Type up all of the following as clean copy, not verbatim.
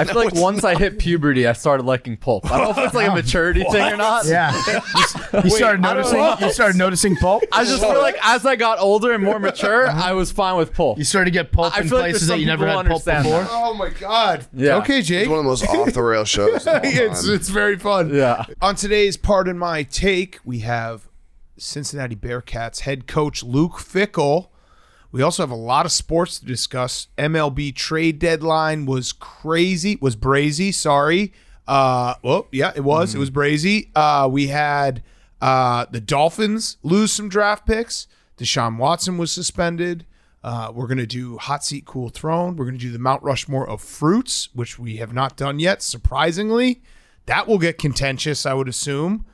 I feel like once I hit puberty, I started liking pulp. I don't know if it's like a maturity thing or not. Yeah. You started noticing pulp? I just feel like as I got older and more mature, I was fine with pulp. You started to get pulp in places that you never had pulp before? Oh, my God. Yeah. Okay, Jake. It's one of the most off-the-rails shows. It's very fun. Yeah. On today's Pardon My Take, we have Cincinnati Bearcats head coach Luke Fickell. We also have a lot of sports to discuss. MLB Trade Deadline was brazy, sorry. It was brazy. We had the Dolphins lose some draft picks. Deshaun Watson was suspended. We're going to do Hot Seat, Cool Throne. We're going to do the Mt Rushmore of Fruits, which we have not done yet, surprisingly. That will get contentious, I would assume.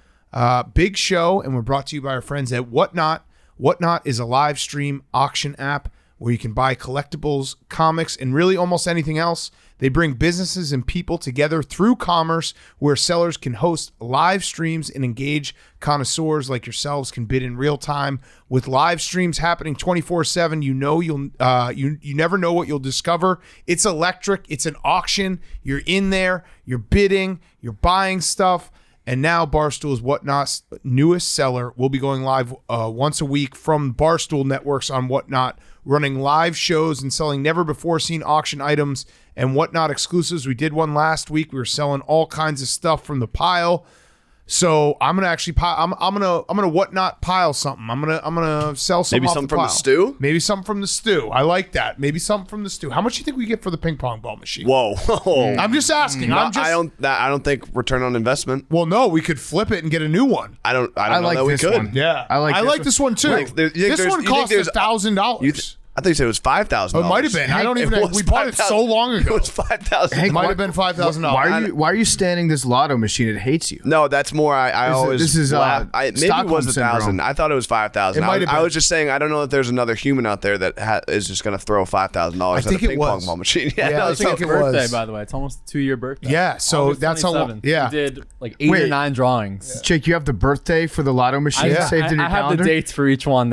Big show, and we're brought to you by our friends at Whatnot. Whatnot is a live stream auction app where you can buy collectibles, comics, and really almost anything else. They bring businesses and people together through commerce where sellers can host live streams and engage connoisseurs like yourselves can bid in real time. With live streams happening 24/7, you never know what you'll discover. It's electric. It's an auction. You're in there. You're bidding. You're buying stuff. And now Barstool's Whatnot's newest seller will be going live once a week from Barstool Networks on Whatnot, running live shows and selling never-before-seen auction items and Whatnot exclusives. We did one last week. We were selling all kinds of stuff from the pile. So I'm gonna actually I'm gonna Whatnot pile something. I'm gonna sell something. Maybe off something the from the pile. stew. Maybe something from the stew. I like that. Maybe something from the stew. How much do you think we get for the ping pong ball machine? Whoa. I'm just asking. I don't think return on investment. Well, no, we could flip it and get a new one. I don't know like that we this could. one. Yeah, I like this one too. This one cost $1,000. I think you said it was $5,000. It might have been. I don't even know. We bought it so long ago. It was $5,000. It might have been $5,000. Why are you standing this lotto machine? It hates you. No, that's more. I always. This is maybe it Stockholm was 1,000. syndrome. I thought it was 5,000. It might have I been. was just saying. I don't know if there's another human out there that is just going to throw $5,000 at a think it ping pong was. ball machine. Yeah, I It's think your it was. birthday, by the way. It's almost a 2-year birthday. Yeah, so August that's how long. 27th. Yeah, We did like 8 or 9 drawings. Jake, you have the birthday for the lotto machine saved in your I have calendar? the dates for each one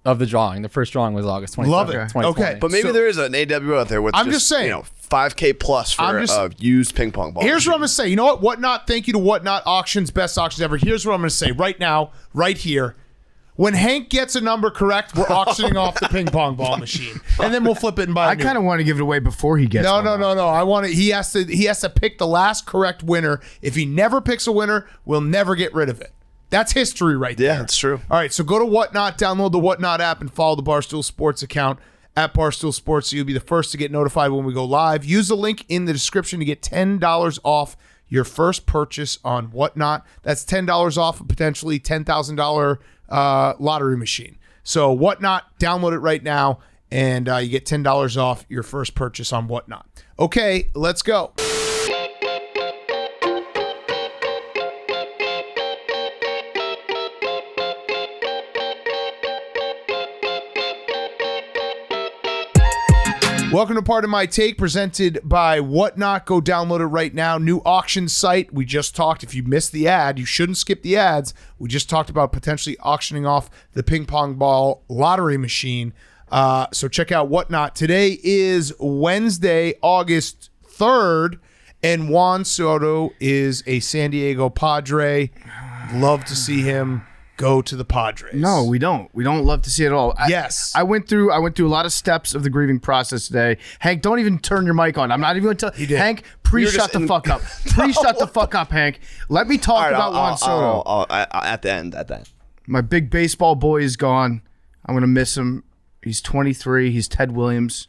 of the drawing. The first drawing was August 27th. Love it. 2020. Okay. But maybe there is an AW out there with I'm just saying. 5K plus for a used ping pong ball. Here's what I'm going to say. You know what? Whatnot, thank you to Whatnot Auctions, best auctions ever. Here's what I'm going to say right now, right here. When Hank gets a number correct, we're auctioning off the ping pong ball machine. And then we'll flip it and buy I a new kind of want to give it away before he gets No. one. I want it. He has to pick the last correct winner. If he never picks a winner, we'll never get rid of it. That's history right there. Yeah, that's true. All right, so go to Whatnot, download the Whatnot app, and follow the Barstool Sports account at Barstool Sports so you'll be the first to get notified when we go live. Use the link in the description to get $10 off your first purchase on Whatnot. That's $10 off a potentially $10,000 lottery machine. So Whatnot, download it right now, and you get $10 off your first purchase on Whatnot. Okay, let's go. Welcome to Pardon My Take, presented by Whatnot. Go download it right now. New auction site. We just talked. If you missed the ad, you shouldn't skip the ads. We just talked about potentially auctioning off the ping pong ball lottery machine. So check out Whatnot. Today is Wednesday, August 3rd, and Juan Soto is a San Diego Padre. Love to see him go to the Padres. No, we don't. We don't love to see it at all. Yes. I went through a lot of steps of the grieving process today. Hank, don't even turn your mic on. I'm not even going to tell you. Hank, shut the fuck up. Shut the fuck up, Hank. Let me talk about Juan Soto. At the end. My big baseball boy is gone. I'm going to miss him. He's 23. He's Ted Williams.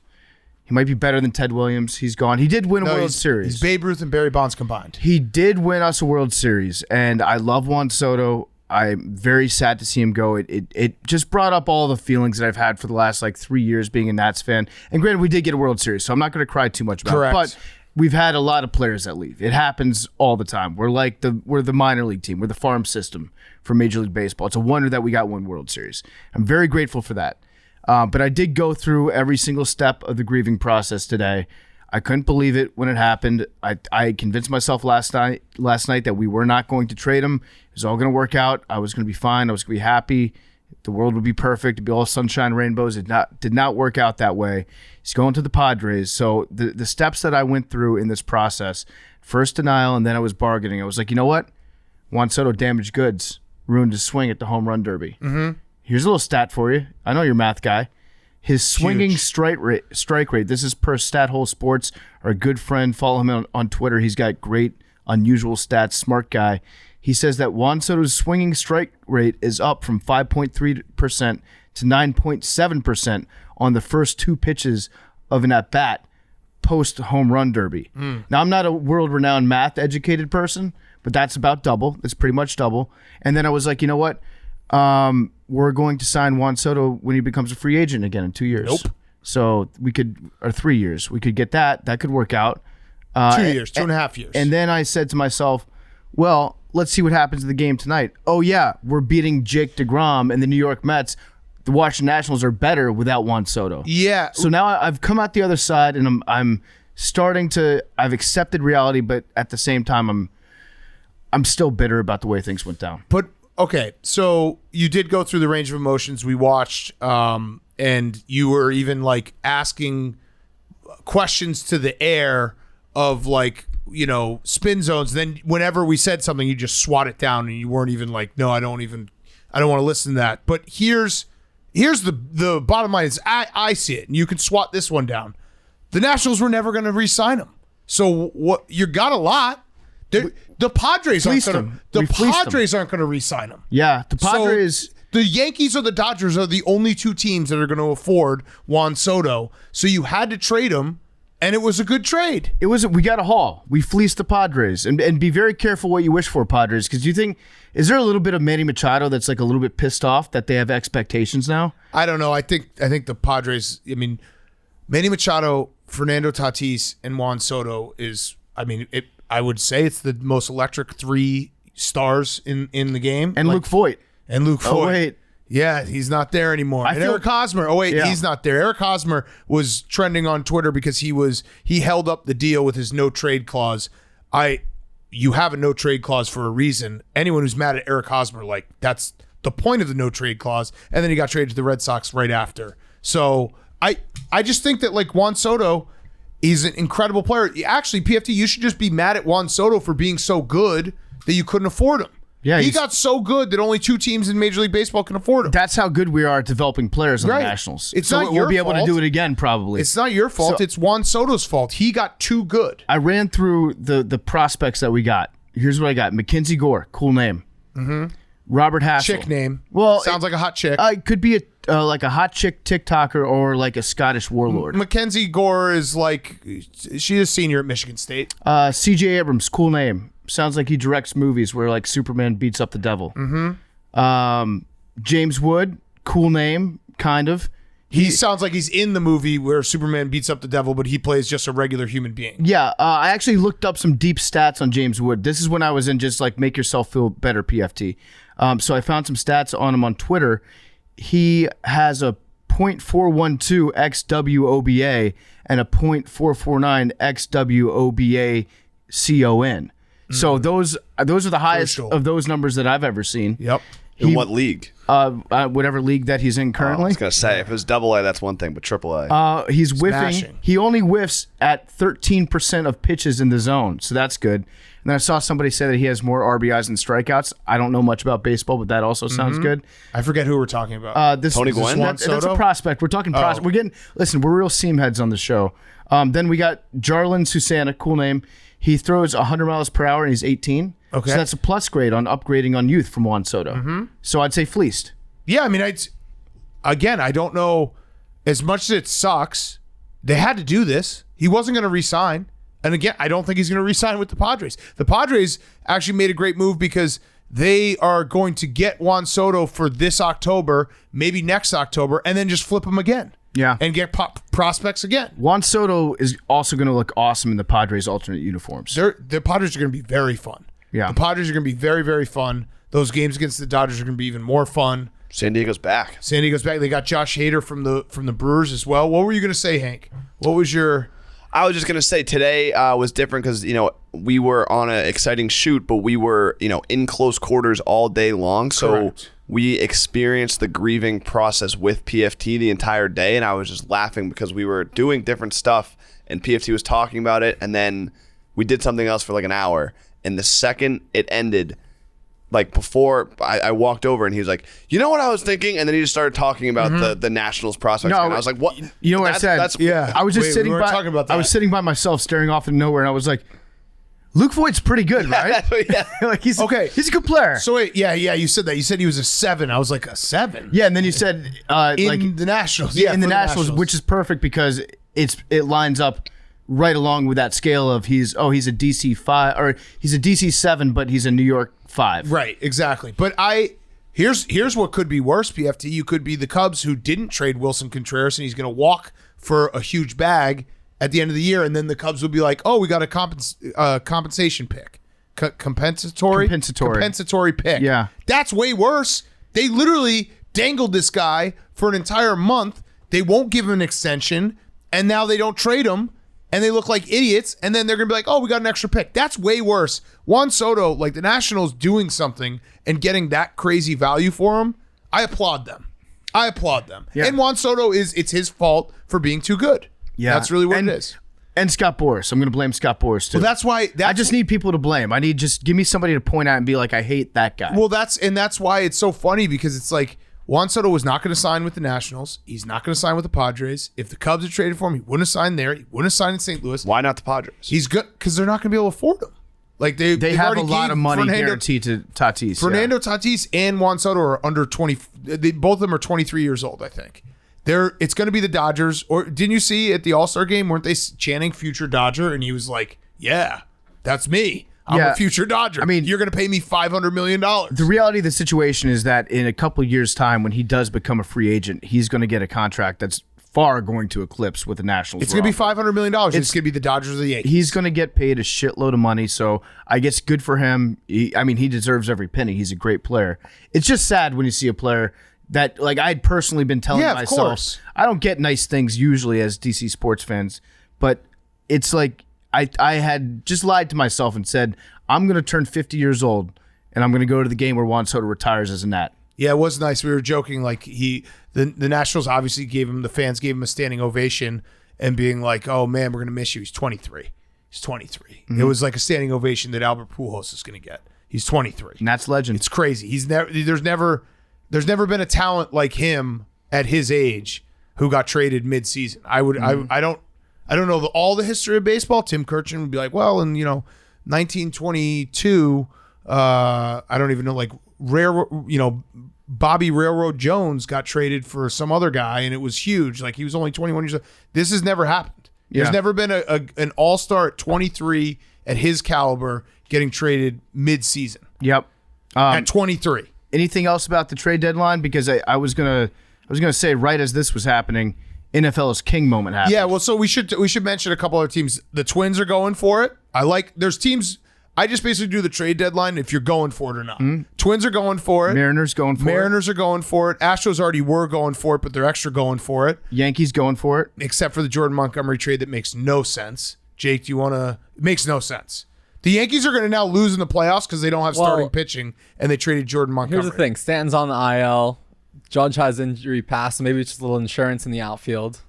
He might be better than Ted Williams. He's gone. He did win a World Series. He's Babe Ruth and Barry Bonds combined. He did win us a World Series, and I love Juan Soto. I'm very sad to see him go. It just brought up all the feelings that I've had for the last 3 years being a Nats fan. And granted, we did get a World Series, so I'm not going to cry too much about it. But we've had a lot of players that leave. It happens all the time. We're the minor league team. We're the farm system for Major League Baseball. It's a wonder that we got one World Series. I'm very grateful for that. But I did go through every single step of the grieving process today. I couldn't believe it when it happened. I convinced myself last night that we were not going to trade him. It was all going to work out. I was going to be fine. I was going to be happy. the world would be perfect. It'd be all sunshine, rainbows. It did not work out that way. He's going to the Padres. So the steps that I went through in this process, first denial, and then I was bargaining. I was like, you know what? Juan Soto damaged goods, ruined his swing at the home run derby. Mm-hmm. Here's a little stat for you. I know you're a math guy. His swinging strike rate, this is per Stat Hole Sports, our good friend. Follow him on Twitter. He's got great, unusual stats, smart guy. He says that Juan Soto's swinging strike rate is up from 5.3% to 9.7% on the first 2 pitches of an at-bat post-home run derby. Now, I'm not a world-renowned math-educated person, but that's about double. It's pretty much double. And then I was like, you know what? We're going to sign Juan Soto when he becomes a free agent again in 2 years. Nope. So we could, or 3 years. We could get that. That could work out. 2 years, 2.5 years. And then I said to myself, well, let's see what happens in the game tonight. Oh, yeah, we're beating Jake DeGrom and the New York Mets. The Washington Nationals are better without Juan Soto. Yeah. So now I've come out the other side, and I'm starting to. I've accepted reality, but at the same time, I'm still bitter about the way things went down. But okay, so you did go through the range of emotions we watched, and you were even like asking questions to the air of like, you know, spin zones. Then whenever we said something, you just swat it down, and you weren't even like, no, I don't want to listen to that. But here's the bottom line is I see it, and you can swat this one down. The Nationals were never going to re-sign him. So what you got a lot. The Padres aren't going to re-sign him. Yeah, the Padres. So the Yankees or the Dodgers are the only 2 teams that are going to afford Juan Soto. So you had to trade him, and it was a good trade. We got a haul. We fleeced the Padres, and be very careful what you wish for, Padres, because is there a little bit of Manny Machado that's like a little bit pissed off that they have expectations now? I don't know. I think the Padres. I mean, Manny Machado, Fernando Tatis, and Juan Soto is. I mean, I would say it's the most electric 3 stars in the game. And like, Luke Voit. Oh, wait. Yeah, he's not there anymore. Eric Hosmer. Oh, wait, he's not there. Eric Hosmer was trending on Twitter because he held up the deal with his no-trade clause. You have a no-trade clause for a reason. Anyone who's mad at Eric Hosmer, like, that's the point of the no-trade clause. And then he got traded to the Red Sox right after. So I just think that, like, Juan Soto... he's an incredible player. Actually, PFT, you should just be mad at Juan Soto for being so good that you couldn't afford him. Yeah, he got so good that only 2 teams in Major League Baseball can afford him. That's how good we are at developing players on the Nationals. It's not your fault. We'll be able to do it again, probably. It's not your fault. It's Juan Soto's fault. He got too good. I ran through the prospects that we got. Here's what I got. Mackenzie Gore, cool name. Mm-hmm. Robert Hassel. Chick name. Well, sounds like a hot chick. It could be like a hot chick TikToker or like a Scottish warlord. Mackenzie Gore is like, she's a senior at Michigan State. C.J. Abrams, cool name. Sounds like he directs movies where like Superman beats up the devil. Mm-hmm. James Wood, cool name, kind of. He sounds like he's in the movie where Superman beats up the devil, but he plays just a regular human being. Yeah, I actually looked up some deep stats on James Wood. This is when I was in just like make yourself feel better PFT. So I found some stats on him on Twitter. He has a .412 xWOBA and a .449 xWOBA CON. So those are the highest of those numbers that I've ever seen. Yep. In what league? Whatever league that he's in currently. I was gonna say if it was AA, that's one thing, but AAA. He's whiffing. Smashing. He only whiffs at 13% of pitches in the zone, so that's good. And then I saw somebody say that he has more RBIs than strikeouts. I don't know much about baseball, but that also sounds good. I forget who we're talking about. Tony Gwynn? That's a prospect. We're talking prospect. We're real seam heads on the show. Then we got Jarlin Susana, cool name. He throws 100 miles per hour and he's 18. Okay. So that's a plus grade on upgrading on youth from Juan Soto. Mm-hmm. So I'd say fleeced. Yeah, I mean, I don't know. As much as it sucks, they had to do this. He wasn't going to re-sign. And again, I don't think he's going to re-sign with the Padres. The Padres actually made a great move because they are going to get Juan Soto for this October, maybe next October, and then just flip him again. Yeah. And get prospects again. Juan Soto is also going to look awesome in the Padres alternate uniforms. The Padres are going to be very fun. Yeah. The Padres are going to be very, very fun. Those games against the Dodgers are going to be even more fun. San Diego's back. They got Josh Hader from the Brewers as well. What were you going to say, Hank? What was your... I was just going to say today was different because, we were on an exciting shoot, but we were, in close quarters all day long. So Correct. we experienced the grieving process with PFT the entire day, and I was just laughing because we were doing different stuff, and PFT was talking about it, and then we did something else for like an hour, and the second it ended, like before I walked over and he was like, you know what I was thinking? And then he just started talking about the Nationals prospects. No, and I was like, what? You know what I said? I was just we sitting weren't by. talking about that. I was sitting by myself, staring off into nowhere, and I was like, Luke Voigt's pretty good, right? Yeah. Like he's Okay. He's a good player. So wait, you said that. You said he was a 7. I was like, a 7? Yeah, and then you said In like the Nationals. in the for Nationals, which is perfect because it lines up right along with that scale of he's a DC 5 or he's a DC 7, but he's a New York 5. Right, exactly. But here's what could be worse, PFT. You could be the Cubs who didn't trade Wilson Contreras, and he's going to walk for a huge bag at the end of the year, and then the Cubs will be like, oh, we got a compensation pick. Compensatory pick. Yeah. That's way worse. They literally dangled this guy for an entire month. They won't give him an extension, and now they don't trade him, and they look like idiots, and then they're going to be like, oh, we got an extra pick. That's way worse. Juan Soto, like the Nationals doing something and getting that crazy value for him, I applaud them. Yeah. And Juan Soto it's his fault for being too good. Yeah. That's really what it is. And Scott Boras. I'm going to blame Scott Boras too. Well, that's why I just need people to blame. I need just give me somebody to point out and be like, I hate that guy. Well, that's why it's so funny because it's like Juan Soto was not going to sign with the Nationals. He's not going to sign with the Padres. If the Cubs had traded for him, he wouldn't have signed there. He wouldn't have signed in St. Louis. Why not the Padres? He's good because they're not going to be able to afford him. Like they have already a lot gave of money Fernando guaranteed to Tatis. Fernando Tatis and Juan Soto are under 20. Both of them are 23 years old, I think. It's going to be the Dodgers. Or didn't you see at the All-Star game, weren't they chanting future Dodger? And he was like, yeah, that's me. I'm a future Dodger. I mean, you're going to pay me $500 million. The reality of the situation is that in a couple of years' time, when he does become a free agent, he's going to get a contract that's far going to eclipse what the Nationals. It's going to be $500 million. It's going to be the Dodgers or the Yankees. He's going to get paid a shitload of money, so I guess good for him. He deserves every penny. He's a great player. It's just sad when you see a player that, like, I'd personally been telling of myself, course. I don't get nice things usually as DC sports fans, but it's like I had just lied to myself and said, I'm going to turn 50 years old, and I'm going to go to the game where Juan Soto retires as a Nat. Yeah, it was nice. We were joking, like the Nationals obviously the fans gave him a standing ovation and being like, oh man, we're going to miss you. He's 23. Mm-hmm. It was like a standing ovation that Albert Pujols is going to get. He's 23. And that's legend. It's crazy. There's never been a talent like him at his age who got traded mid-season. I don't know all the history of baseball. Tim Kurchin would be like, well, in 1922, I don't even know, like Bobby Railroad Jones got traded for some other guy, and it was huge. Like he was only 21 years old. This has never happened. Yeah. There's never been an all-star at 23 at his caliber getting traded mid-season. Yep. At 23. Anything else about the trade deadline? Because I was gonna say right as this was happening, NFL's king moment happened. Yeah, well, so we should mention a couple other teams. The Twins are going for it. There's teams. I just basically do the trade deadline if you're going for it or not. Mm-hmm. Twins are going for it. Mariners going for it. Mariners are going for it. Astros already were going for it, but they're extra going for it. Yankees going for it. Except for the Jordan Montgomery trade that makes no sense. Jake, do you want to? It makes no sense. The Yankees are going to now lose in the playoffs because they don't have starting pitching, and they traded Jordan Montgomery. Here's the thing. Stanton's on the IL. Judge has injury pass, so maybe it's just a little insurance in the outfield.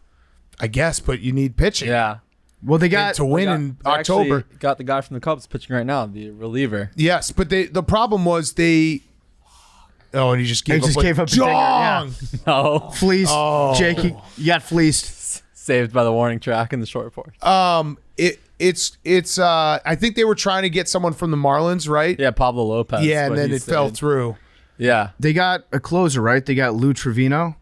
I guess, but you need pitching. Yeah. Well, they got to win in October. Actually got the guy from the Cubs pitching right now, the reliever. Yes, but the problem was they. Oh, and he just gave up. Gave up a dinger, yeah. No. Fleeced. Oh. Jake, you got fleeced. Saved by the warning track in the short report. It's I think they were trying to get someone from the Marlins, right? Yeah, Pablo Lopez. Yeah, and then it fell through. Yeah. They got a closer, right? They got Lou Trevino.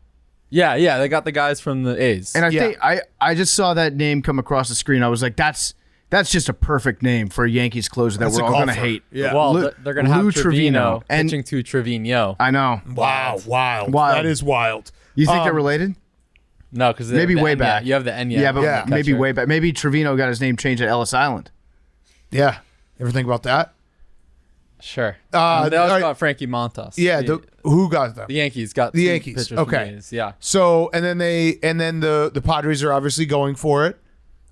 Yeah, they got the guys from the A's. And I think I just saw that name come across the screen. I was like, that's just a perfect name for a Yankees closer that we're all going to hate. Yeah. Well, they're going to have Trevino and pitching to Trevino. I know. Wow, wild. That is wild. You think they're related? No, because maybe way back. You have the Enya. Yeah, but maybe way back. Maybe Trevino got his name changed at Ellis Island. Yeah. Ever think about that? Sure. They also got Frankie Montas. Yeah. Who got them? The Yankees got the Yankees. pitchers Okay. from the A's. Yeah. So and then the Padres are obviously going for it.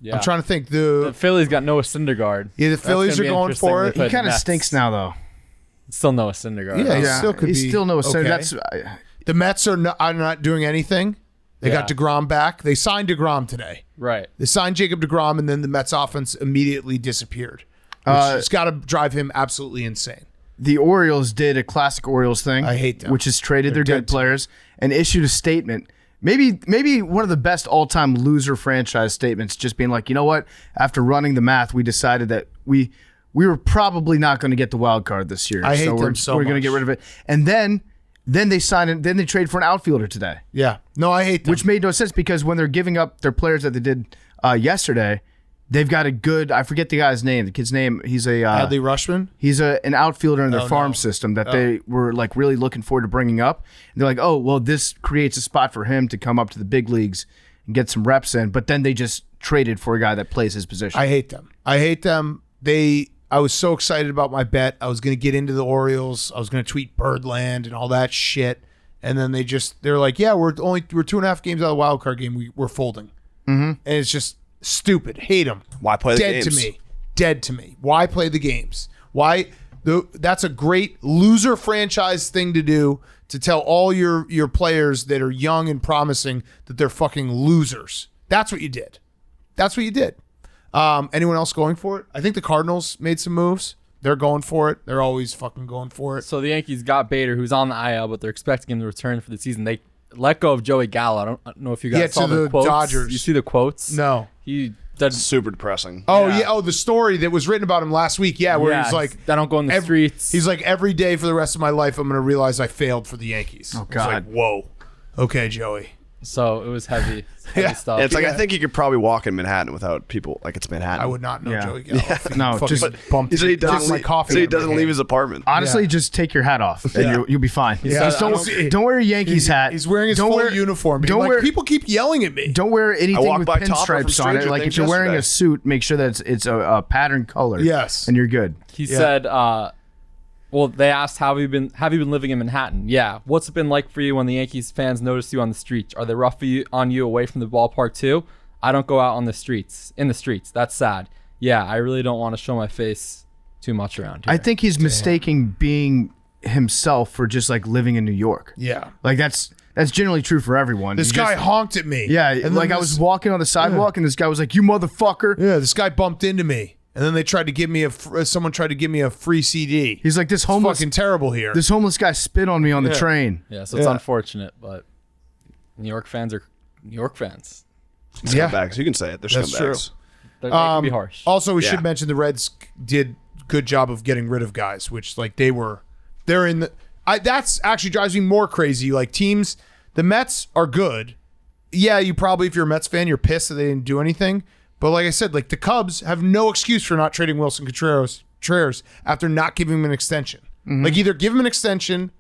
Yeah. I'm trying to think. The Phillies got Noah Syndergaard. Yeah, the Phillies are going for it. He kind of stinks now, though. Still Noah Syndergaard. Yeah, he still could he's be. still Noah Syndergaard. okay. That's The Mets are not doing anything. They got DeGrom back. They signed DeGrom today. Right. They signed Jacob DeGrom, and then the Mets offense immediately disappeared. It's got to drive him absolutely insane. the Orioles did a classic Orioles thing. I hate them. Which is traded They're their dead good players and issued a statement. Maybe one of the best all-time loser franchise statements, just being like, you know what? After running the math, we decided that we were probably not going to get the wild card this year. I hate so them so we're going to much. get rid of it. And then they sign it. Then they trade for an outfielder today, Yeah. No, I hate them. which made no sense because when they're giving up their players that they did yesterday, they've got a good. I forget the guy's name. The kid's name. He's a Adley Rushman? He's an outfielder in their Oh, farm no. system that they were like really looking forward to bringing up. And they're like, oh, well, this creates a spot for him to come up to the big leagues and get some reps in. But then they just traded for a guy that plays his position. I hate them. I hate them. I was so excited about my bet. I was going to get into the Orioles. I was going to tweet Birdland and all that shit. And then they're like, yeah, we're 2.5 games out of the wild card game. We're folding. Mm-hmm. And it's just stupid. Hate them. Why play the Dead games? to me. Dead to me. Why play the games? Why? That's a great loser franchise thing to do, to tell all your players that are young and promising that they're fucking losers. That's what you did. That's what you did. Anyone else going for it? I think the Cardinals made some moves. They're going for it. They're always fucking going for it. So the Yankees got Bader, who's on the IL, but they're expecting him to return for the season. They let go of Joey Gallo. I don't know if you guys Yeah, saw to the the quotes. Dodgers. You see the quotes? No. He did. Super depressing. Oh Yeah. yeah. Oh, the story that was written about him last week. Yeah, where he's like, I don't go in the streets. He's like, every day for the rest of my life, I'm going to realize I failed for the Yankees. Oh, I was like, God. whoa. Okay, Joey. So it was heavy Yeah. stuff. And it's like Yeah. I think you could probably walk in Manhattan without people like it's Manhattan. I would not know Yeah. Joey Gallo. if he No, fucking just- bumped He said he dropped doesn't, my leave, coffee. so he in my doesn't leave hand. his apartment. Honestly, Yeah. just take your hat off and Yeah. you'll be fine. Yeah, Just I don't- don't wear a Yankees hat. He's wearing his Don't full wear- uniform. don't Like, wear- people keep yelling at me. Don't wear anything walked with by Topper from pinstripes on it. Stranger Like if Things you're wearing a yesterday. suit, make sure that it's a pattern color. Yes. and you're good. He Yeah. said, well, they asked, have you been living in Manhattan? Yeah. What's it been like for you when the Yankees fans notice you on the streets? Are they rough on you away from the ballpark too? I don't go out in the streets. That's sad. Yeah, I really don't want to show my face too much around here. I think he's mistaking being himself for just like living in New York. Yeah. Like that's generally true for everyone. This You guy just- honked at me. yeah, And then like I this- was walking on the sidewalk and this guy was like, "You motherfucker." Yeah, this guy bumped into me. And then they tried to give me someone tried to give me a free CD. He's like, "This It's homeless fucking terrible here. this homeless guy spit on me on the train." Yeah, so it's Yeah. unfortunate, but New York fans are New York fans. Yeah. Scumbags. You can say it. They're That's scumbags. They can be harsh. Also, we Yeah. should mention the Reds did good job of getting rid of guys, which like they're in the. That's actually drives me more crazy. Like teams, the Mets are good. Yeah, you probably, if you're a Mets fan, you're pissed that they didn't do anything. But like I said, like the Cubs have no excuse for not trading Wilson Contreras after not giving him an extension. Like either give him an extension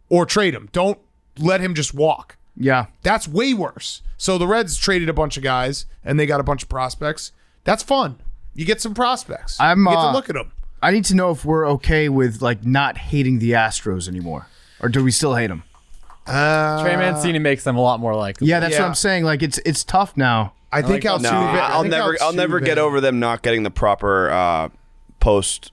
or trade him. Don't let him just walk. Yeah. That's way worse. So the Reds traded a bunch of guys and they got a bunch of prospects. That's fun. You get some prospects. I'm, you get to look at them. I need to know if we're okay with like not hating the Astros anymore, or do we still hate them? Trey Mancini makes them a lot more likable. Yeah, that's Yeah. what I'm saying. Like it's tough now. I think like Altuve. that. No, I think I'll never Altuve- get over them not getting the proper post.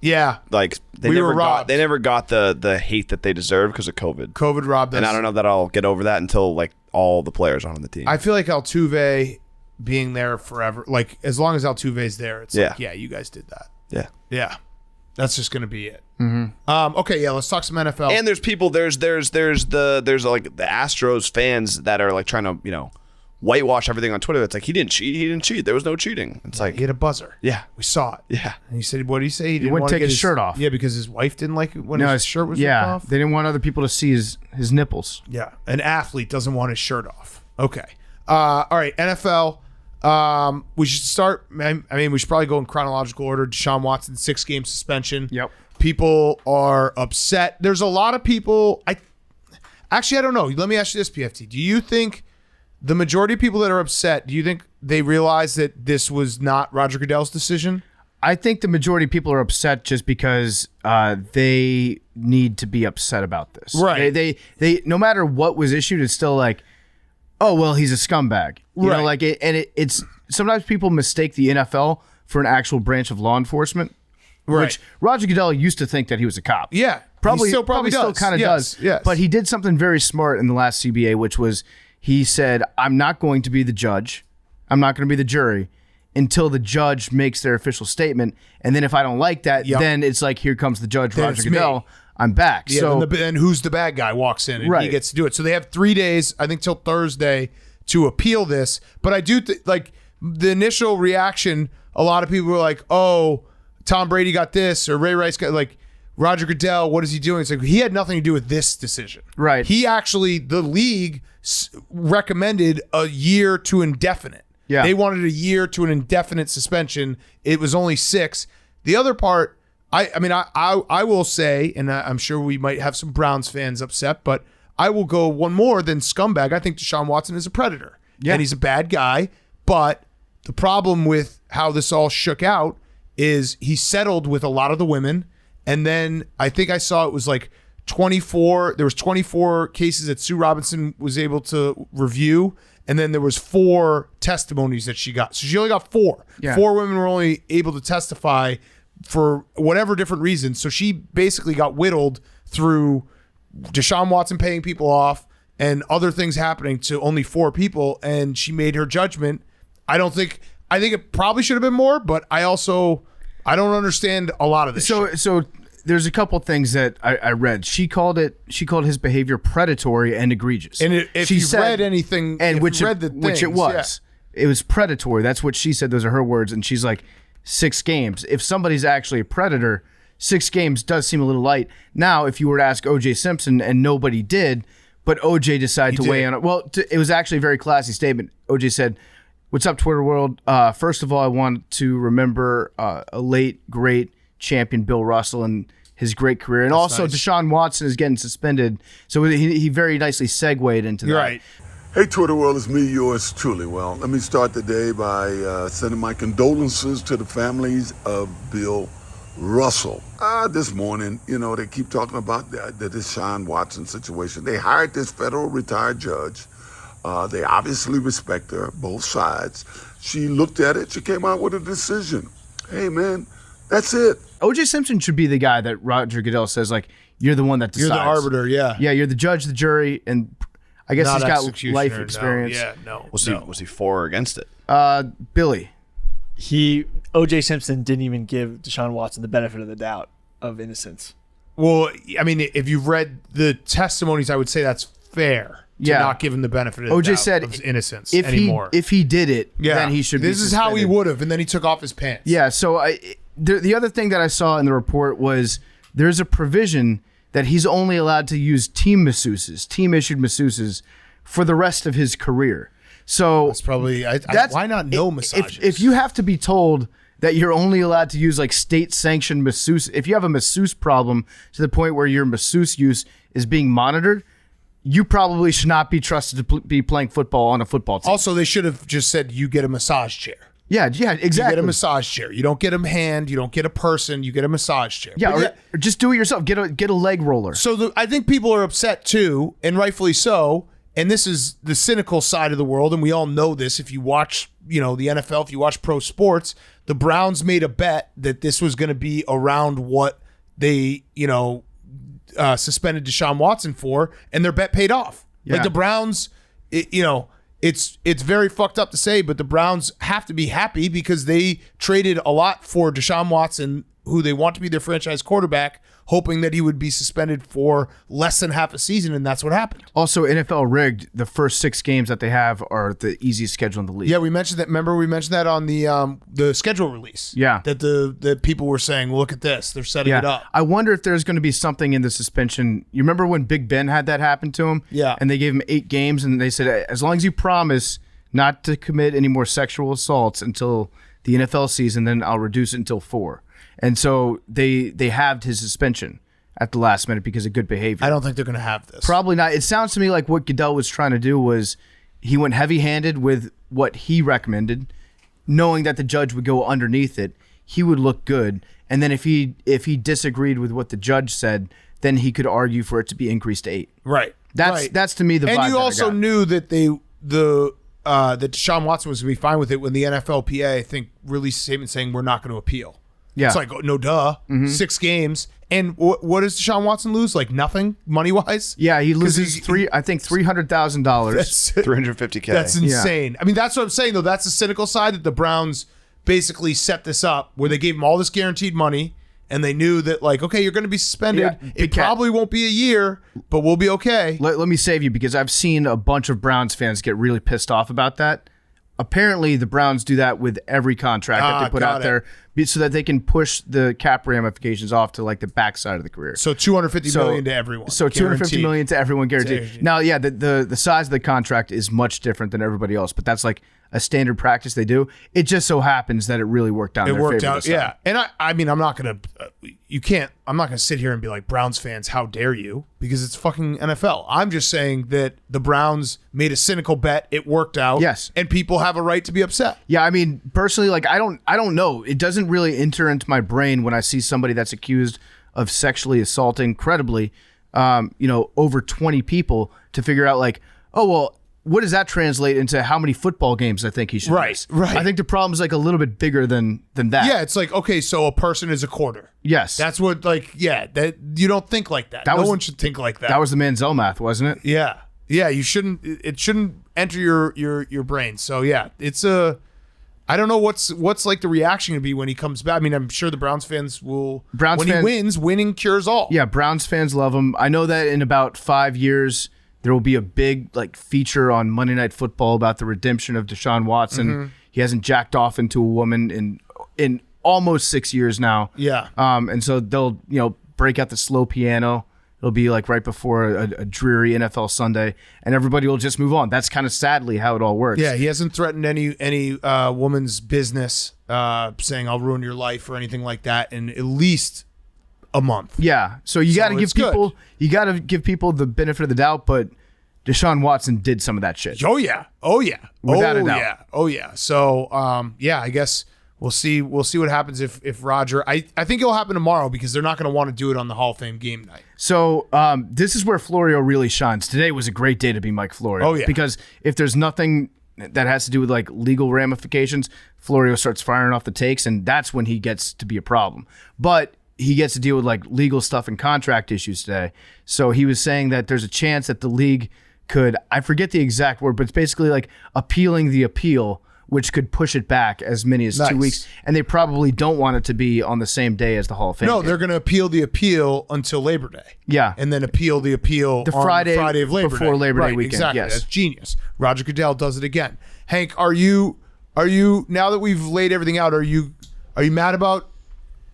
Yeah, Like they We never were got. robbed. They never got the hate that they deserve because of COVID. COVID robbed us. And I don't know that I'll get over that until like all the players on the team. I feel like Altuve being there forever. Like as long as Altuve's there, it's like, yeah, you guys did that. yeah. Yeah, that's just gonna be it. Okay, yeah, let's talk some NFL. And there's people. There's like the Astros fans that are like trying to whitewash everything on Twitter. It's like he didn't cheat. He didn't cheat. There was no cheating. It's like he had a buzzer. yeah, We saw it. yeah. And he said, "What did he say? He didn't wouldn't want to take get his shirt off. Yeah, because his wife didn't like it when No, his shirt was ripped yeah. off. They didn't want other people to see his nipples. Yeah, an athlete doesn't want his shirt off. Okay. All right, NFL. We should start. I mean, we should probably go in chronological order. Deshaun Watson, 6-game suspension. Yep. People are upset. There's a lot of people. I don't know. Let me ask you this, PFT. Do you think the majority of people that are upset, do you think they realize that this was not Roger Goodell's decision? I think the majority of people are upset just because they need to be upset about this. Right. They no matter what was issued, it's still like, oh well, he's a scumbag. You Right. know, like it's sometimes people mistake the NFL for an actual branch of law enforcement. Right. which Roger Goodell used to think that he was a cop. Yeah. Probably he still probably still does. kind of Yes, does. Yes. But he did something very smart in the last CBA, which was he said, I'm not going to be the judge. I'm not going to be the jury until the judge makes their official statement. And then if I don't like that, then it's like, here comes the judge, Then Roger it's me. Goodell. I'm back. Yeah, so and who's the bad guy walks in and he Right. gets to do it. So they have 3 days, I think, till Thursday to appeal this. But I do like the initial reaction. A lot of people were like, "Oh, Tom Brady got this," or Ray Rice got like Roger Goodell. What is he doing? It's like he had nothing to do with this decision. Right. He actually, the league recommended a year to indefinite. Yeah. They wanted a year to an indefinite suspension. It was only 6. The other part. I will say, and I'm sure we might have some Browns fans upset, but I will go one more than scumbag. I think Deshaun Watson is a predator. Yeah. And he's a bad guy. But the problem with how this all shook out is he settled with a lot of the women. And then I think I saw it was like 24. There was 24 cases that Sue Robinson was able to review. And then there was 4 testimonies that she got. So she only got 4. Yeah. 4 women were only able to testify for whatever different reasons. So she basically got whittled through Deshaun Watson paying people off and other things happening to only 4 people. And she made her judgment. I think it probably should have been more, but I don't understand a lot of this. So there's a couple things that I read. She called his behavior predatory and egregious. And if she you said, read anything, and if which you read the which it things, was, it was predatory. That's what she said. Those are her words. And she's like, 6 games. If somebody's actually a predator, 6 games does seem a little light. Now, if you were to ask O.J. Simpson and nobody did, but O.J. decided to weigh in. Well, it was actually a very classy statement. O.J. said, "What's up, Twitter world? First of all, I want to remember a late, great champion, Bill Russell, and his great career. And also, nice. Deshaun Watson is getting suspended." So he very nicely segued into You're that. right. Hey, Twitter world, it's me, yours truly. Well, let me start the day by sending my condolences to the families of Bill Russell. This morning, they keep talking about the Deshaun Watson situation. They hired this federal retired judge. They obviously respect her, both sides. She looked at it. She came out with a decision. Hey, man, that's it. O.J. Simpson should be the guy that Roger Goodell says, like, you're the one that decides. You're the arbiter, yeah. Yeah, you're the judge, the jury, and I guess Not he's got executioner, life no. experience. Yeah, no. Was he for or against it? Billy. O.J. Simpson didn't even give Deshaun Watson the benefit of the doubt of innocence. Well, I mean, if you've read the testimonies, I would say that's fair to not give him the benefit of the O.J. doubt said of innocence if anymore. if he did it, then he should be This is how he suspended. would have, and then he took off his pants. Yeah, so the other thing that I saw in the report was there's a provision that he's only allowed to use team issued masseuses for the rest of his career. So That's probably why not no massages? If you have to be told that you're only allowed to use like state-sanctioned masseuse, if you have a masseuse problem to the point where your masseuse use is being monitored, you probably should not be trusted to be playing football on a football team. Also, they should have just said you get a massage chair. Yeah, exactly. You get a massage chair. You don't get a hand. You don't get a person. You get a massage chair. Yeah, But or just do it yourself. Get a leg roller. So I think people are upset too, and rightfully so. And this is the cynical side of the world, and we all know this. If you watch, the NFL, if you watch pro sports, the Browns made a bet that this was going to be around what they, suspended Deshaun Watson for, and their bet paid off. Yeah. Like the Browns, it's very fucked up to say, but the Browns have to be happy because they traded a lot for Deshaun Watson, who they want to be their franchise quarterback, hoping that he would be suspended for less than half a season, and that's what happened. Also, NFL rigged. The first 6 games that they have are the easiest schedule in the league. Yeah, we mentioned that. Remember, we mentioned that on the schedule release. Yeah, that the people were saying, "Look at this, they're setting it up." I wonder if there's going to be something in the suspension. You remember when Big Ben had that happen to him? Yeah, and they gave him 8 games, and they said, as long as you promise not to commit any more sexual assaults until the NFL season, then I'll reduce it until 4. And so they halved his suspension at the last minute because of good behavior. I don't think they're going to have this. Probably not. It sounds to me like what Goodell was trying to do was he went heavy-handed with what he recommended, knowing that the judge would go underneath it. He would look good. And then if he disagreed with what the judge said, then he could argue for it to be increased to 8. Right. That's to me the vibe. And you that I also got. knew that that Deshaun Watson was going to be fine with it when the NFLPA, I think, released a statement saying we're not going to appeal. Yeah. It's like, no duh. 6 games. And what does Deshaun Watson lose? Like nothing money-wise? Yeah, he loses $300,000. That's $350K. That's insane. I mean, that's what I'm saying, though. That's the cynical side, that the Browns basically set this up where they gave him all this guaranteed money, and they knew that, like, okay, you're going to be suspended. Yeah, it probably won't be a year, but we'll be okay. Let me save you, because I've seen a bunch of Browns fans get really pissed off about that. Apparently, the Browns do that with every contract that they put out there, so that they can push the cap ramifications off to like the backside of the career. So $250 million to everyone. So $250 million to everyone guaranteed. Guaranteed. Now, yeah, the size of the contract is much different than everybody else, but that's like a standard practice they do. It just so happens that it really worked out. It in their worked favor out, this time. yeah. And I mean, I'm not gonna sit here and be like, Browns fans, how dare you? Because it's fucking NFL. I'm just saying that the Browns made a cynical bet. It worked out. Yes. And people have a right to be upset. Yeah, I mean, personally, like I don't know. It doesn't really enter into my brain when I see somebody that's accused of sexually assaulting credibly, over 20 people, to figure out like, oh well, what does that translate into how many football games I think he should miss? Right. I think the problem is like a little bit bigger than that. Yeah, it's like, okay, so a person is a quarter. Yes. That's what, that you don't think like that. No one should think like that. That was the Manziel math, wasn't it? Yeah. Yeah, you shouldn't. It shouldn't enter your brain. So yeah, it's I don't know what's like the reaction going to be when he comes back. I mean, I'm sure the Browns fans will. He wins, winning cures all. Yeah, Browns fans love him. I know that in about 5 years there will be a big like feature on Monday Night Football about the redemption of Deshaun Watson. Mm-hmm. He hasn't jacked off into a woman in almost 6 years now. Yeah. And so they'll break out the slow piano. It'll be like right before a dreary NFL Sunday, and everybody will just move on. That's kind of sadly how it all works. Yeah, he hasn't threatened any woman's business, saying I'll ruin your life or anything like that in at least a month. Yeah. So you got to give people the benefit of the doubt, but Deshaun Watson did some of that shit. Oh yeah. Without a doubt. Yeah. So I guess we'll see what happens if Roger. I think it'll happen tomorrow because they're not going to want to do it on the Hall of Fame game night. So this is where Florio really shines. Today was a great day to be Mike Florio. Oh yeah. Because if there's nothing that has to do with like legal ramifications, Florio starts firing off the takes, and that's when he gets to be a problem. But he gets to deal with like legal stuff and contract issues today. So he was saying that there's a chance that the league could, I forget the exact word, but it's basically like appealing the appeal, which could push it back as many as 2 weeks. And they probably don't want it to be on the same day as the Hall of Fame. No, game. they're going to appeal the appeal until Labor Day. Yeah. And then appeal the appeal the on Friday of Labor Day. Before Labor Day weekend. Exactly. Yes. That's genius. Roger Goodell does it again. Hank, are you now that we've laid everything out, are you mad about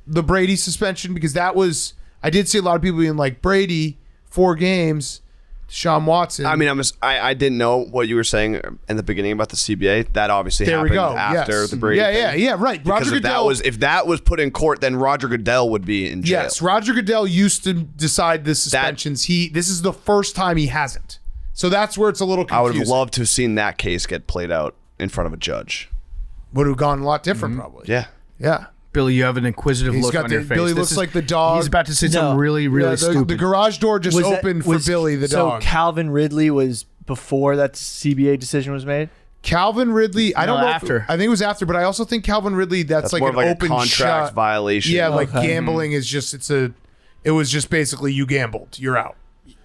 the Brady suspension? Because I did see a lot of people being like, Brady, 4 games, Deshaun Watson. I mean, I didn't know what you were saying in the beginning about the CBA. That obviously happened after the Brady thing. Yeah, right. Because if that was put in court, then Roger Goodell would be in jail. Yes, Roger Goodell used to decide the suspensions. This is the first time he hasn't. So that's where it's a little confusing. I would have loved to have seen that case get played out in front of a judge. Would have gone a lot different, probably. Yeah. Yeah. Billy, you have an inquisitive look on your face. Billy looks like the dog. He's about to say something really, really stupid. The garage door just opened for Billy the dog. So Calvin Ridley was before that CBA decision was made? Calvin Ridley, I don't know. After. I think it was after, but I also think Calvin Ridley, that's like more an of like open a contract shut violation. Yeah, like gambling is just it was just basically you gambled, you're out.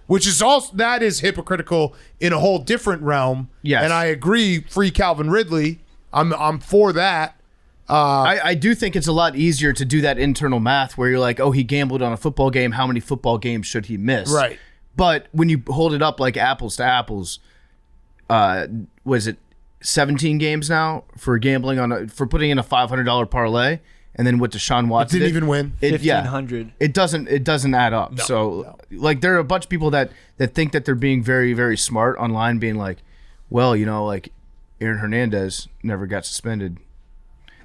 Which is that is hypocritical in a whole different realm. Yes. And I agree, free Calvin Ridley. I'm for that. I do think it's a lot easier to do that internal math where you're like, oh, he gambled on a football game. How many football games should he miss? Right. But when you hold it up like apples to apples, was it 17 games now for gambling for putting in a $500 parlay? And then with Deshaun Watson, didn't even win. 1,500. It doesn't add up. Like there are a bunch of people that think that they're being very, very smart online, being like, well, like Aaron Hernandez never got suspended.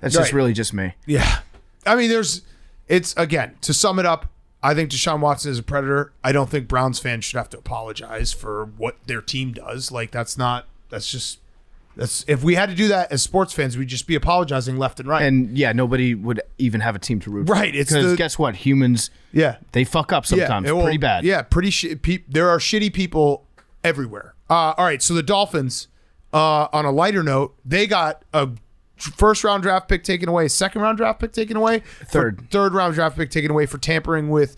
That's just really just me. Yeah. I mean, it's again, to sum it up, I think Deshaun Watson is a predator. I don't think Browns fans should have to apologize for what their team does. Like that's if we had to do that as sports fans, we'd just be apologizing left and right. And yeah, nobody would even have a team to root for. Right. Because guess what? Humans, they fuck up sometimes. Pretty bad. Yeah, there are shitty people everywhere. All right, so the Dolphins, on a lighter note, they got a first round draft pick taken away, second round draft pick taken away, Third round draft pick taken away for tampering with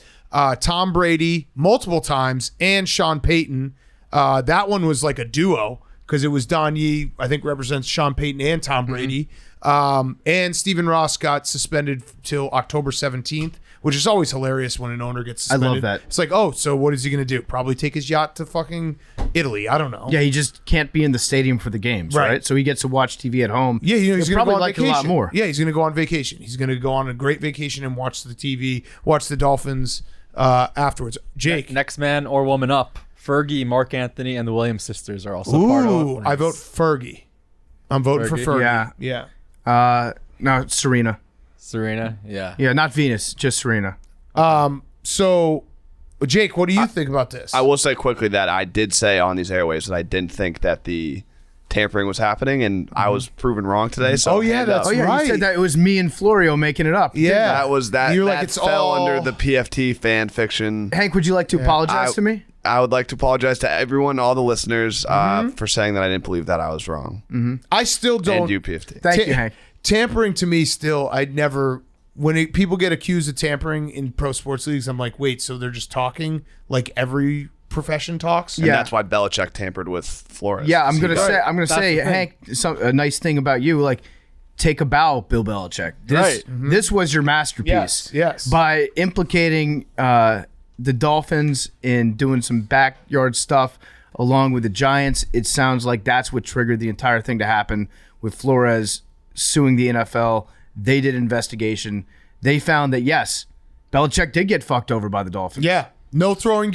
Tom Brady multiple times and Sean Payton. That one was like a duo because it was Don Yee, I think represents Sean Payton and Tom Brady. And Stephen Ross got suspended till October 17th, which is always hilarious when an owner gets suspended. I love that. It's like, oh, so what is he going to do? Probably take his yacht to fucking Italy. I don't know. Yeah, he just can't be in the stadium for the games, right? So he gets to watch TV at home. Yeah, he's going to probably go on like vacation. it a lot more. Yeah, he's going to go on vacation. He's going to go on a great vacation and watch the TV, watch the Dolphins afterwards. Jake. Next man or woman up. Fergie, Mark Anthony, and the Williams sisters are also part of Ooh, it. I vote Fergie. I'm voting for Fergie. Yeah. No, Serena. Serena, yeah. Yeah, not Venus, just Serena. So, Jake, what do you think about this? I will say quickly that I did say on these airwaves that I didn't think that the tampering was happening, and I was proven wrong today. So that's right. You said that it was me and Florio making it up. Yeah. that was that. You're that like, it's fell all under the PFT fan fiction. Hank, would you like to apologize to me? I would like to apologize to everyone, all the listeners, for saying that I didn't believe that I was wrong. I still don't. And you, PFT. Thank you, Hank. Tampering to me still, I'd never, when people get accused of tampering in pro sports leagues, I'm like, wait, so they're just talking like every profession talks? And Yeah. that's why Belichick tampered with Flores. Yeah, I'm gonna That's say, the thing. Hank, a nice thing about you, like, take a bow, Bill Belichick. This was your masterpiece. Yes. By implicating the Dolphins in doing some backyard stuff along with the Giants, it sounds like that's what triggered the entire thing to happen with Flores suing the NFL. They did investigation. They found that, yes, Belichick did get fucked over by the Dolphins. Yeah. No throwing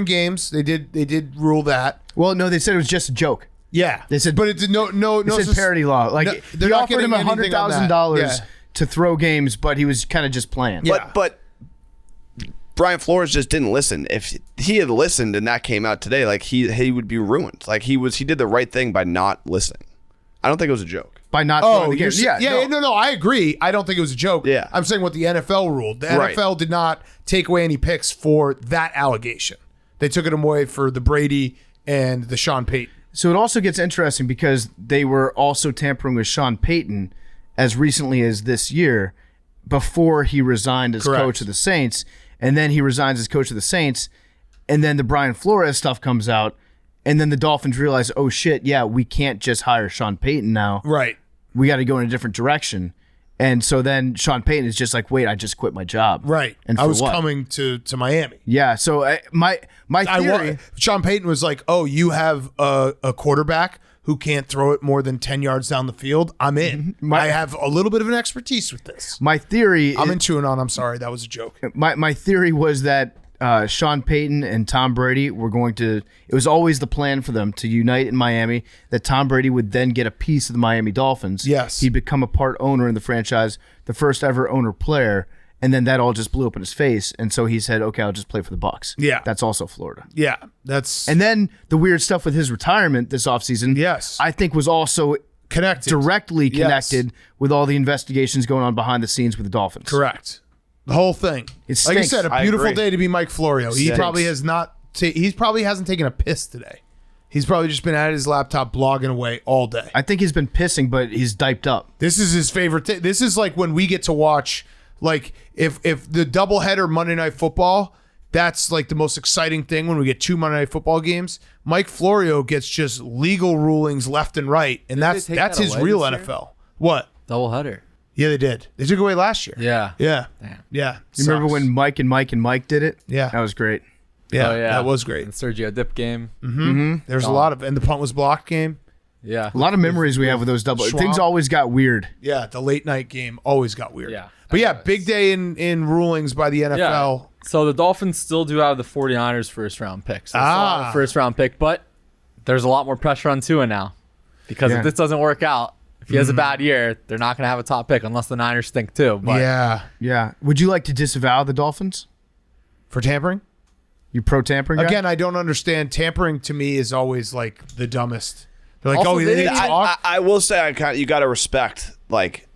games. They did rule that. Well, no, they said it was just a joke. Yeah. They said, but it did no They said parody law. Like, No, they're he not offered him getting anything on that. $100,000 Yeah. to throw games, but he was kind of just playing. Yeah. But Brian Flores just didn't listen. If he had listened and that came out today, like he would be ruined. Like he did the right thing by not listening. I don't think it was a joke. By not throwing the games. No, I agree. I don't think it was a joke. Yeah. I'm saying what the NFL ruled. The Right. NFL did not take away any picks for that allegation. They took it away for the Brady and the Sean Payton. So it also gets interesting because they were also tampering with Sean Payton as recently as this year before he resigned as Correct. coach of the Saints. And then he resigns as coach of the Saints. And then the Brian Flores stuff comes out. And then the Dolphins realize, oh, shit, yeah, we can't just hire Sean Payton now. Right. We got to go in a different direction. And so then Sean Payton is just like, wait, I just quit my job. Right. And I for was what? coming to Miami. Yeah. So my theory. Sean Payton was like, oh, you have a quarterback who can't throw it more than 10 yards down the field. I'm in. I have a little bit of an expertise with this. My theory. I'm in tune on. I'm sorry. That was a joke. My theory was that Sean Payton and Tom Brady were going to. It was always the plan for them to unite in Miami. That Tom Brady would then get a piece of the Miami Dolphins. Yes. He'd become a part owner in the franchise, the first ever owner player, and then that all just blew up in his face. And so he said, "Okay, I'll just play for the Bucs." Yeah. That's also Florida. Yeah. That's And then the weird stuff with his retirement this offseason, Yes. I think was also connected. directly Yes. connected with all the investigations going on behind the scenes with the Dolphins. Correct. The whole thing. It Like I stinks. said, a I beautiful agree. day to be Mike Florio. He Stinks. probably has not. He probably hasn't taken a piss today. He's probably just been at his laptop blogging away all day. I think he's been pissing, but he's diped up. This is his favorite thing. This is like when we get to watch, like if the doubleheader Monday Night Football, that's like the most exciting thing when we get two Monday Night Football games. Mike Florio gets just legal rulings left and right, and that's they take that his away real this year? NFL. What? Doubleheader. Yeah, they did. They took it away last year. Yeah. Yeah. Damn. Yeah. You remember Sucks. when Mike and Mike did it? Yeah. That was great. Yeah, Oh, yeah. that was great. The Sergio Dip game. There's a lot of, and the punt was blocked game. Yeah. A lot of memories we have with those double. Schwab. Things always got weird. Yeah, the late night game always got weird. Yeah. But yeah, big day in rulings by the NFL. Yeah. So the Dolphins still do have the 49ers first round pick. So first round pick, but there's a lot more pressure on Tua now. Because Yeah. if this doesn't work out, if he has a bad year, they're not going to have a top pick unless the Niners stink too. But Yeah. Yeah. Would you like to disavow the Dolphins? For tampering? You pro tampering guy? Again, I don't understand. Tampering to me is always like the dumbest. They're like, Also, oh, they they didn't talk. I will say you got to respect, like,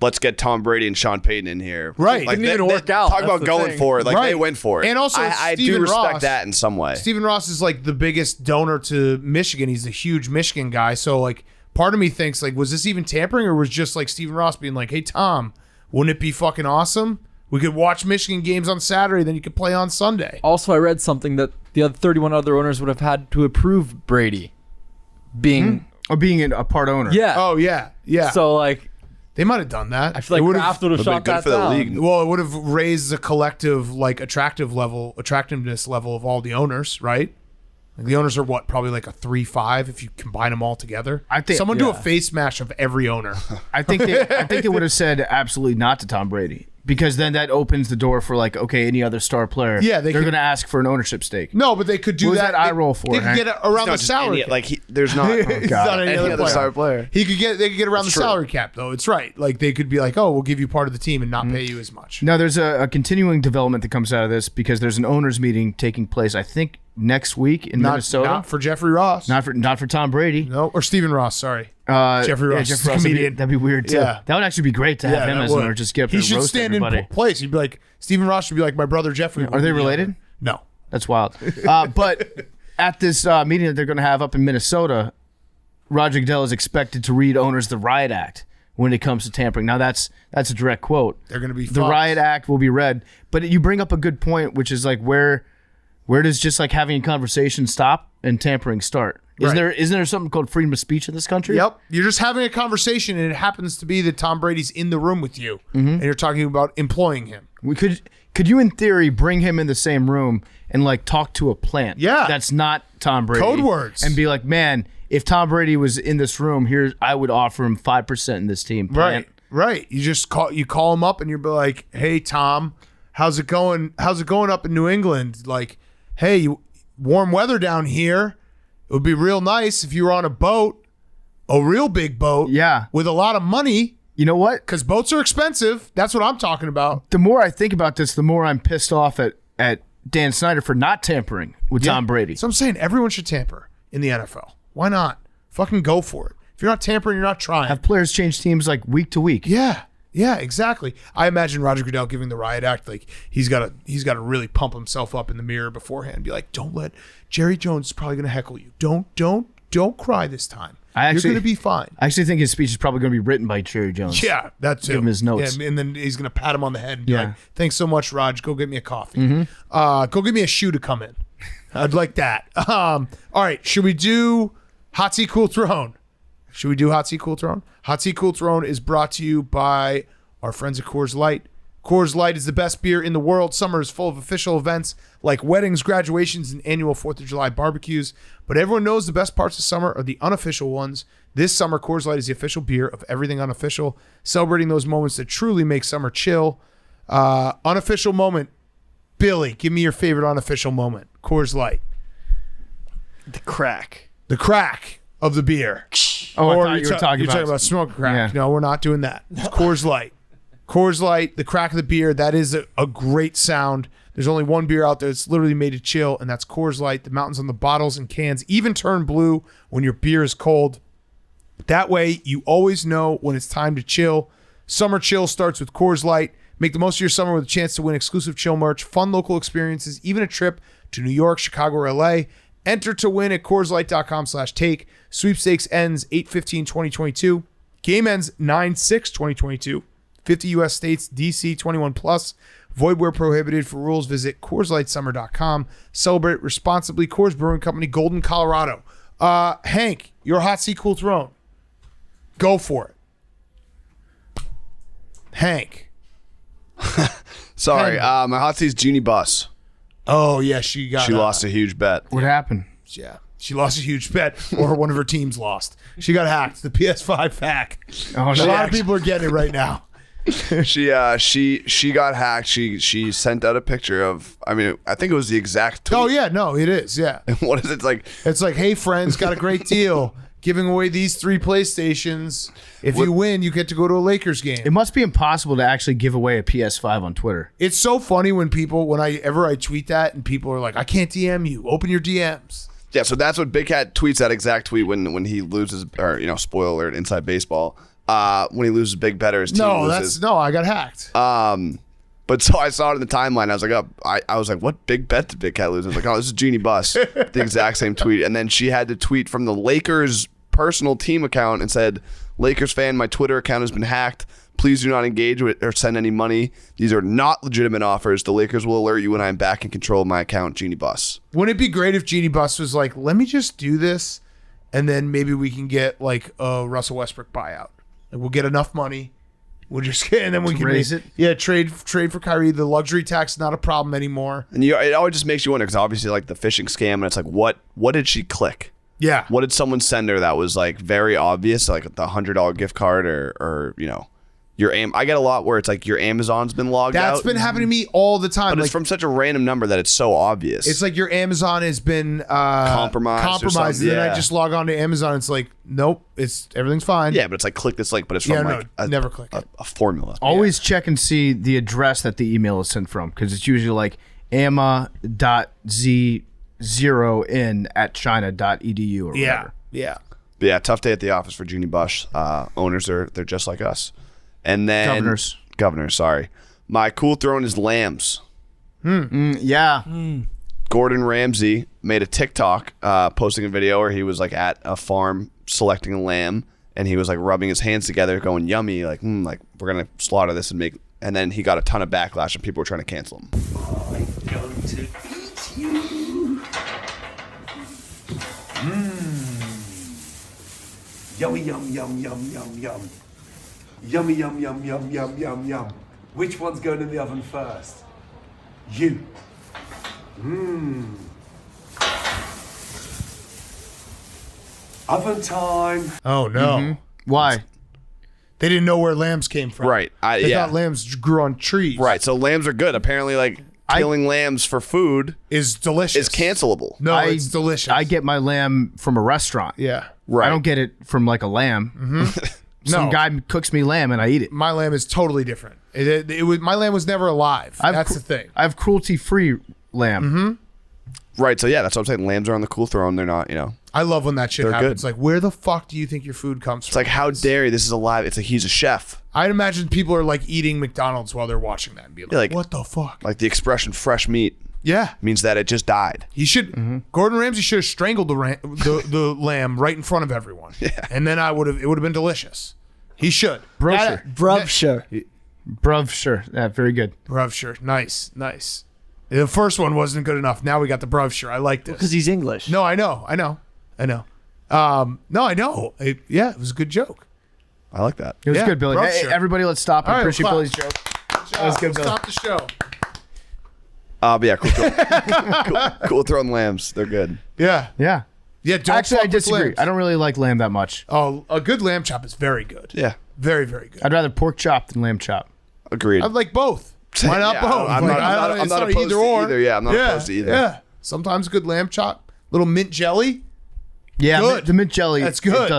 let's get Tom Brady and Sean Payton in here. Right. Like, Didn't even work out. Talk That's about the going thing. for it. Like, Right. they went for it. And also, I do Stephen respect Ross- that in some way. Stephen Ross is like the biggest donor to Michigan. He's a huge Michigan guy. So like part of me thinks like, was this even tampering, or was just like Stephen Ross being like, hey Tom, wouldn't it be fucking awesome? We could watch Michigan games on Saturday, then you could play on Sunday. Also, I read something that the other 31 other owners would have had to approve Brady being Or being a part owner. yeah. Oh yeah. So like, They might have done that. I feel like Kraft would have would've been shot good that for the down. league. Well, it would have raised the collective like attractiveness level of all the owners, right? Like the owners are what, probably like a 3-5 if you combine them all together. I think- someone do a yeah. face mash of every owner. I think they would have said absolutely not to Tom Brady, because then that opens the door for like, okay, any other star player. Yeah, they're could- going to ask for an ownership stake. No, but they could do What was that. that eye roll for, They could Hank? get around the Not just salary. any- like there's not He's not any other player. star player. They could get around the That's true. salary cap though. It's right. Like they could be like, oh, we'll give you part of the team and not pay you as much. Now, there's a continuing development that comes out of this, because there's an owners meeting taking place, I think, next week in Minnesota. Not for Jeffrey Ross. Not for Tom Brady. No, or Stephen Ross. Sorry. Jeffrey Ross, Jeffrey Ross. comedian. That'd be weird too. Yeah. That would actually be great to have him that as an would. owner. Just get up He there and should roast stand everybody. in place. He'd be like, Stephen Ross should be like, my brother Jeffrey. Are they related? No. That's wild. But at this meeting that they're going to have up in Minnesota, Roger Goodell is expected to read owners the Riot Act when it comes to tampering. Now, that's a direct quote. They're going to be The fucked. Riot Act will be read. But you bring up a good point, which is like where does just like having a conversation stop and tampering start? Isn't there something called freedom of speech in this country? Yep. You're just having a conversation, and it happens to be that Tom Brady's in the room with you, and you're talking about employing him. We could you in theory bring him in the same room and like talk to a plant? Yeah. That's not Tom Brady. Code words. And be like, man, if Tom Brady was in this room, I would offer him 5% in this team. Plant. Right. You just call him up, and you're like, hey Tom, how's it going? How's it going up in New England? Like, hey, warm weather down here. It would be real nice if you were on a boat, a real big boat, Yeah. with a lot of money, You know what? because boats are expensive. That's what I'm talking about. The more I think about this, the more I'm pissed off at Dan Snyder for not tampering with Tom Brady. So I'm saying everyone should tamper in the NFL. Why not? Fucking go for it. If you're not tampering, you're not trying. Have players change teams like week to week. Yeah, exactly. I imagine Roger Goodell giving the Riot Act, like he's got to really pump himself up in the mirror beforehand and be like, don't let Jerry Jones is probably going to heckle you. Don't cry this time. You're going to be fine. I actually think his speech is probably going to be written by Jerry Jones. Yeah, that's Give him his notes. Yeah, and then he's going to pat him on the head and be Yeah. like, thanks so much, Raj. Go get me a coffee. Go get me a shoe to come in. I'd like that. All right, should we do Hot Seat Cool Throne? Hot Seat Cool Throne is brought to you by our friends at Coors Light. Coors Light is the best beer in the world. Summer is full of official events like weddings, graduations, and annual 4th of July barbecues. But everyone knows the best parts of summer are the unofficial ones. This summer, Coors Light is the official beer of everything unofficial, celebrating those moments that truly make summer chill. Unofficial moment. Billy, give me your favorite unofficial moment. Coors Light. The crack. The crack of the beer. Oh, I Or thought you were talking about smoking crack. Yeah. No, we're not doing that. It's Coors Light. Coors Light, the crack of the beer, that is a great sound. There's only one beer out there that's literally made to chill, and that's Coors Light. The mountains on the bottles and cans even turn blue when your beer is cold. That way, you always know when it's time to chill. Summer chill starts with Coors Light. Make the most of your summer with a chance to win exclusive chill merch, fun local experiences, even a trip to New York, Chicago, or LA. Enter to win at CoorsLight.com/take. Sweepstakes ends 8/15/2022. Game ends 9/6/2022. 50 U.S. states, D.C. 21 plus. Void where prohibited. For rules, visit CoorsLightSummer.com. Celebrate responsibly. Coors Brewing Company, Golden, Colorado. Hank, your Hot Seat Cool Throne. Go for it. Hank. Sorry, my hot seat's Jeannie Buss. Oh, yeah, she Lost a huge bet. What happened? Yeah, she lost a huge bet, or one of her teams lost. She got hacked. The PS5 hack. Oh, A no. lot of people are getting it right now. She got hacked. She sent out a picture of. I mean, I think it was the exact tweet. Oh, yeah, no, it is, yeah. What is it like? It's like, hey, friends, got a great deal. Giving away these 3 PlayStations. If you win, you get to go to a Lakers game. It must be impossible to actually give away a PS5 on Twitter. It's so funny when I tweet that and people are like, I can't DM you. Open your DMs. Yeah, so that's what Big Cat tweets, that exact tweet when he loses, or spoiler alert, inside baseball. When he loses big bet or his team loses. I got hacked. But so I saw it in the timeline. I was like, oh, I was like, what big bet did Big Cat lose? I was like, oh, this is Jeannie Buss. The exact same tweet. And then she had to tweet from the Lakers personal team account and said, Lakers fan, my Twitter account has been hacked. Please do not engage with or send any money. These are not legitimate offers. The Lakers will alert you when I'm back in control of my account, Genie Bus. Wouldn't it be great if Genie Bus was like, let me just do this, and then maybe we can get like a Russell Westbrook buyout. Like, we'll get enough money. We'll just get, and then we can raise it. Yeah, trade for Kyrie. The luxury tax is not a problem anymore. And it always just makes you wonder, because obviously like the phishing scam, and it's like, what did she click? Yeah. What did someone send her that was like very obvious, like the $100 gift card or I get a lot where it's like your Amazon's been logged out. That's been happening to me all the time. But like, it's from such a random number that it's so obvious. it's like your Amazon has been Compromised or something, and then I yeah. just log on to Amazon. It's like, nope, everything's fine. yeah, but it's like click this link, but it's from Yeah, like never click it. a formula. Always check and see the address that the email is sent from, because it's usually like ama.z0in@china.edu or Yeah. whatever. Yeah. But yeah, tough day at the office for Genie Bush. Owners they're just like us. And then Governors, sorry. My cool throne is lambs. Yeah. Gordon Ramsay made a TikTok posting a video where he was like at a farm selecting a lamb, and he was like rubbing his hands together going yummy, like like we're gonna slaughter this and then he got a ton of backlash and people were trying to cancel him. I'm going to eat you. Yummy, yum, yum, yum, yum, yum. Yummy, yum, yum, yum, yum, yum, yum. Which one's going in the oven first? You. Oven time. Oh no. Why? They didn't know where lambs came from. Right. They yeah. thought lambs grew on trees. Right. So lambs are good. Apparently, like killing lambs for food Is delicious. is cancelable. No, it's delicious. I get my lamb from a restaurant. Yeah. Right. I don't get it from like a lamb. Some No. guy cooks me lamb and I eat it. My lamb is totally different. My lamb was never alive. That's the thing. I have cruelty-free lamb. Right. So yeah, that's what I'm saying. Lambs are on the cool throne. They're not. I love when that shit They're happens. good. Like, where the fuck do you think your food comes It's from? like, how dare you? This is alive. It's like he's a chef. I'd imagine people are like eating McDonald's while they're watching that and be like, Yeah, like- what the fuck? Like the expression "fresh meat" Yeah. means that it just died. He should. Gordon Ramsay should have strangled the lamb right in front of everyone. Yeah. And then it would have been delicious. He should. Brochure. Brubsher. Bruv, sure. Yeah, very good. Bruvsher. Nice. The first one wasn't good enough. Now we got the Bruvsher. I like this. Because he's English. No, I know. No, I know. Yeah, it was a good joke. I like that. It was Yeah, good, Billy. Bruv, Hey, sure. everybody, let's stop and All right, appreciate clap. Billy's joke. That was good, Let's Billy. stop the show. But yeah, cool throwing lambs. They're good. Yeah. Yeah. Yeah, don't Actually, I fuck with disagree. lambs. I don't really like lamb that much. Oh, a good lamb chop is very good. Yeah, Very, very good. I'd rather pork chop than lamb chop. agreed. I'd like both. Why not Yeah, both? I'm Like, not it's opposed either to or. either. Yeah, I'm not opposed to either. Yeah. Sometimes good lamb chop. Little mint jelly. Yeah, Good. the mint jelly. That's good.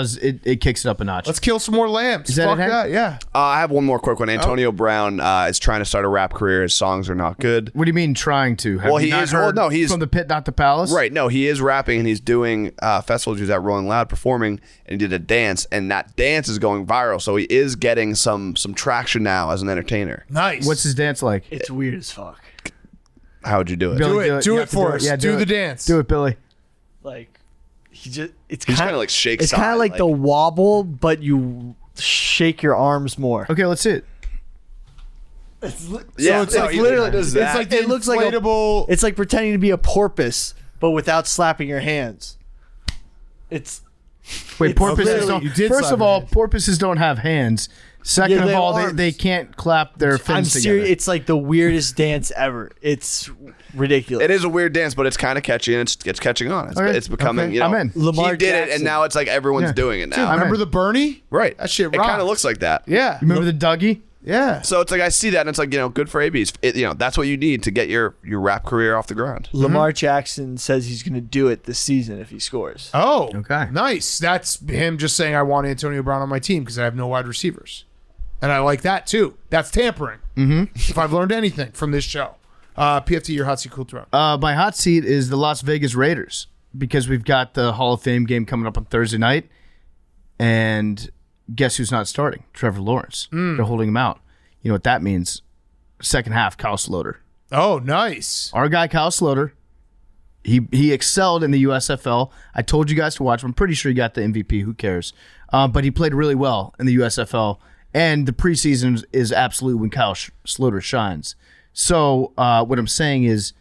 It kicks it up a notch. Let's kill some more lambs. Is that Fuck it, Hank? that. Yeah. I have one more quick one. Antonio Brown is trying to start a rap career. His songs are not good. What do you mean trying to? Have Well, you he not is- well, heard no, he's- from the pit, not the palace. Right. No, he is rapping and he's doing festivals. He was at Rolling Loud performing and he did a dance, and that dance is going viral. So he is getting some traction now as an entertainer. Nice. What's his dance like? It's weird as fuck. How would you do it? Billy, Do You it have to for do us. Yeah, do the it. dance. Do it, Billy. Like, it's He's kind kinda like shake It's kind side, of like the like- wobble, but you shake your arms more. Okay, let's see it. Yeah, So it's no, like he literally- does It's that. like the It looks like a- inflatable. It's like pretending to be a porpoise, but without slapping your hands. It's Wait, It's porpoises literally- don't. you did First slap of your all, hands. porpoises don't have hands. Second Yeah, of they have all, arms. they can't clap their I'm fins together. serious. It's like the weirdest dance ever. It's ridiculous. It is a weird dance, but it's kind of catchy and it's catching on. Okay, It's becoming, okay, you know, I'm in. Lamar he did it, and Jackson. now it's like everyone's Yeah. doing it Dude, now. I'm Remember in. the Bernie? Right. That shit It kind rocked. of looks like that. Yeah. Remember the Dougie? Yeah. So it's like I see that, and it's like, you know, good for ABs. That's what you need to get your rap career off the ground. Lamar Jackson says he's going to do it this season if he scores. Oh, Okay. Nice. That's him just saying, I want Antonio Brown on my team because I have no wide receivers. And I like that too. That's tampering. Mm-hmm. If I've learned anything from this show. PFT, your hot seat cool throw. My hot seat is the Las Vegas Raiders because we've got the Hall of Fame game coming up on Thursday night, and guess who's not starting? Trevor Lawrence. They're holding him out. You know what that means? Second half, Kyle Sloter. Oh, nice. Our guy Kyle Sloter He excelled in the USFL. I told you guys to watch him. I'm pretty sure he got the MVP. Who cares? But he played really well in the USFL. And the preseason is absolutely when Kyle Sloter shines. So what I'm saying is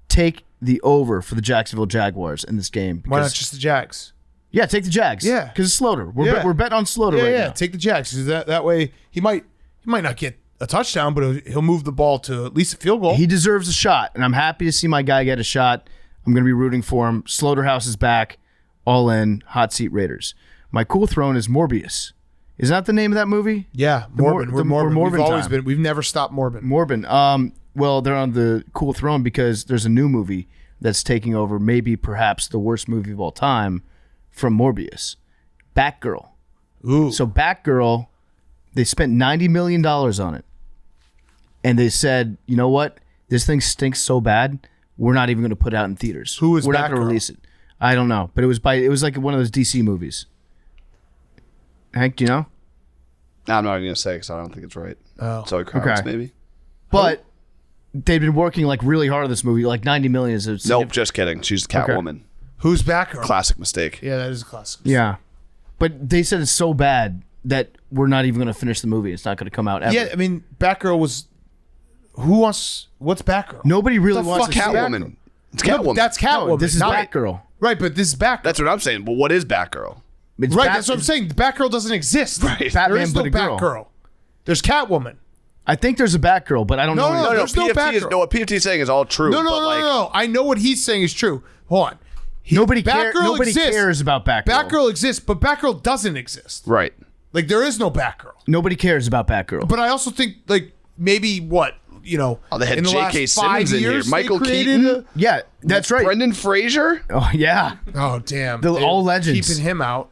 take the over for the Jacksonville Jaguars in this game. Why not just the Jags? Yeah, take the Jags. Yeah. Because it's Sloter. We're betting on Sloter right now. Take the Jags. 'Cause that way he might not get a touchdown, but he'll move the ball to at least a field goal. He deserves a shot, and I'm happy to see my guy get a shot. I'm going to be rooting for him. Slaughterhouse is back. All in. Hot seat Raiders. My cool throne is Morbius. Is that the name of that movie? Yeah, Morbin. We're Morbin. We've always time. been. We've never stopped Morbin. Morbin. Well, they're on the cool throne because there's a new movie that's taking over, maybe perhaps the worst movie of all time, from Morbius. Batgirl. Ooh. So Batgirl, they spent $90 million on it. And they said, you know what? This thing stinks so bad, we're not even going to put it out in theaters. Who is We're not going Batgirl? to release it. I don't know. But it was like one of those DC movies. Hank, do you know? Nah, I'm not even going to say because I don't think it's right. Oh. Zoe Kravitz, Okay. maybe? But they've been working like really hard on this movie. Like $90 million is Nope, just kidding. She's the Okay. Catwoman. Who's Batgirl? Classic mistake. Yeah, that is a classic. Yeah. But they said it's so bad that we're not even going to finish the movie. It's not going to come out ever. Yeah, I mean, Batgirl was. What's Batgirl? Nobody really The wants fuck to see Batgirl? Catwoman. It's No, Catwoman. that's Catwoman. No, this is not- Batgirl. Right, but this is Batgirl. That's what I'm saying. But what is Batgirl? It's right. That's what I'm saying. Batgirl doesn't exist. Right. There Batman, is no but a girl. Batgirl. There's Catwoman. I think there's a Batgirl, but I don't know. No, what it is. there's no PFT is, Batgirl. no, what PFT is saying is all true. No. but I know what he's saying is true. Hold on. Nobody Batgirl exists. cares about Batgirl. Batgirl exists, but Batgirl doesn't exist. Right. Like there is no Batgirl. Nobody cares about Batgirl. But I also think like maybe what Oh, they had in the J.K. last 5 Simmons in here. years, they Michael created Keaton. Yeah, that's right. Brendan Fraser. Oh yeah. Oh damn! They're all legends. Keeping him out.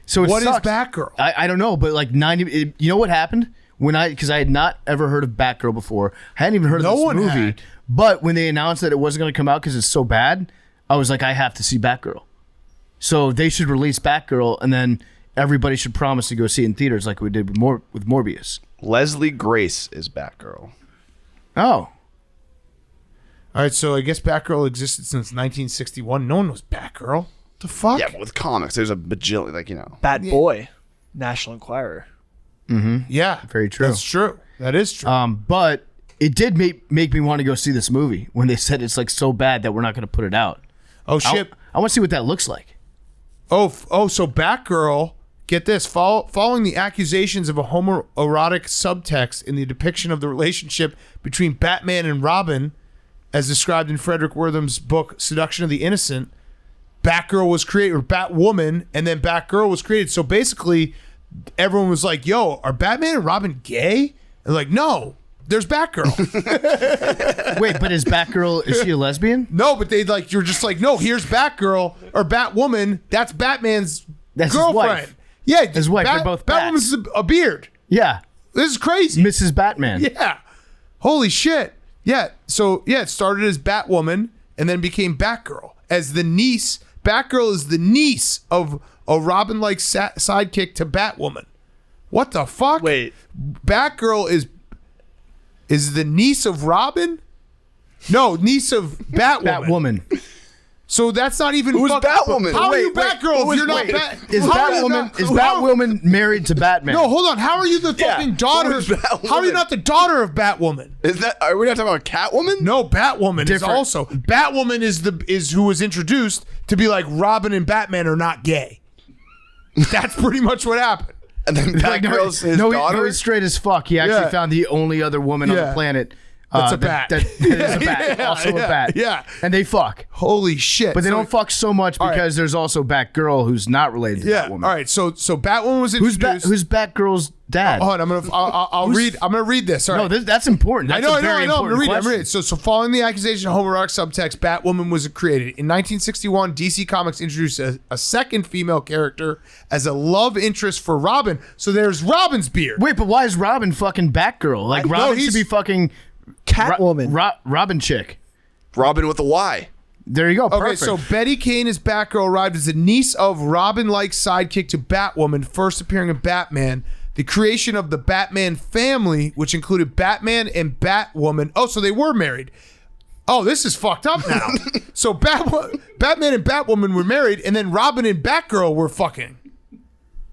So it What is sucks. Batgirl? I don't know, but like 90. You know what happened because I had not ever heard of Batgirl before. I hadn't even heard No of this one movie. had. But when they announced that it wasn't going to come out because it's so bad, I was like, I have to see Batgirl. So they should release Batgirl, and then everybody should promise to go see it in theaters like we did with Morbius. Leslie Grace is Batgirl. Oh. All right, so I guess Batgirl existed since 1961. No one knows Batgirl. The fuck? Yeah, but with comics, there's a bajillion, Bat Boy, National Enquirer. Yeah, Very true. That's true. That is true. But it did make me want to go see this movie when they said it's like so bad that we're not going to put it out. Oh shit. I want to see what that looks like. So Batgirl, get this, following the accusations of a homoerotic subtext in the depiction of the relationship between Batman and Robin, as described in Frederick Wortham's book Seduction of the Innocent, Batgirl was created, or Batwoman, and then Batgirl was created. So basically, everyone was like, yo, are Batman and Robin gay? And like, no, there's Batgirl. Wait, but is she a lesbian? No, but you're just like, no, here's Batgirl or Batwoman. That's Batman's That's his girlfriend. wife. Yeah, His wife, they're both Batwoman's a beard. Yeah. This is crazy. Mrs. Batman. Yeah. Holy shit. Yeah. So it started as Batwoman and then became Batgirl as the niece. Batgirl is the niece of a Robin-like sidekick to Batwoman. What the fuck? Wait. Batgirl is the niece of Robin? No, niece of Batwoman. Batwoman. So that's not even Who's fucking- Batwoman? How are you Wait, Batgirl if you're not Wait, Bat? is how are you not- Batwoman married to Batman? No, hold on. How are you the fucking daughter? who's Batwoman? How are you not the daughter of Batwoman? Are we not talking about Catwoman? No, Batwoman is Different. also Batwoman is who was introduced to be like Robin and Batman are not gay. That's pretty much what happened. And then Like, Batgirl's his no, daughter. he's straight as fuck. He actually Yeah. found the only other woman on Yeah. the planet That's a bat. That is a bat. Yeah, also yeah, a bat. yeah. And they fuck. Holy shit! But they So- don't fuck so much right. because there's also Batgirl who's not related to Yeah. Batwoman. All right. So Batwoman was Who's introduced. who's Batgirl's dad? Hold on. I'll read. I'm gonna read this. All right. No, that's important. That's I know. a very I'm important gonna read it. I'm question. gonna read it. So following the accusation of homoerotic subtext, Batwoman was created in 1961. DC Comics introduced a second female character as a love interest for Robin. So there's Robin's beard. Wait, but why is Robin fucking Batgirl? Like No, Robin he's- should be fucking Catwoman. Robin chick. Robin with a Y. There you go. Okay, Perfect. so Betty Kane as Batgirl arrived as a niece of Robin-like sidekick to Batwoman, first appearing in Batman. The creation of the Batman family, which included Batman and Batwoman. Oh, so they were married. Oh, this is fucked up now. So Batman and Batwoman were married, and then Robin and Batgirl were fucking.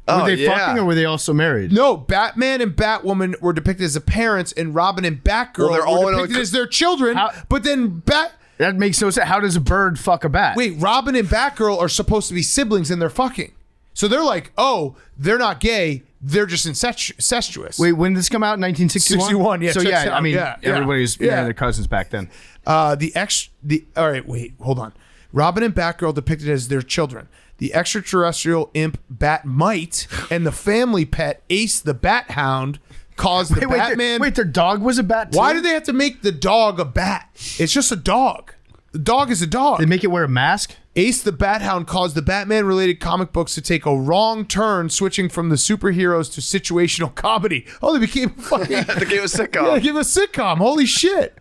Were they fucking or were they also married? No, Batman and Batwoman were depicted as the parents, and Robin and Batgirl were depicted as their children. But then that makes no sense. How does a bird fuck a bat? Wait, Robin and Batgirl are supposed to be siblings, and they're fucking. So they're like, oh, they're not gay. They're just incestuous. Wait, when did this come out? 1961? 61, yeah. So yeah, I mean, everybody was marrying their cousins back then. All right, wait, hold on. Robin and Batgirl depicted as their children. The extraterrestrial imp Batmite and the family pet Ace the Bat Hound caused the Batman. Wait, their dog was a bat too? Why did they have to make the dog a bat? It's just a dog. The dog is a dog. They make it wear a mask? Ace the Bat Hound caused the Batman-related comic books to take a wrong turn, switching from the superheroes to situational comedy. Oh, they became fucking... They became a sitcom. Yeah, they became a sitcom. Holy shit.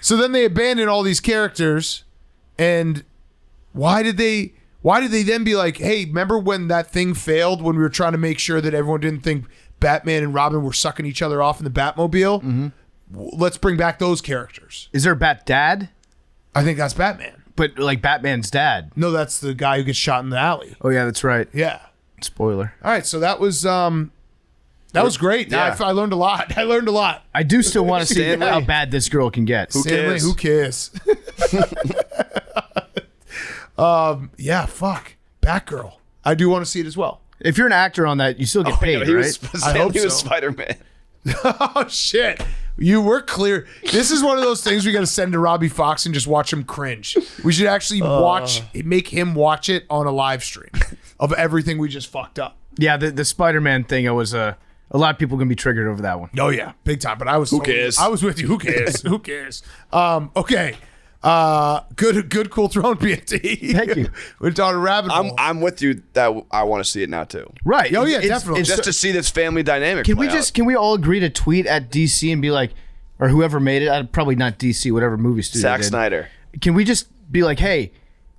So then they abandoned all these characters, and why did they then be like, hey, remember when that thing failed when we were trying to make sure that everyone didn't think Batman and Robin were sucking each other off in the Batmobile? Mm-hmm. Let's bring back those characters. Is there a Bat Dad? I think that's Batman. But like Batman's dad. No, that's the guy who gets shot in the alley. Oh yeah, that's right. Yeah. Spoiler. All right, so that was great. Yeah. I learned a lot. I do still want to see how bad this girl can get. Who cares? Who cares? Yeah, fuck. Batgirl. I do want to see it as well. If you're an actor on that, you still get paid, he right? Stanley was Spider-Man. Oh shit. You were clear. This is one of those things we got to send to Robbie Fox and just watch him cringe. We should actually make him watch it on a live stream of everything we just fucked up. Yeah, the Spider-Man thing, it was a lot of people going to be triggered over that one. Oh yeah, big time. But I was Who cares? I was with you. Who cares? Who cares? Okay. Good cool throne PFT. Thank you. We're talking rabbit hole. I'm with you that I want to see it now too. Right. Oh yeah, definitely. Just to see this family dynamic. Can we all agree to tweet at DC and be like, or whoever made it, probably not DC, whatever movie studio Zack did. Snyder. Can we just be like, hey,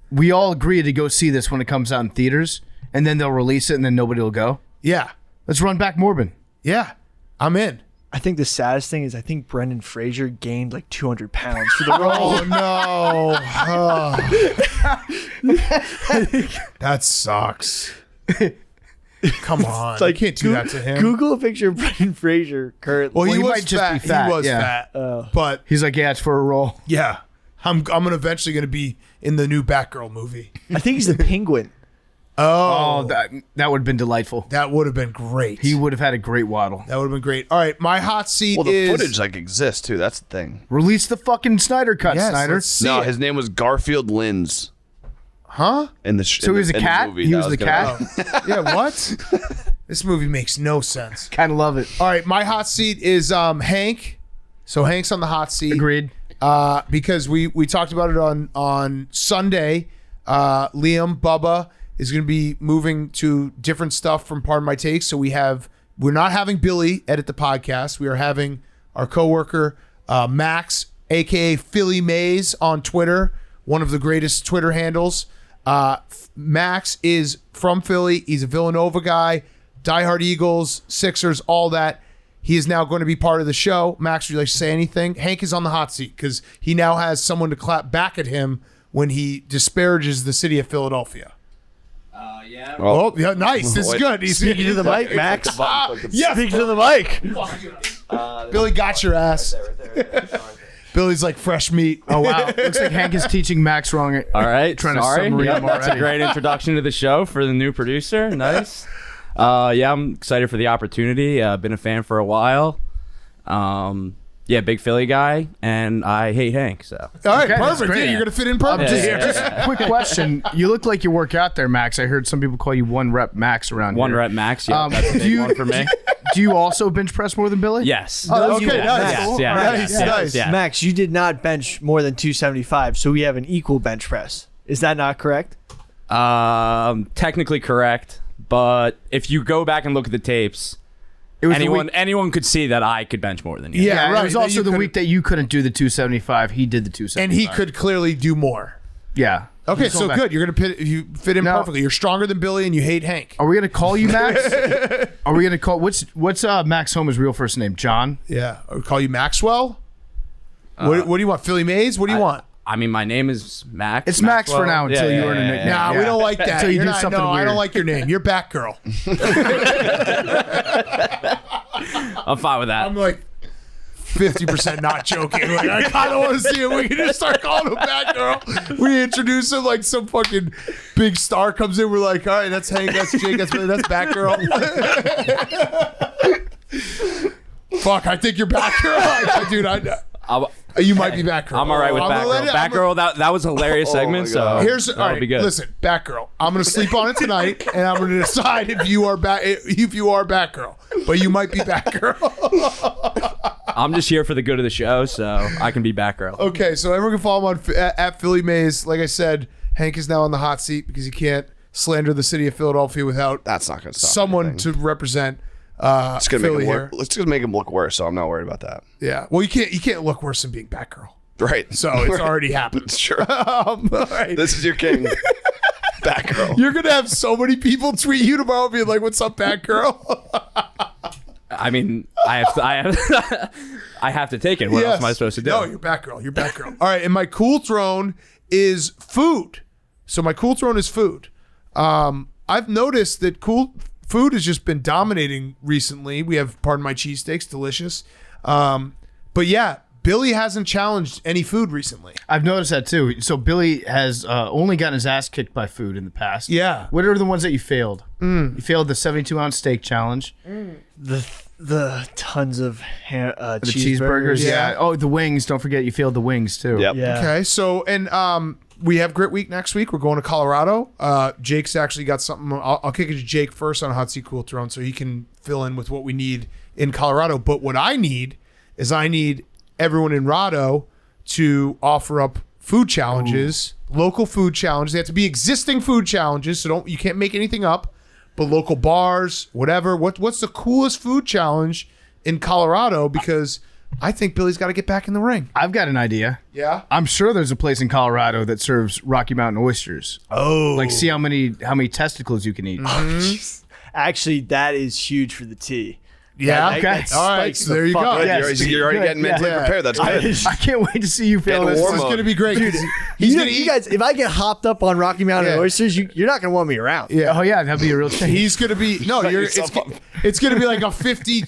we all agree to go see this when it comes out in theaters, and then they'll release it, and then nobody will go? Yeah. Let's run back Morbin. Yeah. I'm in. I think the saddest thing is I think Brendan Fraser gained like 200 pounds for the role. Oh no. That sucks. Come on. I can't do that to him. Google a picture of Brendan Fraser currently. Well, he was might just fat. be fat, He was yeah. fat. But He's like, yeah, it's for a role. yeah, I'm eventually gonna be in the new Batgirl movie. I think he's the Penguin. Oh, that would have been delightful. That would have been great. He would have had a great waddle. That would have been great. All right, my hot seat Well, the is footage exists too. That's the thing. Release the fucking Snyder cut, Yes, Snyder. let's see No, it. his name was Garfield Lins. Huh? In the So he was a cat? He was the cat? Yeah. What? This movie makes no sense. Kind of love it. All right, my hot seat is Hank. So Hank's on the hot seat. Agreed. Because we talked about it on Sunday. Liam Bubba is going to be moving to different stuff from Part of My Takes. So we're not having Billy edit the podcast. We are having our coworker Max, aka Philly Mays, on Twitter, one of the greatest Twitter handles. Max is from Philly. He's a Villanova guy, diehard Eagles, Sixers, all that. He is now going to be part of the show. Max, would you like to say anything? Hank is on the hot seat because he now has someone to clap back at him when he disparages the city of Philadelphia. Yeah. Oh, yeah, nice. This is good. He's Speaking to the mic, Max. Yeah, Speaking to the mic. Billy got your ass. Billy's like fresh meat. Oh, wow. Looks like Hank is teaching Max wrong. All right, Trying to sorry. submarine him That's a already. great introduction to the show for the new producer. Nice. Yeah, I'm excited for the opportunity. Been a fan for a while. Yeah, big Philly guy, and I hate Hank. So All right, Okay, that's perfect. great. Yeah, you're gonna fit in perfect. Just quick question. You look like you work out there, Max. I heard some people call you one rep Max around one here. rep max. Yeah, that's a do big you- one for me. Do you also bench press more than Billy? Yes. Oh, that's Okay, cool. nice. Yes, yeah, Nice, yeah, nice. yeah. Max, you did not bench more than 275, so we have an equal bench press. Is that not correct? Technically correct, but if you go back and look at the tapes, It was the week, anyone could see that I could bench more than you. Yeah, It right. was That also you the could've- week that you couldn't do the 275. He did the 275. And he could clearly do more. Yeah. Okay, He's so going back. good. You're gonna fit in Now- perfectly. You're stronger than Billy, and you hate Hank. Are we gonna call you Max? Are we gonna call what's Max Homer's real first name? John. Yeah. Or call you Maxwell. What do you want? Philly Mays? What do you want? I mean, my name is Max. It's Max for now until you earn a nickname. Nah, we don't like that. Until you You're do not, something no, I weird. don't like your name. You're Batgirl. I'm fine with that. I'm like 50% not joking. Like, I kind of want to see him. We can just start calling him Batgirl. We introduce him like some fucking big star comes in. We're like, all right, that's Hank, that's Jake, that's Batgirl. Fuck, I think you're Batgirl. Dude, you might be Batgirl. I'm all right with Batgirl. Batgirl, that was a hilarious segment. my So God. Here's all that'll right. be good. Listen, Batgirl. I'm gonna sleep on it tonight, and I'm gonna decide if you are Batgirl. But you might be Batgirl. I'm just here for the good of the show, so I can be Batgirl. Okay, so everyone can follow him on at Philly Mays. Like I said, Hank is now on the hot seat because he can't slander the city of Philadelphia without That's not going to stop someone anything. to represent It's gonna Philly make him here. look. Let's just make him look worse. So I'm not worried about that. Yeah. Well, you can't look worse than being Batgirl. Right. So it's already happened. Sure. All right. This is your king, Batgirl. You're gonna have so many people tweet you tomorrow being like, "What's up, Batgirl?" I mean, I have to take it. What else am I supposed to do? No, you're Batgirl. You're Batgirl. All right, and my cool throne is food. So my cool throne is food. I've noticed that cool food has just been dominating recently. We have, pardon my cheesesteaks, delicious. But yeah, Billy hasn't challenged any food recently. I've noticed that too. So Billy has only gotten his ass kicked by food in the past. Yeah. What are the ones that you failed? You failed the 72-ounce steak challenge. The tons of The cheeseburgers. Yeah. Oh, the wings. Don't forget you failed the wings too. Yep. Yeah. Okay, so and we have Grit Week next week. We're going to Colorado. Jake's actually got something. I'll kick it to Jake first on Hot Seat Cool Throne so he can fill in with what we need in Colorado. But what I need is everyone in Rado to offer up food challenges, local food challenges. They have to be existing food challenges, so you can't make anything up. But local bars, whatever. What's the coolest food challenge in Colorado? Because I think Billy's got to get back in the ring. I've got an idea. Yeah. I'm sure there's a place in Colorado that serves Rocky Mountain oysters. Oh, Like, see how many testicles you can eat. Actually, that is huge for the tea. yeah. That- that All right. spikes So there you the go. fuck- Yes. You're already Good. getting mentally Yeah. prepared. That's good. I can't wait to see you fail Getting this. warm This is up. going to be great. 'cause You, He's going to you eat. guys, if I get hopped up on Rocky Mountain Yeah. oysters, you're not going to want me around. Yeah. Oh yeah, that'd be a real change. He's going to be yourself up. it's going to be like a 50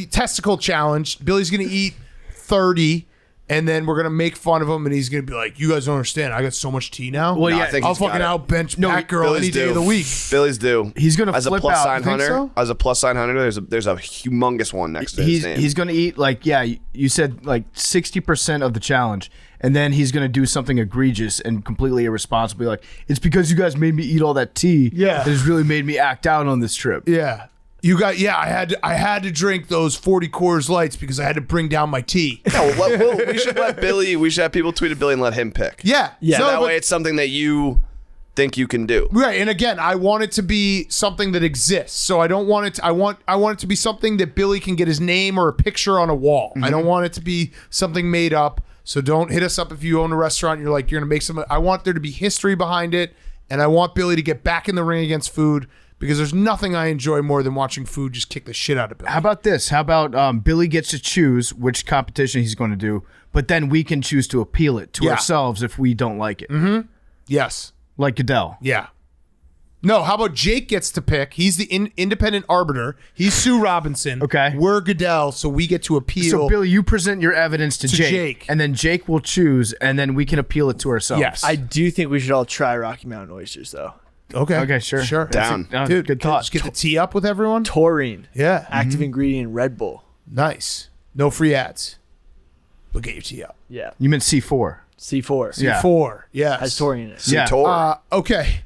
testicle challenge. Billy's going to eat 30 and then we're going to make fun of him and he's going to be like, "You guys don't understand. I got so much tea now." Well, No, yeah, I think I'll he's got fucking it. outbench No, Batgirl Billy's any day due. of the week. Billy's due. He's gonna as a flip plus out. sign You think hunter. so? As a plus sign hunter, there's a humongous one next to his name. He's going to eat you said 60% of the challenge, and then he's going to do something egregious and completely irresponsible. Like, it's because you guys made me eat all that tea. Yeah. that has really made me act out on this trip. Yeah. I had to drink those 40 Coors Lights because I had to bring down my tea. No, we should let Billy. We should have people tweet at Billy and let him pick. Yeah. Yeah. No, That but- way, it's something that you think you can do. Right, and again, I want it to be something that exists. So I don't want it. I want it to be something that Billy can get his name or a picture on a wall. I don't want it to be something made up. So don't hit us up if you own a restaurant. And you're like, you're gonna make some. I want there to be history behind it, and I want Billy to get back in the ring against food because there's nothing I enjoy more than watching food just kick the shit out of Billy. How about this? How about Billy gets to choose which competition he's going to do, but then we can choose to appeal it to Yeah. ourselves if we don't like it. Yes. Like Goodell. Yeah. No, how about Jake gets to pick? He's the independent arbiter. He's Sue Robinson. Okay. We're Goodell, so we get to appeal. So Billy, you present your evidence to Jake, and then Jake will choose, and then we can appeal it to ourselves. Yes. I do think we should all try Rocky Mountain oysters, though. Okay. Okay, sure. Sure. Down. Dude, good thought. Just get the tea up with everyone. Taurine, Yeah. active ingredient Red Bull. Nice. No free ads. But get your tea up. Yeah. You meant C4. C4. Yeah. 4. Yes. Has taurine in it. Yeah. Tor. Okay.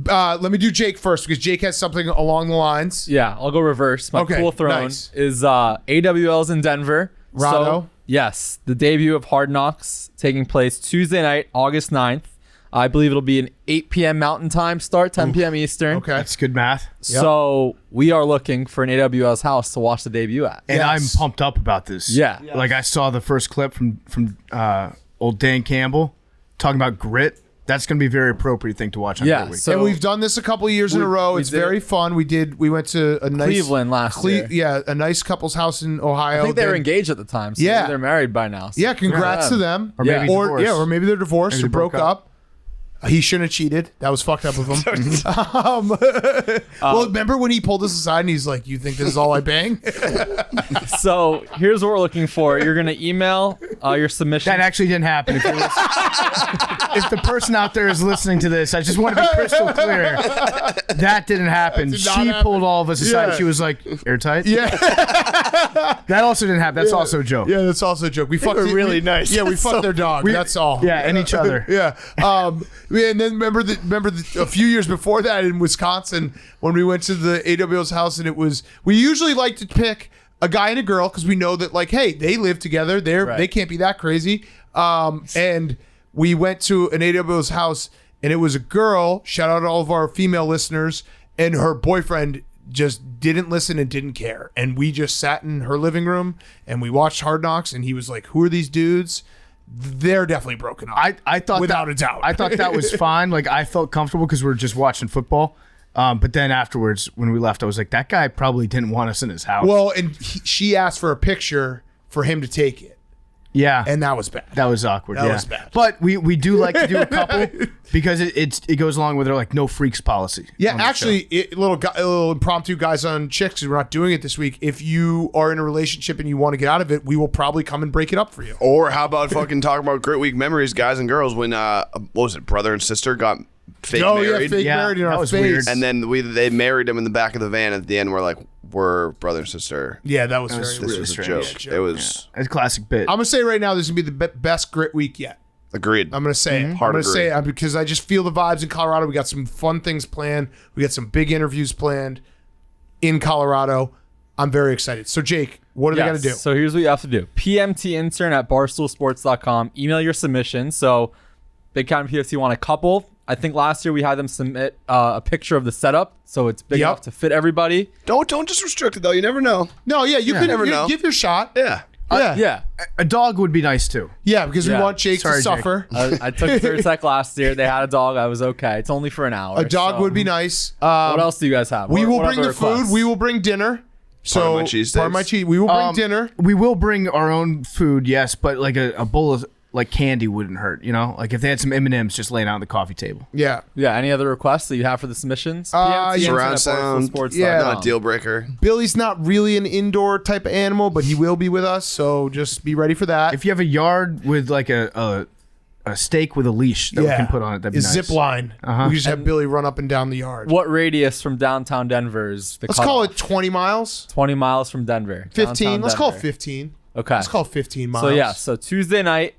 Let me do Jake first because Jake has something along the lines. Yeah, I'll go reverse. My Okay, cool throne nice. is AWL's in Denver. Rado? So, yes, the debut of Hard Knocks taking place Tuesday night, August 9th. I believe it'll be an 8 p.m. Mountain Time start, 10 p.m. Eastern. Okay. That's good math. So we are looking for an AWL's house to watch the debut at. And Yes. I'm pumped up about this. Yeah. Like I saw the first clip from old Dan Campbell talking about grit. that's going to be a very appropriate thing to watch on Yeah, Great Week. so- And we've done this a couple of years in a row. we It's did it. very fun. We went to a nice Cleveland last year. Yeah, a nice couple's house in Ohio. I think they were Then- engaged at the time. So Yeah. they're married by now. So Yeah, congrats to Yeah. them. Or maybe divorced. or maybe they're divorced Maybe or they broke broke up. He shouldn't have cheated. That was fucked up of him. Well, remember when he pulled us aside and he's like, "You think this is all I bang?" So here's what we're looking for. You're gonna email your submission. That actually didn't happen. If, if the person out there is listening to this, I just want to be crystal clear. That didn't happen. That did not She happen. pulled all of us aside. Yeah. She was like, airtight? Yeah, That also didn't happen. That's also a joke. yeah, that's also a joke. We fucked were it- really we- nice. Yeah, we fucked their dog. That's all. Yeah, and each other. Yeah. And then remember a few years before that in Wisconsin when we went to the AWL's house and we usually like to pick a guy and a girl because we know that like, hey, they live together. They can't be that crazy. And we went to an AWL's house and it was a girl. Shout out to all of our female listeners, and her boyfriend just didn't listen and didn't care. And we just sat in her living room and we watched Hard Knocks, and he was like, "Who are these dudes?" They're definitely broken up. I thought without that, a doubt. I thought that was fine. Like I felt comfortable because we were just watching football. But then afterwards, when we left, I was like, that guy probably didn't want us in his house. Well, and she asked for a picture for him to take it, yeah, and that was bad. that was awkward. That yeah. was bad. But we do like to do a couple because it goes along with our like no freaks policy. Yeah, on the actually, a little impromptu guys on chicks. We're not doing it this week. If you are in a relationship and you want to get out of it, we will probably come and break it up for you. Or how about fucking talking about Great Week memories, guys and girls, when what was it, brother and sister got fake married, fake Yeah, married in that our was face. weird. and then they married him in the back of the van. At the end, we're like, we're brother and sister. Yeah, that was was very This weird. was a strange. joke. It was It's a classic bit. I'm gonna say right now, this is gonna be the best Grit Week yet. agreed. I'm gonna say it. I'm Hard gonna agree. say it because I just feel the vibes in Colorado. We got some fun things planned. We got some big interviews planned in Colorado. I'm very excited. So Jake, what are they gonna do? So here's what you have to do. PMTintern at barstoolsports.com. Email your submission. So Big County PFT want a couple. I think last year we had them submit a picture of the setup, so it's big Yep. enough to fit everybody. Don't just restrict it though. You never know. No, yeah, you can never know. give your shot. Yeah. Yeah, Yeah. A dog would be nice too. yeah, because we Yeah. want Jake Sorry, to Jake. suffer. I took Zyrtec last year. They had a dog. I was okay. It's only for an hour. A dog so- would be nice. What else do you guys have? We What- will what bring other the food. requests? We will bring dinner. So my cheese part of my steaks. cheese. We will bring dinner. We will bring our own food, yes, but like a bowl of like candy wouldn't hurt. You know, like if they had some M&Ms just laying out on the coffee table. Yeah, Yeah. Any other requests that you have for the submissions? yeah. Surround sound. Yeah. Not a deal breaker. Billy's not really an indoor type of animal, but he will be with us. So just be ready for that. If you have a yard with like a stake with a leash that we can put on it, that'd be a nice. zip line. We just have Billy run up and down the yard. What radius from downtown Denver is the Let's cutoff? call it 20 miles. 20 miles from Denver. 15. Downtown Let's call it Denver. 15. Okay. Let's call it 15 miles. So yeah, so Tuesday night,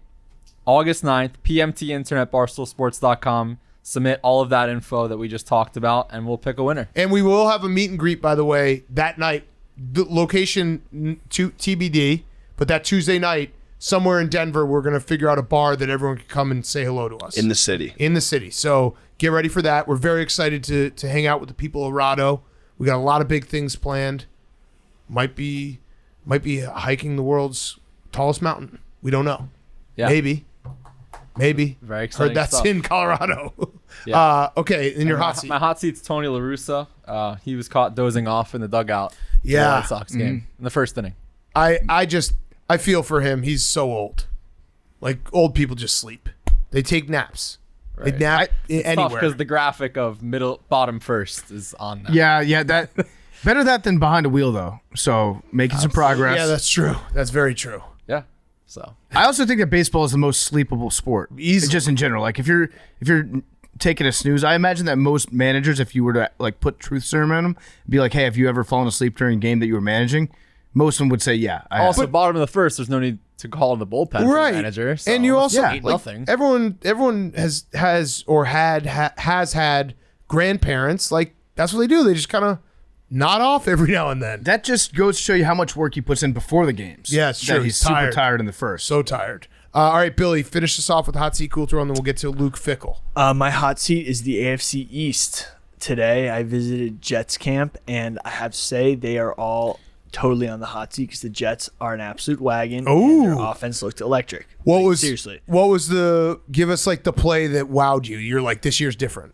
August 9th, PMTintern at barstoolsports.com. Submit all of that info that we just talked about, and we'll pick a winner. And we will have a meet and greet, by the way, that night. The location TBD, but that Tuesday night, somewhere in Denver, we're going to figure out a bar that everyone can come and say hello to us. In the city. In the city. So get ready for that. We're very excited to hang out with the people of Rado. We got a lot of big things planned. Might be hiking the world's tallest mountain. We don't know. Yeah. Maybe. Very exciting Heard that's stuff. in Colorado. Yeah. Okay, in your hot seat. My hot seat's Tony La Russa. He was caught dozing off in the dugout. in the Yeah. White Sox game in the first inning. I feel for him. He's so old. Like old people just sleep. They take naps. They Right. nap Tough anywhere. because the graphic of bottom first is on that. Yeah, that better that than behind a wheel though. So making some progress. Yeah, that's true. That's very true. Yeah. So I also think that baseball is the most sleepable sport. Easily. Just in general. Like if you're taking a snooze, I imagine that most managers, if you were to like put truth serum on them, be like, hey, have you ever fallen asleep during a game that you were managing? Most of them would say, yeah. I have. also bottom of the first, there's no need to call in the bullpen for Right. the manager. So And you also it's like, 8-0. everyone has or has had grandparents. Like that's what they do. They just kind of nod off every now and then. That just goes to show you how much work he puts in before the games. Yeah, it's That true. He's He's super tired. tired in the first. So tired. All right, Billy, finish us off with hot seat cool throw, and then we'll get to Luke Fickell. My hot seat is the AFC East. Today I visited Jets camp, and I have to say they are all totally on the hot seat because the Jets are an absolute wagon. Ooh. And their offense looked electric. Seriously? What was give us like the play that wowed you? You're like, this year's different.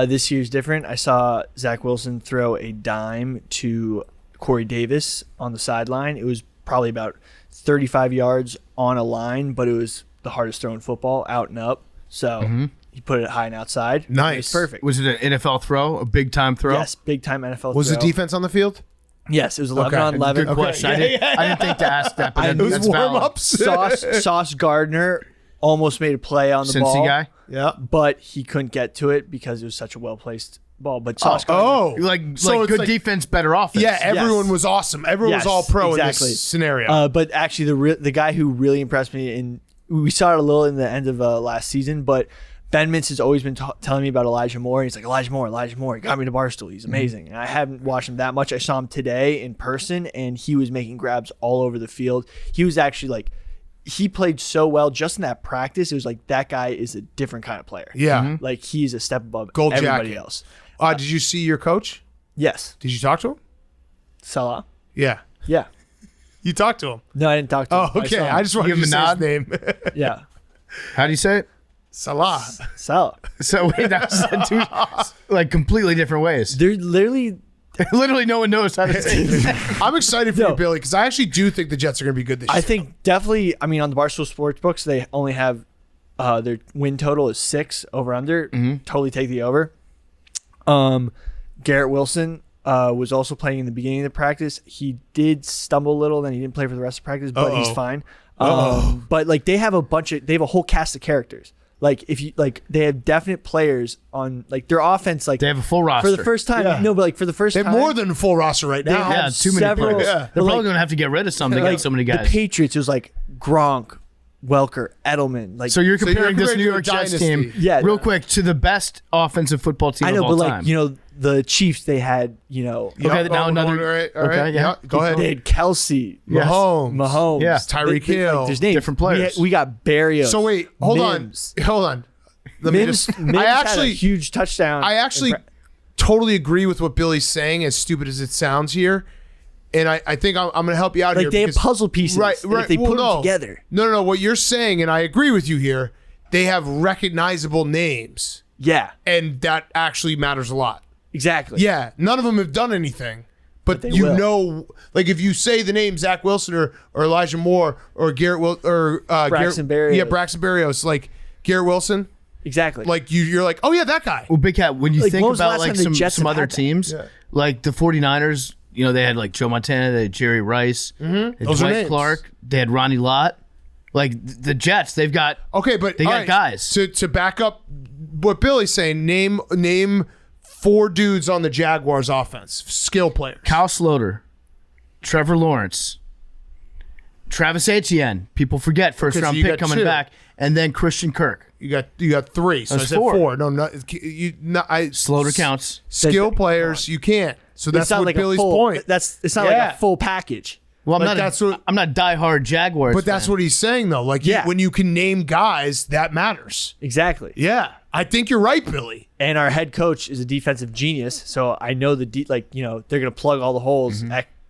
This year's different. I saw Zach Wilson throw a dime to Corey Davis on the sideline. It was probably about 35 yards on a line, but it was the hardest throw in football, out and up. So he put it high and outside. Nice. It was perfect. Was it an NFL throw, a big time throw? Yes, big time NFL Was throw. the defense on the field? Yes, it was 11 on 11. Good question. I didn't think to ask that, but It was that's valid. warm-ups. Sauce Gardner almost made a play on the Cincy ball. guy? Yeah. But he couldn't get to it because it was such a well-placed ball. But Sauce Gardner... Oh. Like So it's good like- defense, better offense. Yeah, everyone was awesome. Everyone was Yes, all pro exactly. in this scenario. But actually, the guy who really impressed me, and we saw it a little in the end of last season, but Ben Mintz has always been telling me about Elijah Moore. He's like, Elijah Moore. He got me to Barstool. He's amazing. And I haven't watched him that much. I saw him today in person, and he was making grabs all over the field. He was actually like, he played so well just in that practice. It was like, that guy is a different kind of player. Yeah. Like, he's a step above Gold everybody jacket. else. Did you see your coach? Yes. Did you talk to him? Salah. Yeah. Yeah. You talked to him. No, I didn't talk to Oh, him. okay. saw him. I just wanted Give to him a say nod? his name. Yeah. How do you say it? Salah. Salah. So wait, that's two like completely different ways. They're literally... Literally, no one knows how to say it. I'm excited for No. you, Billy, because I actually do think the Jets are going to be good this year. I think definitely. I mean, on the Barstool Sports books, they only have their win total is 6 over under. Totally take the over. Garrett Wilson was also playing in the beginning of the practice. He did stumble a little, then he didn't play for the rest of practice, but he's fine. But like they have a whole cast of characters. Like if you like, they have definite players on like their offense. Like They have a full roster. for the first time. Yeah. No, but like for the first they have time, more than a full roster right they now. have Yeah, too many several- players. Yeah. They're They're probably like- going to have to get rid of some. They like, got so many guys. The Patriots, it was like Gronk, Welker, Edelman. Like So you're So comparing you're this New comparing York to a Jets team, dynasty. Yeah. real quick, to the best offensive football team I know, of all but time. like the Chiefs, they had Okay, Yeah, now another- All right. okay, yeah. Go ahead. they had Kelsey, Yes. Mahomes, Yeah. Tyreek They- Hill. Like, there's names. Different players. We got Barrios. So wait, hold Mims. on. Let me just. Mims I had actually, a huge touchdown. I actually totally agree with what Billy's saying. As stupid as it sounds here, and I think I'm going to help you out here. like they have because- puzzle pieces. Right, and right. If they Well, put no. them together, No. What you're saying, and I agree with you here. They have recognizable names, yeah, and that actually matters a lot. exactly. Yeah, none of them have done anything, but they you will. know, like if you say the name Zach Wilson or Elijah Moore or Garrett Braxton Berrios. yeah, Braxton Berrios, like Garrett Wilson, exactly. like you're like, oh yeah, that guy. Well, Big Cat, when you Like, think when was the about last like time the some Jets have other had that? teams, like the 49ers, you know, they had like Joe Montana, they had Jerry Rice, they had Those are Dwight names. Clark, they had Ronnie Lott. Like the Jets, they've got Okay, but They all got right, guys. to back up what Billy's saying. Name 4 dudes on the Jaguars offense, skill players. Kyle Sloter, Trevor Lawrence, Travis Etienne. People forget first Okay, so round you pick got coming 2. back, and then Christian Kirk. You got 3. So I That's said 4. 4. No, I Sloter counts. skill players. You can't. So that's it's not what like Billy's a full, point. It's not like Yeah. a full package. Well, Like, that's what- I'm not diehard Jaguars. But that's fan. what he's saying though. Like Yeah. when you can name guys, that matters. Exactly. Yeah, I think you're right, Billy. And our head coach is a defensive genius, so I know they're gonna plug all the holes,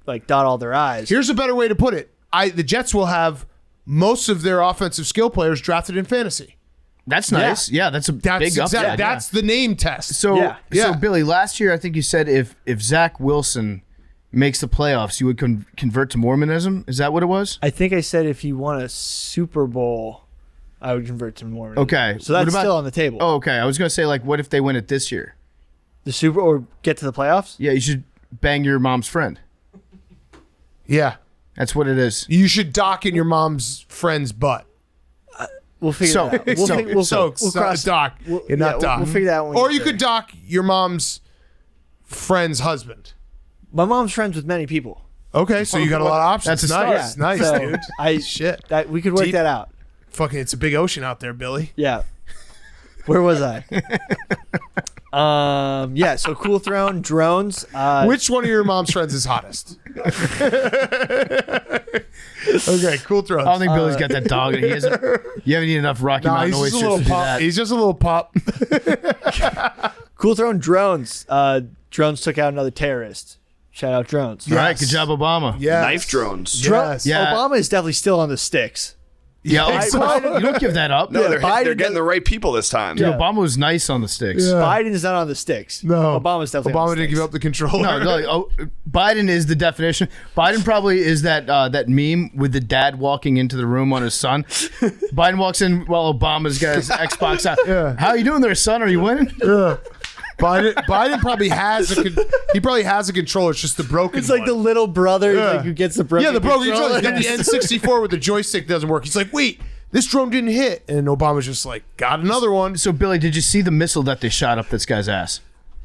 like dot all their I's. Here's a better way to put it. The Jets will have most of their offensive skill players drafted in fantasy. That's nice. Yeah, that's a That's big upside. that's the name test. So, Yeah. Yeah. so Billy, last year I think you said if Zach Wilson makes the playoffs, you would convert to Mormonism. Is that what it was? I think I said if he won a Super Bowl, I would convert to Mormon. Okay. So that's What about- still on the table. Oh, okay. I was gonna say like, what if they win it this year? The Super or get to the playoffs? Yeah, you should bang your mom's friend. Yeah, That's what it is. you should dock in your mom's friend's butt. We'll figure So- that out. We'll, so- fig- we'll, So we'll cross dock, we'll- and not yeah, dock. We'll figure that out. when we Or get you there. could dock your mom's friend's husband. My mom's friends with many people. Okay, so you got a lot of options. That's a start. nice, nice, So, dude. Shit, That we could work Deep. that out. fucking, it's a big ocean out there, Billy. Yeah. Where was I? Yeah. So Cool Throne, drones. Which one of your mom's friends is hottest? Okay, cool throw. I don't think Billy's got that dog. He hasn't. You haven't eaten enough Rocky Nah, Mountain he's just a oysters little to do pop. that. He's just a little pop. Cool Throne, drones. Drones took out another terrorist. Shout out drones. All right, good job, Obama. Yes. Knife drones. Yes. Yeah. Obama is definitely still on the sticks. Yeah, Biden- you don't give that up. No, Yeah, they're Biden getting the right people this time. Dude, Obama was nice on the sticks. Yeah. Biden is not on the sticks. No. Obama's definitely on Obama the didn't sticks. give up the controller. No, Biden is the definition. Biden probably is that meme with the dad walking into the room on his son. Biden walks in while Obama's got his Xbox out. Yeah. How you doing there, son? Are you winning? Yeah. Biden probably has a controller. It's just the broken. It's like one. the little brother Yeah. who gets the broken the broken controller. controller. He's got the N64 with the joystick doesn't work. He's like, wait, this drone didn't hit, and Obama's just like, got another one. So, Billy, did you see the missile that they shot up this guy's ass?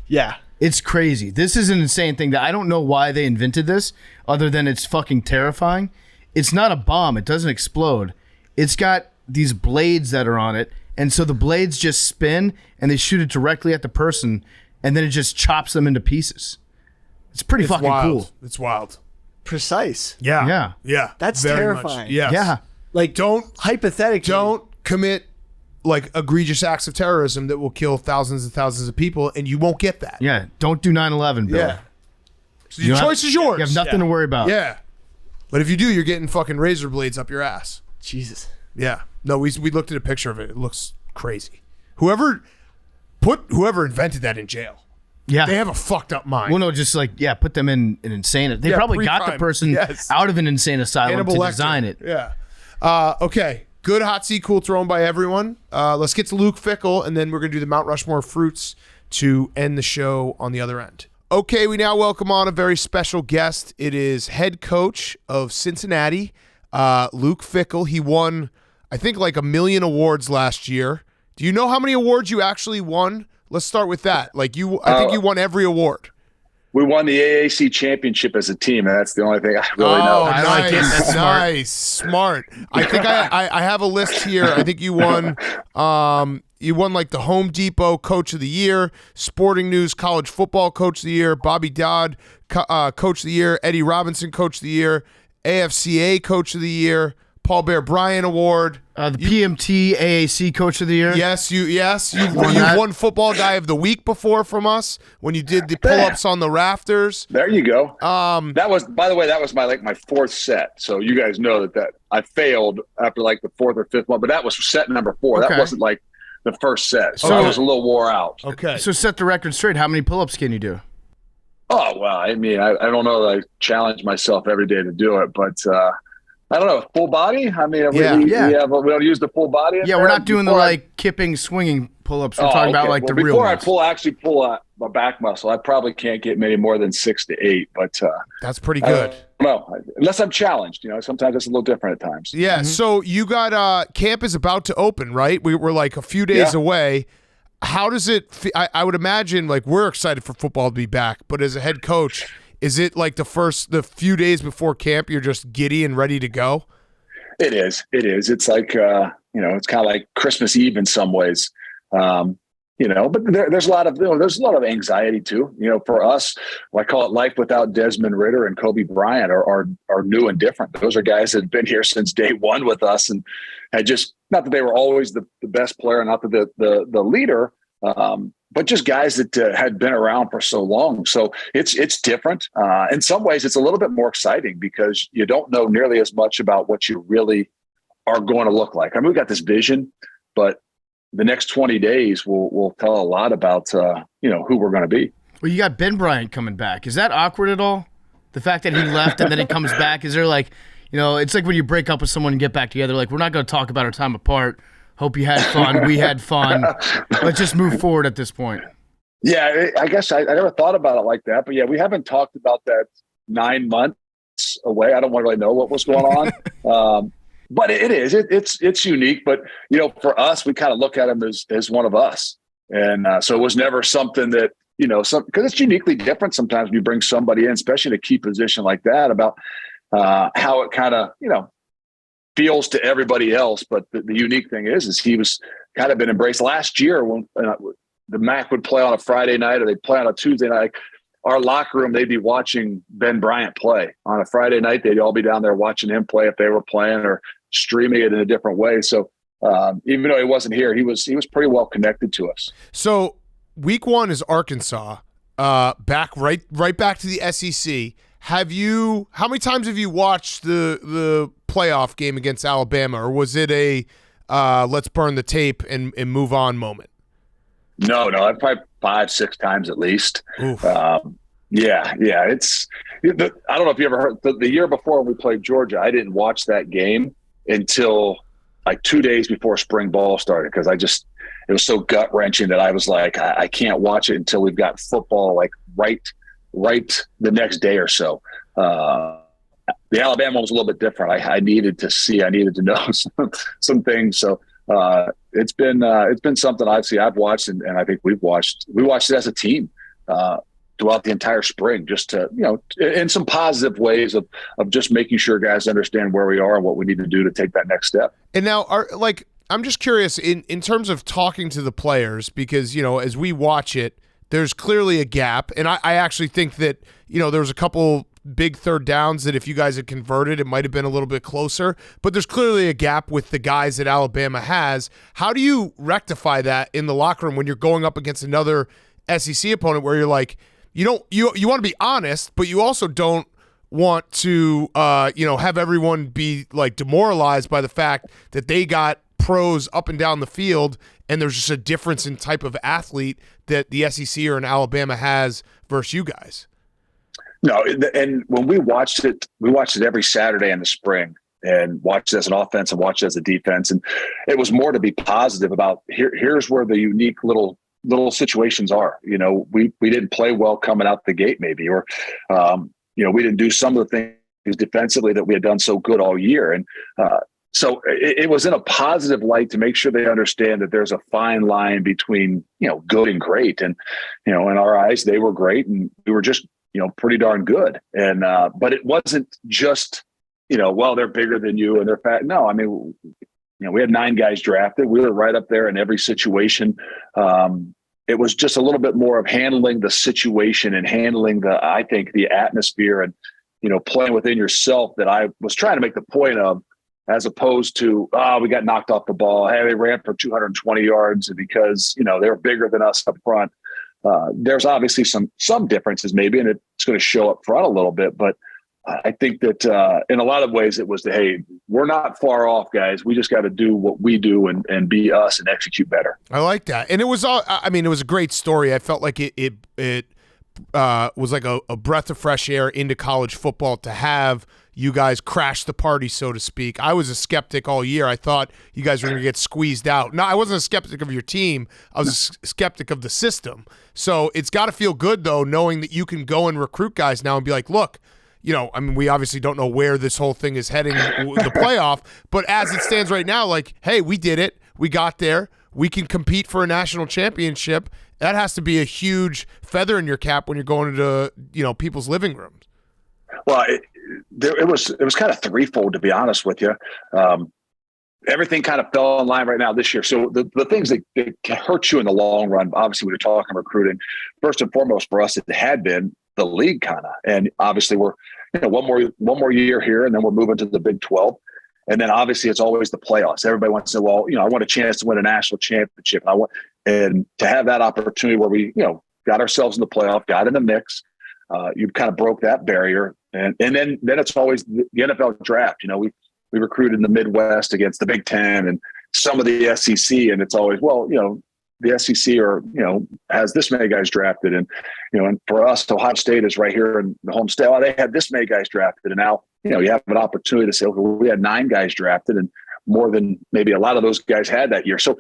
Yeah. It's crazy. This is an insane thing that I don't know why they invented this, other than it's fucking terrifying. It's not a bomb. It doesn't explode. It's got these blades that are on it, and so the blades just spin, and they shoot it directly at the person, and then it just chops them into pieces. It's pretty It's fucking wild. cool. It's wild. Precise. Yeah. Yeah. That's Very much. terrifying. Yes. Yeah. Like, hypothetically. Don't commit like egregious acts of terrorism that will kill thousands and thousands of people, and you won't get that. Yeah. Don't do 9/11, Billy. Yeah. So your choice is yours. You have nothing to worry about. Yeah. But if you do, you're getting fucking razor blades up your ass. Jesus. Yeah. No, we looked at a picture of it. It looks crazy. Whoever invented that in jail. Yeah. They have a fucked up mind. Well, no, just like, put them in an insane. They probably got the pre-crime. person Yes. out of an insane asylum Hannibal to Lecter. design it. Yeah. Okay. Good hot seat, cool thrown by everyone. Let's get to Luke Fickell, and then we're going to do the Mt Rushmore of Fruits to end the show on the other end. Okay, we now welcome on a very special guest. It is head coach of Cincinnati, Luke Fickell. He won, I think, like 1 million awards last year. Do you know how many awards you actually won? Let's start with that. I think you won every award. We won the AAC championship as a team, and that's the only thing I really know. Oh, like it. That's nice, smart. I think I have a list here. I think you won. You won like the Home Depot Coach of the Year, Sporting News College Football Coach of the Year, Bobby Dodd Coach of the Year, Eddie Robinson Coach of the Year, AFCA Coach of the Year, Paul Bear Bryant Award. The PMT AAC Coach of the Year. Yes, you won Football Guy of the Week before from us when you did the pull-ups on the rafters. There you go. That was, by the way, that was my fourth set. So you guys know that I failed after like the fourth or fifth one, but that was set number 4. Okay. That wasn't like the first set. So Okay. I was a little wore out. Okay. So set the record straight. How many pull-ups can you do? Oh, well, I mean, I don't know that I challenge myself every day to do it, but I don't know, full body? I mean, we don't use the full body. Yeah, we're not doing the kipping, swinging pull-ups. We're talking about like the real ones. Before I pull my back muscle, I probably can't get many more than 6 to 8, but That's pretty good. no, unless I'm challenged, sometimes it's a little different at times. Yeah, so you got camp is about to open, right? We're like a few days away. How does it I would imagine like we're excited for football to be back, but as a head coach, is it like the few days before camp you're just giddy and ready to go? It is. It's like it's kind of like Christmas Eve in some ways. But there's a lot of anxiety too. For us, I call it life without Desmond Ridder and Kobe Bryant are new and different. Those are guys that have been here since day one with us and had just, not that they were always the best player, not that the leader, but just guys that had been around for so long. So it's different. In some ways, it's a little bit more exciting because you don't know nearly as much about what you really are going to look like. I mean, we've got this vision, but the next 20 days will tell a lot about, who we're going to be. Well, you got Ben Bryant coming back. Is that awkward at all? The fact that he left and then he comes back, is there like, it's like when you break up with someone and get back together, like, we're not going to talk about our time apart. Hope you had fun. We had fun. Let's just move forward at this point. Yeah, I guess I never thought about it like that. But yeah, we haven't talked about that 9 months away. I don't really know what was going on. But it's unique. But, for us, we kind of look at him as one of us. And so it was never something that, because it's uniquely different sometimes when you bring somebody in, especially in a key position like that, about how it kind of, feels to everybody else. But the unique thing is he was kind of been embraced last year when the MAC would play on a Friday night or they'd play on a Tuesday night. Our locker room, they'd be watching Ben Bryant play on a Friday night. They'd all be down there watching him play if they were playing or streaming it in a different way. So even though he wasn't here, he was pretty well connected to us. So week 1 is Arkansas. back to the SEC. How many times have you watched the playoff game against Alabama, or was it a let's burn the tape and move on moment? No, I've probably 5-6 times at least. Yeah. It's I don't know if you ever heard the year before when we played Georgia, I didn't watch that game until like 2 days before spring ball started because it was so gut wrenching that I was like, I can't watch it until we've got football like right the next day or so. The Alabama was a little bit different. I needed to know some things. So it's been something I've watched and I think we watched it as a team throughout the entire spring, just to, in some positive ways of just making sure guys understand where we are and what we need to do to take that next step. And now I'm just curious in terms of talking to the players, because, as we watch it, there's clearly a gap. And I actually think that, there was a couple big third downs that if you guys had converted, it might have been a little bit closer. But there's clearly a gap with the guys that Alabama has. How do you rectify that in the locker room when you're going up against another SEC opponent where you're like, you want to be honest, but you also don't want to, have everyone be like demoralized by the fact that they got pros up and down the field, and there's just a difference in type of athlete that the SEC or an Alabama has versus you guys. No, and when we watched it every Saturday in the spring and watched it as an offense and watched it as a defense, and it was more to be positive about here's where the unique little situations are. We didn't play well coming out the gate maybe, or we didn't do some of the things defensively that we had done so good all year. And so it was in a positive light to make sure they understand that there's a fine line between, good and great. And, in our eyes, they were great and we were just, pretty darn good. And, but it wasn't just, well, they're bigger than you and they're fat. No, I mean, we had 9 guys drafted. We were right up there in every situation. It was just a little bit more of handling the situation and handling the atmosphere and, playing within yourself that I was trying to make the point of, as opposed to, we got knocked off the ball. Hey, they ran for 220 yards because, they were bigger than us up front. There's obviously some differences maybe, and it's going to show up front a little bit. But I think that in a lot of ways it was hey, we're not far off, guys. We just got to do what we do and be us and execute better. I like that. And it was it was a great story. I felt like it was like a breath of fresh air into college football to have you guys crash the party, so to speak. I was a skeptic all year. I thought you guys were going to get squeezed out. No, I wasn't a skeptic of your team. I was a skeptic of the system. So it's got to feel good, though, knowing that you can go and recruit guys now and be like, look, we obviously don't know where this whole thing is heading, the playoff, but as it stands right now, like, hey, we did it. We got there. We can compete for a national championship. That has to be a huge feather in your cap when you're going into, people's living rooms. Well, it was kind of threefold, to be honest with you. Everything kind of fell in line right now this year. So the things that hurt you in the long run, obviously, when you're talking recruiting, first and foremost for us, it had been the league kind of, and obviously we're one more year here, and then we're moving to the Big 12, and then obviously it's always the playoffs. Everybody wants to say, well, I want a chance to win a national championship, and to have that opportunity where we got ourselves in the playoff, got in the mix. You kind of broke that barrier. And then it's always the NFL draft. We recruited in the Midwest against the Big Ten and some of the SEC, and it's always, the SEC has this many guys drafted, and and for us, Ohio State is right here in the home state. They had this many guys drafted, and now you have an opportunity to say, okay, we had 9 guys drafted, and more than maybe a lot of those guys had that year. So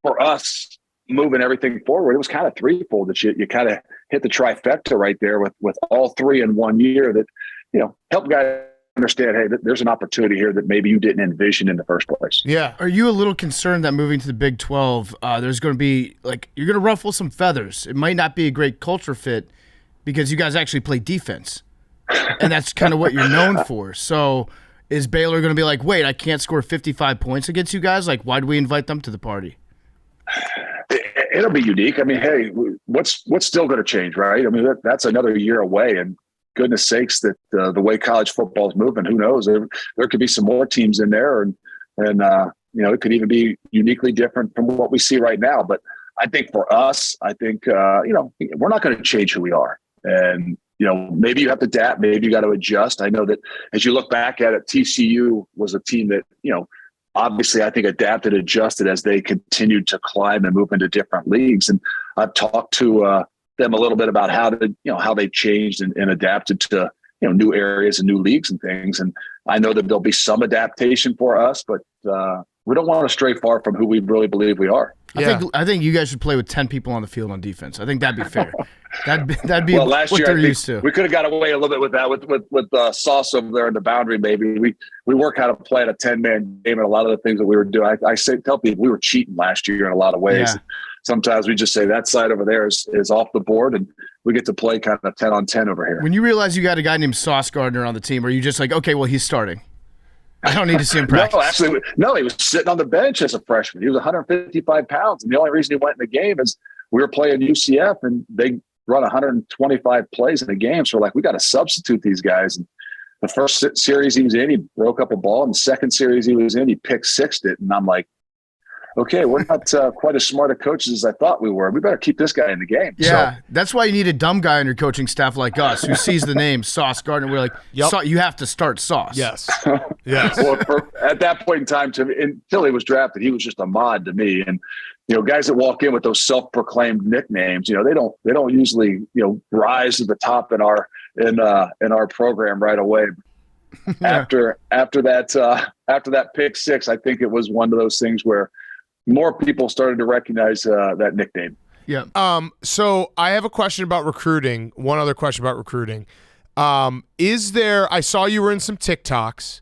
for us, moving everything forward, it was kind of threefold that you kind of hit the trifecta right there with all 3 in 1 year that help guys understand, hey, there's an opportunity here that maybe you didn't envision in the first place. Yeah. Are you a little concerned that moving to the Big 12, there's going to be you're going to ruffle some feathers? It might not be a great culture fit because you guys actually play defense, and that's kind of what you're known for. So is Baylor going to be like, wait, I can't score 55 points against you guys? Like, why do we invite them to the party? It'll be unique. I mean, hey, what's still going to change, right? I mean, that's another year away, and goodness sakes, that the way college football is moving, who knows? There could be some more teams in there, and it could even be uniquely different from what we see right now. But I think for us, we're not going to change who we are. And, maybe you have to adapt, maybe you got to adjust. I know that as you look back at it, TCU was a team that, obviously I think adapted, adjusted as they continued to climb and move into different leagues. And I've talked to them a little bit about how they changed and adapted to, new areas and new leagues and things. And I know that there'll be some adaptation for us, but we don't want to stray far from who we really believe we are. I think you guys should play with 10 people on the field on defense. I think that'd be fair. That'd be well, last what year, they're used to. We could have got away a little bit with that with Sauce over there in the boundary. Maybe we work how to play at a 10-man game and a lot of the things that we were doing. I tell people we were cheating last year in a lot of ways. Yeah. Sometimes we just say that side over there is off the board, and we get to play kind of 10-on-10 over here. When you realize you got a guy named Sauce Gardner on the team, are you just like, okay, well, he's starting? I don't need to see him practice. No, he was sitting on the bench as a freshman. He was 155 pounds, and the only reason he went in the game is we were playing UCF, and they run 125 plays in a game. So we're like, we got to substitute these guys. And the first series he was in, he broke up a ball. And the second series he was in, he pick-sixed it. And I'm like, okay, we're not quite as smart a coaches as I thought we were. We better keep this guy in the game. Yeah, that's why you need a dumb guy on your coaching staff like us who sees the name Sauce Gardner. We're like, you have to start Sauce. Yes. Yes. Well, at that point in time, until he was drafted, he was just a mod to me. And guys that walk in with those self-proclaimed nicknames, they don't usually rise to the top in our program right away. After that pick six, I think it was one of those things where more people started to recognize that nickname. Yeah. So I have a question about recruiting. One other question about recruiting. I saw you were in some TikToks.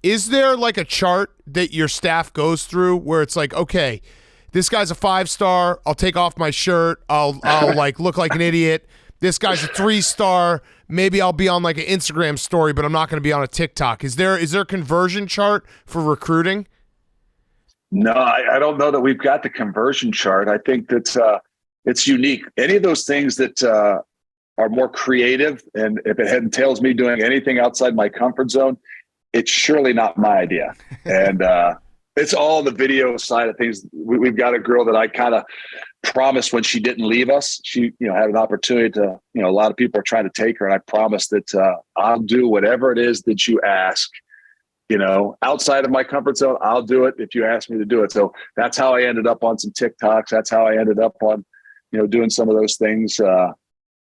Is there like a chart that your staff goes through where it's like, okay, this guy's a 5-star. I'll take off my shirt. I'll like look like an idiot. This guy's a 3-star. Maybe I'll be on like an Instagram story, but I'm not going to be on a TikTok. Is there a conversion chart for recruiting? No, I don't know that we've got the conversion chart. I think that it's unique. Any of those things that are more creative, and if it entails me doing anything outside my comfort zone, it's surely not my idea. And it's all the video side of things. We've got a girl that I kind of promised when she didn't leave us. She had an opportunity to, a lot of people are trying to take her, and I promised that I'll do whatever it is that you ask. Outside of my comfort zone, I'll do it if you ask me to do it. So that's how I ended up on some TikToks. That's how I ended up on, doing some of those things.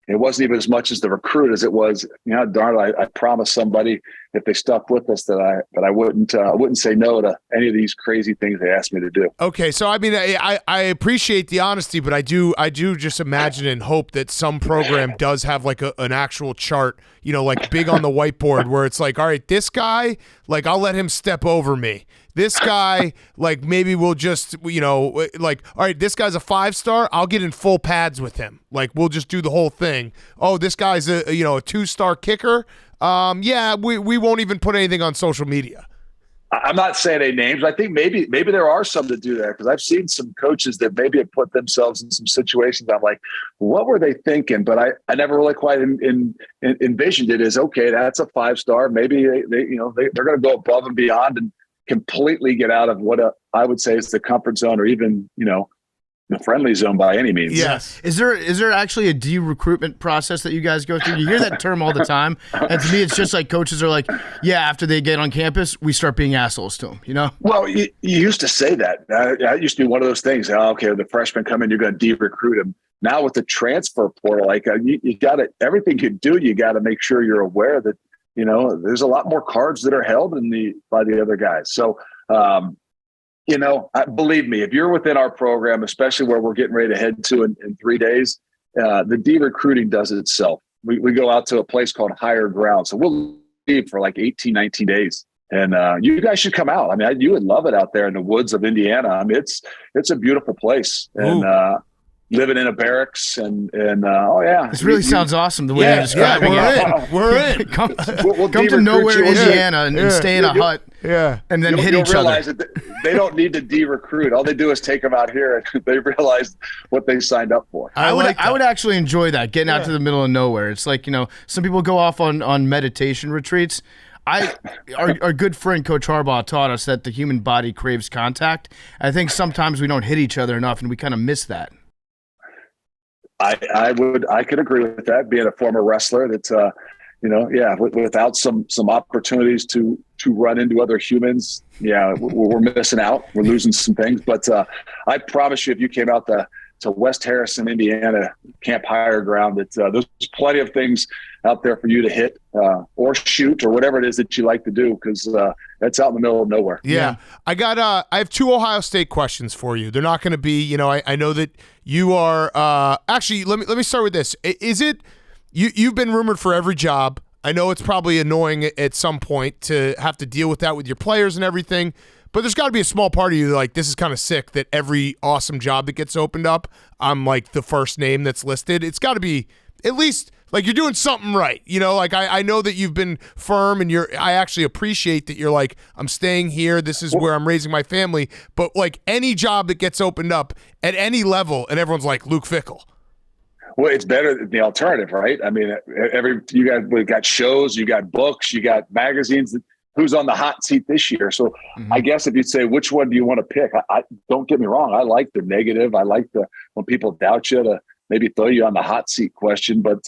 It wasn't even as much as the recruit as it was, darn it, I promised somebody if they stuck with us that I wouldn't say no to any of these crazy things they asked me to do. Okay, so I mean, I appreciate the honesty, but I do just imagine and hope that some program does have like an actual chart, like big on the whiteboard where it's like, all right, this guy, like I'll let him step over me. This guy, like maybe we'll just, like, all right, this guy's a 5-star. I'll get in full pads with him. Like we'll just do the whole thing. Oh, this guy's a 2-star kicker. We won't even put anything on social media. I'm not saying any names. I think maybe there are some that do that, because I've seen some coaches that maybe have put themselves in some situations. I'm like, what were they thinking? But I never really quite envisioned it as, okay, that's a 5-star. Maybe they're going to go above and beyond and completely get out of what I would say is the comfort zone, or even, the friendly zone by any means. Yes. Is there actually a de-recruitment process that you guys go through? You hear that term all the time. And to me, it's just like coaches are like, yeah, after they get on campus, we start being assholes to them, Well, you used to say that. That used to be one of those things. Oh, okay, the freshmen come in, you're going to de-recruit them. Now with the transfer portal, like you got to, everything you do, you got to make sure you're aware that, there's a lot more cards that are held by the other guys. So, believe me, if you're within our program, especially where we're getting ready to head to in 3 days, the de-recruiting does it itself. We go out to a place called Higher Ground. So we'll leave for like 18, 19 days. And you guys should come out. I mean, you would love it out there in the woods of Indiana. I mean, it's a beautiful place. And living in a barracks and oh yeah, this really sounds awesome the way you're describing it. We're in. Come to nowhere, Indiana, and stay in a hut. Yeah, and then hit you'll each realize other. That they don't need to de-recruit. All they do is take them out here, and they realize what they signed up for. I would actually enjoy that, getting out to the middle of nowhere. It's like some people go off on meditation retreats. Our good friend Coach Harbaugh taught us that the human body craves contact. I think sometimes we don't hit each other enough, and we kind of miss that. I could agree with that. Being a former wrestler, that's without some opportunities to run into other humans, we're missing out. We're losing some things. But I promise you, if you came out to West Harrison, Indiana, Camp Higher Ground, that there's plenty of things out there for you to hit or shoot or whatever it is that you like to do, because that's out in the middle of nowhere. Yeah. I have 2 Ohio State questions for you. They're not going to be, I know that you are actually, let me start with this. Is it you've been rumored for every job. I know it's probably annoying at some point to have to deal with that with your players and everything, but there's got to be a small part of you like, this is kind of sick that every awesome job that gets opened up, I'm like the first name that's listed. It's got to be at least like you're doing something right. Like I know that you've been firm, and I actually appreciate that you're like, I'm staying here. This is where I'm raising my family. But like any job that gets opened up at any level, and everyone's like Luke Fickell. Well, it's better than the alternative, right? I mean, we got shows, you got books, you got magazines. Who's on the hot seat this year? So I guess if you'd say, which one do you want to pick? I don't get me wrong. I like the negative. I like when people doubt you to maybe throw you on the hot seat question. But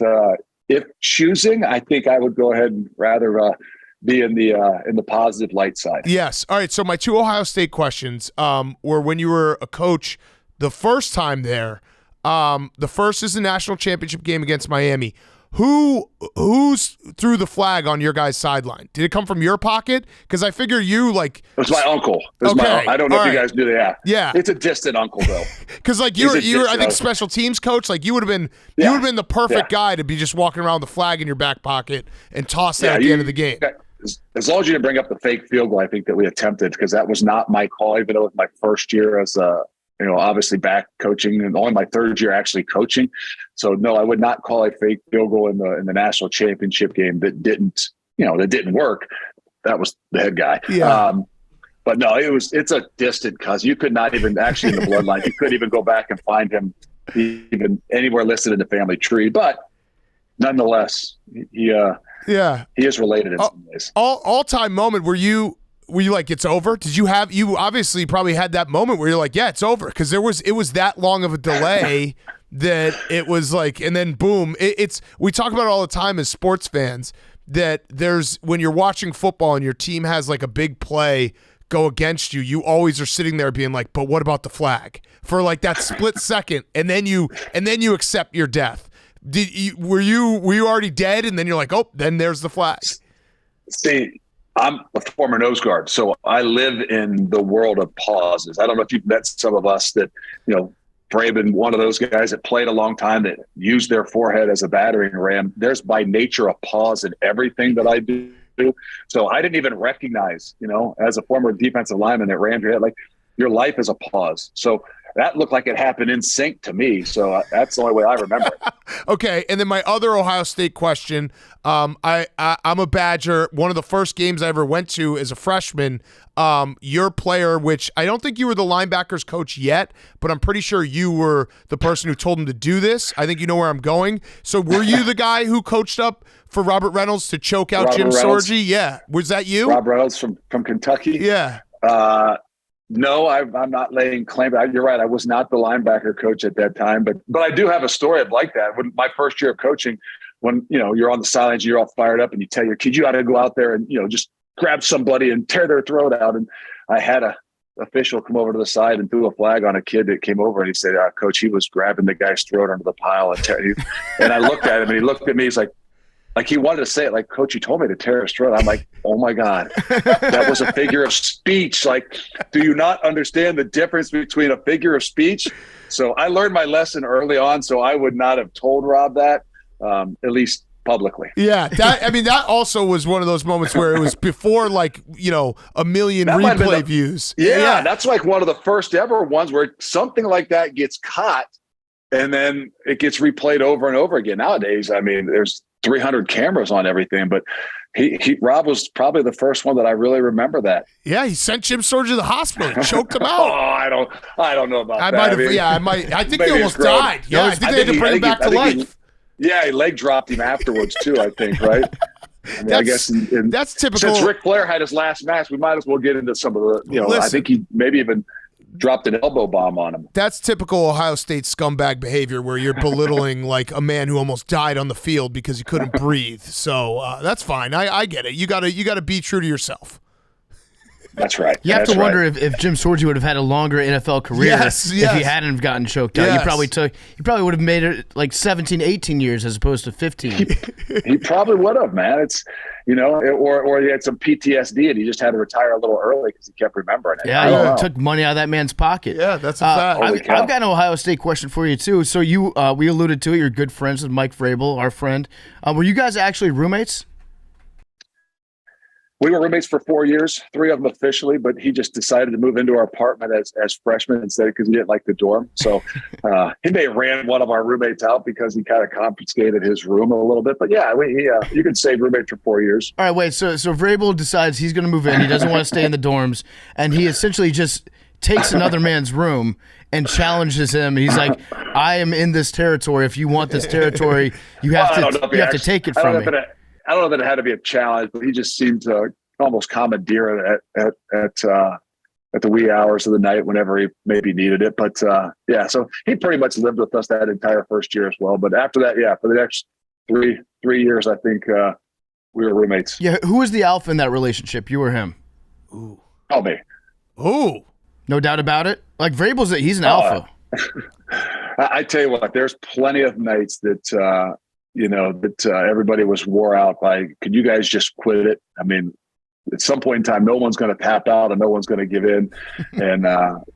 if choosing, I think I would go ahead and rather be in the positive light side. Yes. All right. So my 2 Ohio State questions were when you were a coach the first time there. The first is the national championship game against Miami. Who's threw the flag on your guys' sideline? Did it come from your pocket? Because I figure you like. It was my uncle. I don't know if you guys knew that. Yeah, it's a distant uncle though. Because like you're I think special teams coach. Like you would have been the perfect guy to be just walking around with the flag in your back pocket and toss that at the end of the game. As long as you didn't bring up the fake field goal, I think that we attempted, because that was not my call, even though it was my first year as obviously back coaching, and only my 3rd year actually coaching. So no, I would not call a fake field goal in the national championship game that didn't work. That was the head guy. Yeah. But no, it's a distant cousin. You could not even actually in the bloodline, you couldn't even go back and find him even anywhere listed in the family tree. But nonetheless, he is related in some ways. All-time moment, were you like, it's over? You obviously probably had that moment where you're like, yeah, it's over, because it was that long of a delay that it was like, and then boom, we talk about it all the time as sports fans, that when you're watching football and your team has like a big play go against you, you always are sitting there being like, but what about the flag? For like that split second, and then you accept your death. Were you already dead, and then you're like, oh, then there's the flag? See, I'm a former nose guard, so I live in the world of pauses. I don't know if you've met some of us that, Vrabel, one of those guys that played a long time, that used their forehead as a battering ram. There's by nature a pause in everything that I do. So I didn't even recognize, as a former defensive lineman that ran your head, like your life is a pause. So that looked like it happened in sync to me. So that's the only way I remember it. Okay. And then my other Ohio State question, I'm a Badger. One of the first games I ever went to as a freshman, your player, which I don't think you were the linebackers coach yet, but I'm pretty sure you were the person who told him to do this. I think you know where I'm going. So were you the guy who coached up for Robert Reynolds to choke out Jim Sorgi? Yeah. Was that you? Rob Reynolds from Kentucky? Yeah. No, I'm not laying claim. You're right. I was not the linebacker coach at that time, but I do have a story of like that. When my first year of coaching, when you're on the sidelines, you're all fired up, and you tell your kid you ought to go out there and just grab somebody and tear their throat out. And I had a official come over to the side and threw a flag on a kid that came over, and he said, "Coach, he was grabbing the guy's throat under the pile and tearing." And I looked at him, and he looked at me. He's like he wanted to say it, like, "Coach, you told me to tear his throat." I'm like, oh my God, that was a figure of speech. Like, do you not understand the difference between a figure of speech? So I learned my lesson early on, so I would not have told Rob that, at least publicly. Yeah. That also was one of those moments where it was before, like, a million replay views. Yeah. That's like one of the first ever ones where something like that gets caught and then it gets replayed over and over again. Nowadays, there's 300 cameras on everything, but Rob was probably the first one that I really remember that. Yeah, he sent Jim Sorgi to the hospital, choked him out. I don't know about that. I think he almost died. Yeah, I think they had to bring him back to life. He leg dropped him afterwards too, I think, right? I mean, I guess that's typical. Since Ric Flair had his last match, we might as well get into some of the. Listen, I think he maybe even dropped an elbow bomb on him. That's typical Ohio State scumbag behavior, where you're belittling like a man who almost died on the field because he couldn't breathe. So that's fine. I get it. You gotta be true to yourself. That's right. You have to wonder if Jim Sorgi would have had a longer NFL career if he hadn't gotten choked out. He probably would have made it like 17, 18 years as opposed to 15. He probably would have, man. It's or he had some PTSD and he just had to retire a little early because he kept remembering it. Yeah, he took money out of that man's pocket. Yeah, that's a fact. I've got an Ohio State question for you too. So we alluded to it. You're good friends with Mike Vrabel, our friend. Were you guys actually roommates? We were roommates for 4 years, 3 of them officially, but he just decided to move into our apartment as freshmen instead because he didn't like the dorm. So he may have ran one of our roommates out because he kind of confiscated his room a little bit. But yeah, you could say roommate for 4 years. All right, wait. So Vrabel decides he's going to move in. He doesn't want to stay in the dorms, and he essentially just takes another man's room and challenges him. He's like, "I am in this territory. If you want this territory, you have to take it from me." I don't know that it had to be a challenge, but he just seemed to almost commandeer it at the wee hours of the night whenever he maybe needed it. But so he pretty much lived with us that entire first year as well. But after that, for the next three years, I think we were roommates. Yeah, who was the alpha in that relationship? You or him? Ooh, oh me. Ooh, no doubt about it. Like Vrabel's, he's an alpha. I tell you what, there's plenty of nights that. Everybody was wore out by, can you guys just quit it? I mean, at some point in time, no one's going to tap out and no one's going to give in. And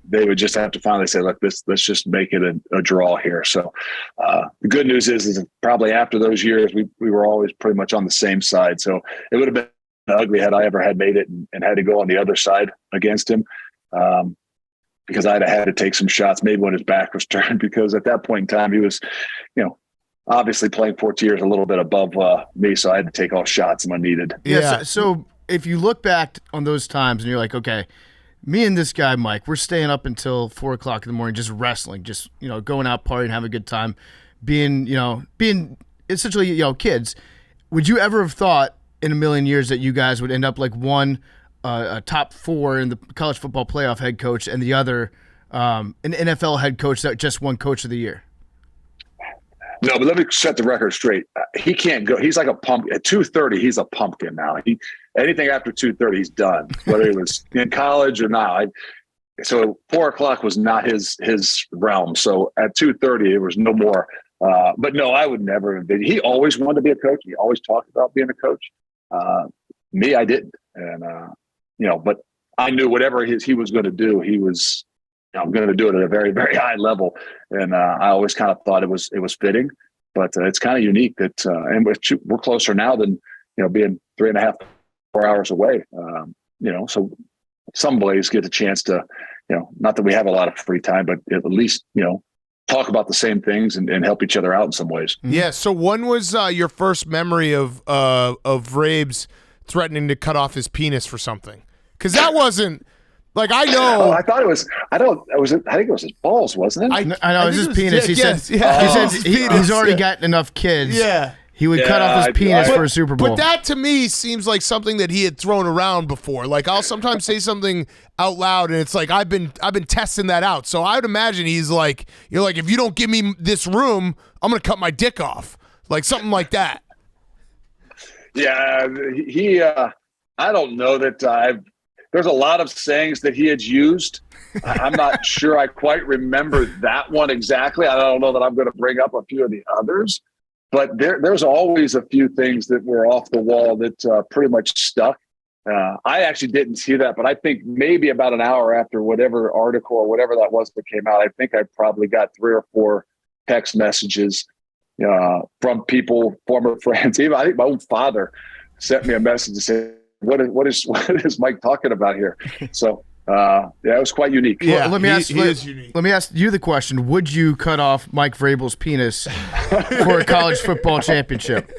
they would just have to finally say, look, let's just make it a draw here. So the good news is probably after those years, we were always pretty much on the same side. So it would have been ugly had I ever had made it and had to go on the other side against him. Because I'd have had to take some shots, maybe when his back was turned, because at that point in time, he was, obviously playing 14 years a little bit above me, so I had to take all shots when needed. Yeah. So if you look back on those times and you're like, okay, me and this guy, Mike, we're staying up until 4 o'clock in the morning, just wrestling, just, going out partying, having a good time, being essentially, kids. Would you ever have thought in a million years that you guys would end up like one, a top 4 in the college football playoff head coach and the other, an NFL head coach that just won coach of the year? No, but let me set the record straight. He can't go. He's like a pumpkin. At 2:30, he's a pumpkin now. Anything after 2:30, he's done, whether he was in college or not. So 4 o'clock was not his realm. So at 2:30, it was no more. But no, I would never have been. He always wanted to be a coach. He always talked about being a coach. Me, I didn't. And, but I knew whatever he was going to do, he was – I'm going to do it at a very, very high level. And I always kind of thought it was fitting, but it's kind of unique that, and we're closer now than, being 3.5, 4 hours away. So some boys get a chance to, not that we have a lot of free time, but at least, talk about the same things and help each other out in some ways. Yeah. So when was your first memory of Vrabes threatening to cut off his penis for something? Because that wasn't, like, I know. Oh, I thought it was. I think it was his balls, wasn't it? I know it was his penis. He said he's already got enough kids. Yeah. He would cut off his penis for a Super Bowl. But that to me seems like something that he had thrown around before. Like, I'll sometimes say something out loud and it's like I've been testing that out. So I would imagine he's like, you're like, if you don't give me this room, I'm gonna cut my dick off. Like something like that. Yeah, he I don't know that there's a lot of sayings that he had used. I'm not sure I quite remember that one exactly. I don't know that I'm going to bring up a few of the others, but there's always a few things that were off the wall that pretty much stuck. I actually didn't see that, but I think maybe about an hour after whatever article or whatever that was that came out, I think I probably got 3 or 4 text messages from people, former friends. Even I think my own father sent me a message to say, what is Mike talking about here? So it was quite unique. Yeah, well, let me ask you the question: would you cut off Mike Vrabel's penis for a college football championship?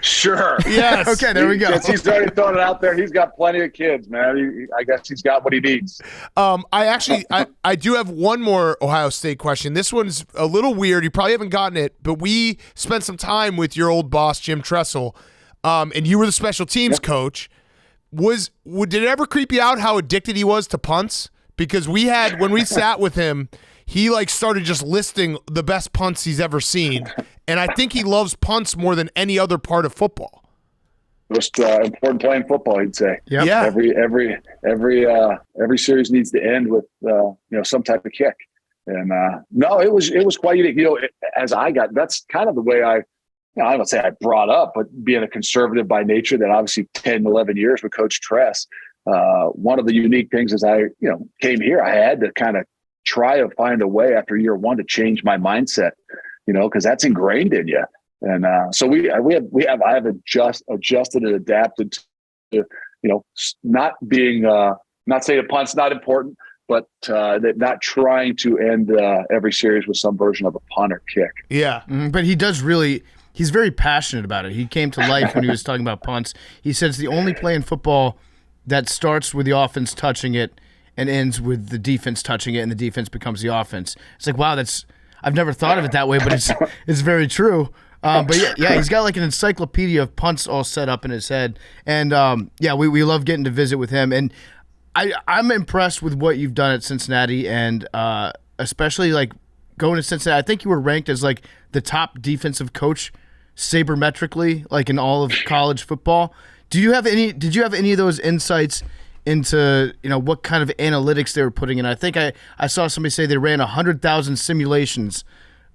Sure. Yes. Okay, there we go. He's already thrown it out there. He's got plenty of kids, man. I guess he's got what he needs. I do have one more Ohio State question. This one's a little weird. You probably haven't gotten it, but we spent some time with your old boss, Jim Tressel. and you were the special teams coach. Did it ever creep you out how addicted he was to punts? Because when we sat with him, he like started just listing the best punts he's ever seen, and I think he loves punts more than any other part of football. Most important play in football, he'd say. Yep. Yeah. Every series needs to end with some type of kick. And no, it was quite unique. That's kind of the way I don't say I brought up, but being a conservative by nature, that obviously 10, 11 years with Coach Tress. One of the unique things is I came here, I had to kind of try to find a way after year one to change my mindset, because that's ingrained in you. And so I have adjusted and adapted to, not being, not saying a punt's not important, but that not trying to end every series with some version of a punt or kick. Yeah. But he's very passionate about it. He came to life when he was talking about punts. He said it's the only play in football that starts with the offense touching it and ends with the defense touching it, and the defense becomes the offense. It's like, wow, I've never thought of it that way, but it's very true. But yeah, he's got like an encyclopedia of punts all set up in his head. And we love getting to visit with him. And I'm impressed with what you've done at Cincinnati, and especially like going to Cincinnati. I think you were ranked as like the top defensive coach sabermetrically, like in all of college football. Did you have any of those insights into what kind of analytics they were putting in? I think I saw somebody say they ran 100,000 simulations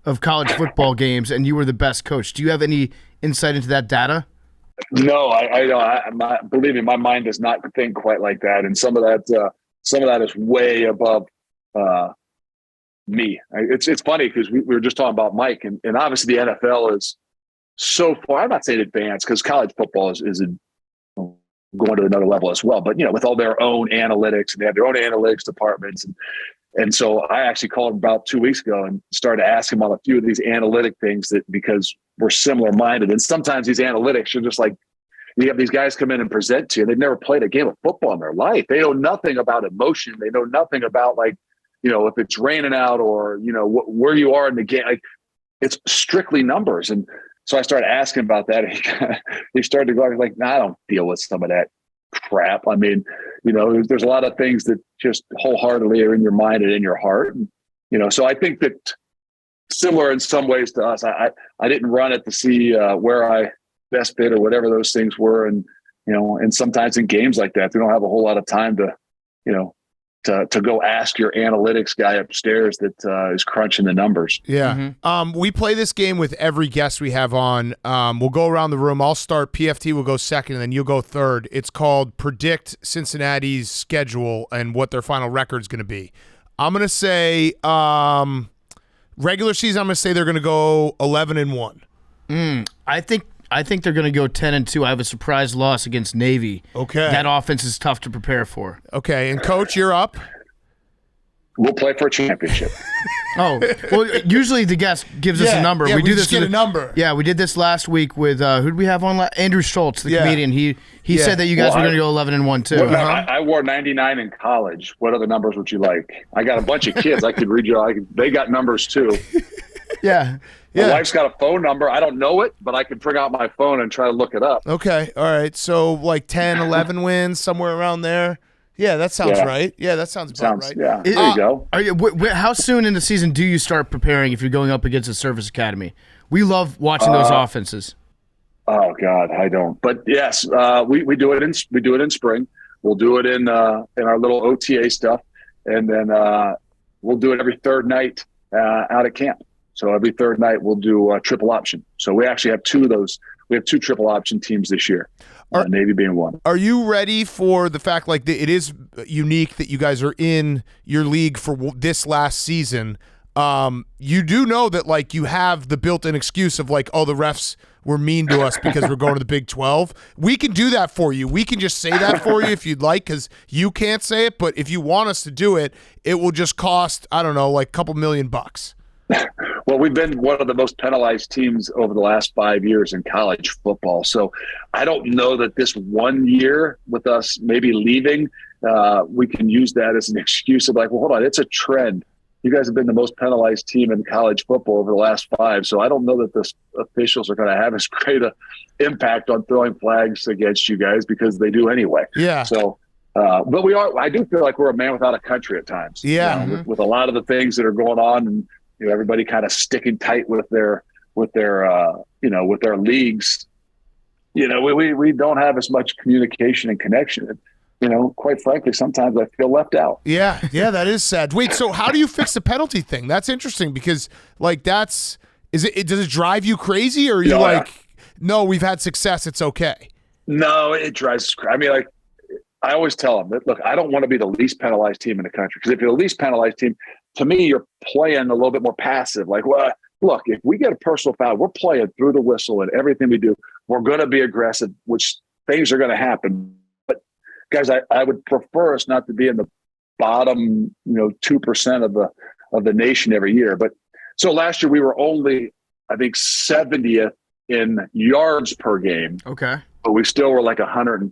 of college football games, and you were the best coach. Do you have any insight into that data? No, I believe me, my mind does not think quite like that, and some of that is way above me. It's funny because we were just talking about Mike, and obviously the NFL is so far. I'm not saying advanced, because college football is going to another level as well. But with all their own analytics, and they have their own analytics departments, and so I actually called him about 2 weeks ago and started asking him on a few of these analytic things because we're similar minded. And sometimes these analytics are just like, you have these guys come in and present to you. They've never played a game of football in their life. They know nothing about emotion. They know nothing about if it's raining out or, where you are in the game. Like, it's strictly numbers. And so I started asking about that. And he started to go like, I don't deal with some of that crap. I mean, there's a lot of things that just wholeheartedly are in your mind and in your heart. And, so I think that similar in some ways to us, I didn't run it to see where I best fit or whatever those things were. And, and sometimes in games like that, they don't have a whole lot of time to go ask your analytics guy upstairs that is crunching the numbers. Yeah. We play this game with every guest we have on. We'll go around the room. I'll start. PFT will go second, and then you'll go third. It's called Predict Cincinnati's Schedule and what their final record's going to be. I'm going to say regular season, I'm going to say they're going to go 11-1. I think they're going to go 10-2. I have a surprise loss against Navy. Okay. That offense is tough to prepare for. Okay, and Coach, you're up. We'll play for a championship. Oh, well, usually the guest gives us a number. Yeah, we do just this get a number. Yeah, we did this last week with who did we have on? Andrew Schultz, the comedian. He said that you guys were going to go 11-1 too. Well, I wore 99 in college. What other numbers would you like? I got a bunch of kids. I could read you. They got numbers too. Yeah. My wife's got a phone number. I don't know it, but I can bring out my phone and try to look it up. Okay. All right. So like 10, 11 wins, somewhere around there. Yeah, that sounds right. Yeah, that sounds about right. Yeah. There you go. How soon in the season do you start preparing if you're going up against a service academy? We love watching those offenses. Oh God, I don't. But yes, we do it in spring. We'll do it in our little OTA stuff, and then we'll do it every third night out at camp. So every third night we'll do a triple option. So we actually have two of those. We have two triple option teams this year, Navy being one. Are you ready for the fact it is unique that you guys are in your league for this last season? You do know that you have the built-in excuse of the refs were mean to us because we're going to the Big 12. We can do that for you. We can just say that for you if you'd like, because you can't say it. But if you want us to do it, it will just cost, I don't know, a couple $1 million. Well, we've been one of the most penalized teams over the last 5 years in college football. So I don't know that this 1 year with us maybe leaving, we can use that as an excuse of hold on, it's a trend you guys have been the most penalized team in college football over the last 5. So I don't know that the officials are going to have as great a impact on throwing flags against you guys because they do anyway. Yeah. So, but I do feel like we're a man without a country at times. Yeah. With a lot of the things that are going on, and everybody kind of sticking tight with their leagues. We don't have as much communication and connection. Quite frankly, sometimes I feel left out. Yeah, that is sad. Wait, so how do you fix the penalty thing? That's interesting because, does it drive you crazy, or are you no, we've had success, it's okay? No, it drives. I mean, I always tell them that, look, I don't want to be the least penalized team in the country, because if you're the least penalized team, to me, you're playing a little bit more passive. Look, if we get a personal foul, we're playing through the whistle and everything we do. We're going to be aggressive, which things are going to happen. Guys, I would prefer us not to be in the bottom, 2% of the nation every year. But so last year we were only, I think, 70th in yards per game. Okay. But we still were like 120th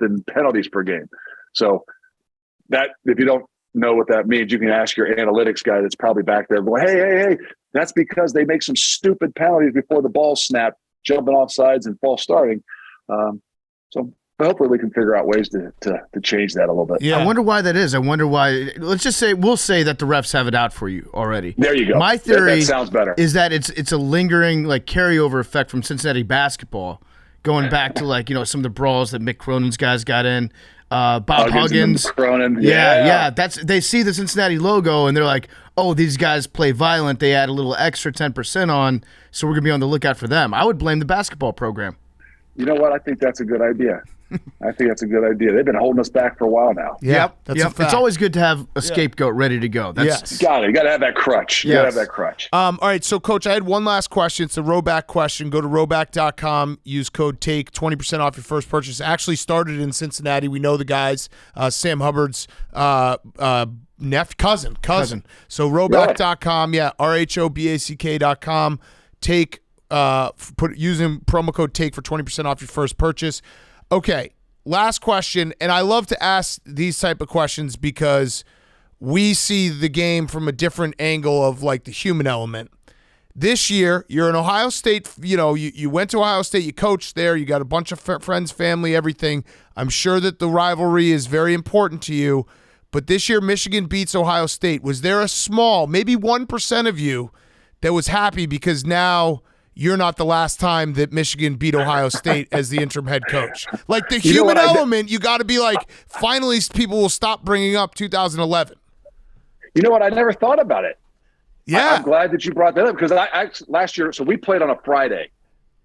in penalties per game. So that, if you don't know what that means, you can ask your analytics guy that's probably back there going, hey, that's because they make some stupid penalties before the ball snap, jumping off sides and false starting. But hopefully we can figure out ways to change that a little bit. Yeah. I wonder why that is. I wonder why. We'll say that the refs have it out for you already. There you go. My theory that sounds better. Is that it's a lingering carryover effect from Cincinnati basketball, going back to some of the brawls that Mick Cronin's guys got in. Bob Huggins. Cronin. Yeah. They see the Cincinnati logo and they're like, oh, these guys play violent. They add a little extra 10% on, so we're gonna be on the lookout for them. I would blame the basketball program. You know what? I think that's a good idea. They've been holding us back for a while now. Yep. That's a fact. It's always good to have a scapegoat ready to go. Yes. You got to have that crutch. All right, so Coach, I had one last question. It's a Roback question. Go to roback.com, use code TAKE, 20% off your first purchase. Actually started in Cincinnati. We know the guys. Sam Hubbard's cousin. So roback.com, RHOBACK.com. Take using promo code TAKE for 20% off your first purchase. Okay, last question, and I love to ask these type of questions because we see the game from a different angle of the human element. This year, you're in Ohio State, you went to Ohio State, you coached there, you got a bunch of friends, family, everything. I'm sure that the rivalry is very important to you, but this year Michigan beats Ohio State. Was there a small, maybe 1% of you that was happy because now you're not the last time that Michigan beat Ohio State as the interim head coach? The human element, you got to be finally people will stop bringing up 2011. You know what? I never thought about it. Yeah. I'm glad that you brought that up because last year, so we played on a Friday.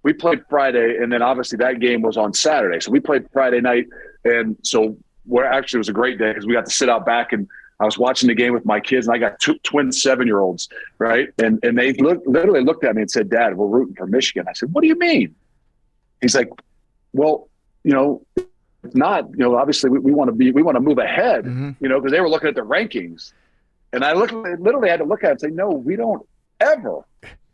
We played Friday, and then obviously that game was on Saturday. So we played Friday night, and so it was a great day because we got to sit out back, and I was watching the game with my kids, and I got two twin 7-year-olds, right? And they literally looked at me and said, "Dad, we're rooting for Michigan." I said, "What do you mean?" He's like, "Well, it's not. Obviously we want to move ahead, because they were looking at the rankings." And I literally had to look at it and say, "No, we don't ever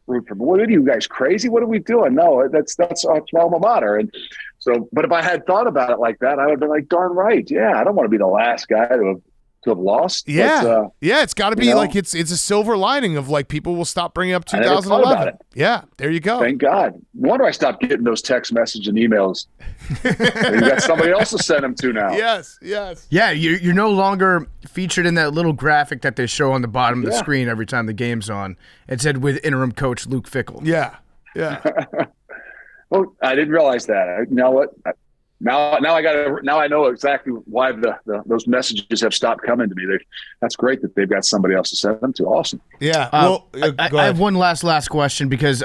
root for. What are you guys crazy? What are we doing? No, that's our alma mater." And so, but if I had thought about it like that, I would have been like, "Darn right, yeah, I don't want to be the last guy to have lost." Yeah, it's got to be it's a silver lining of people will stop bringing up 2011. Yeah, there you go. Thank God. No wonder I stopped getting those text messages and emails. You got somebody else to send them to now. Yes. Yeah, you're no longer featured in that little graphic that they show on the bottom of the screen every time the game's on. It said with interim coach Luke Fickell. Yeah. Well, I didn't realize that. You know what? Now I know exactly why those messages have stopped coming to me. That's great that they've got somebody else to send them to. Awesome. Yeah. I have one last question because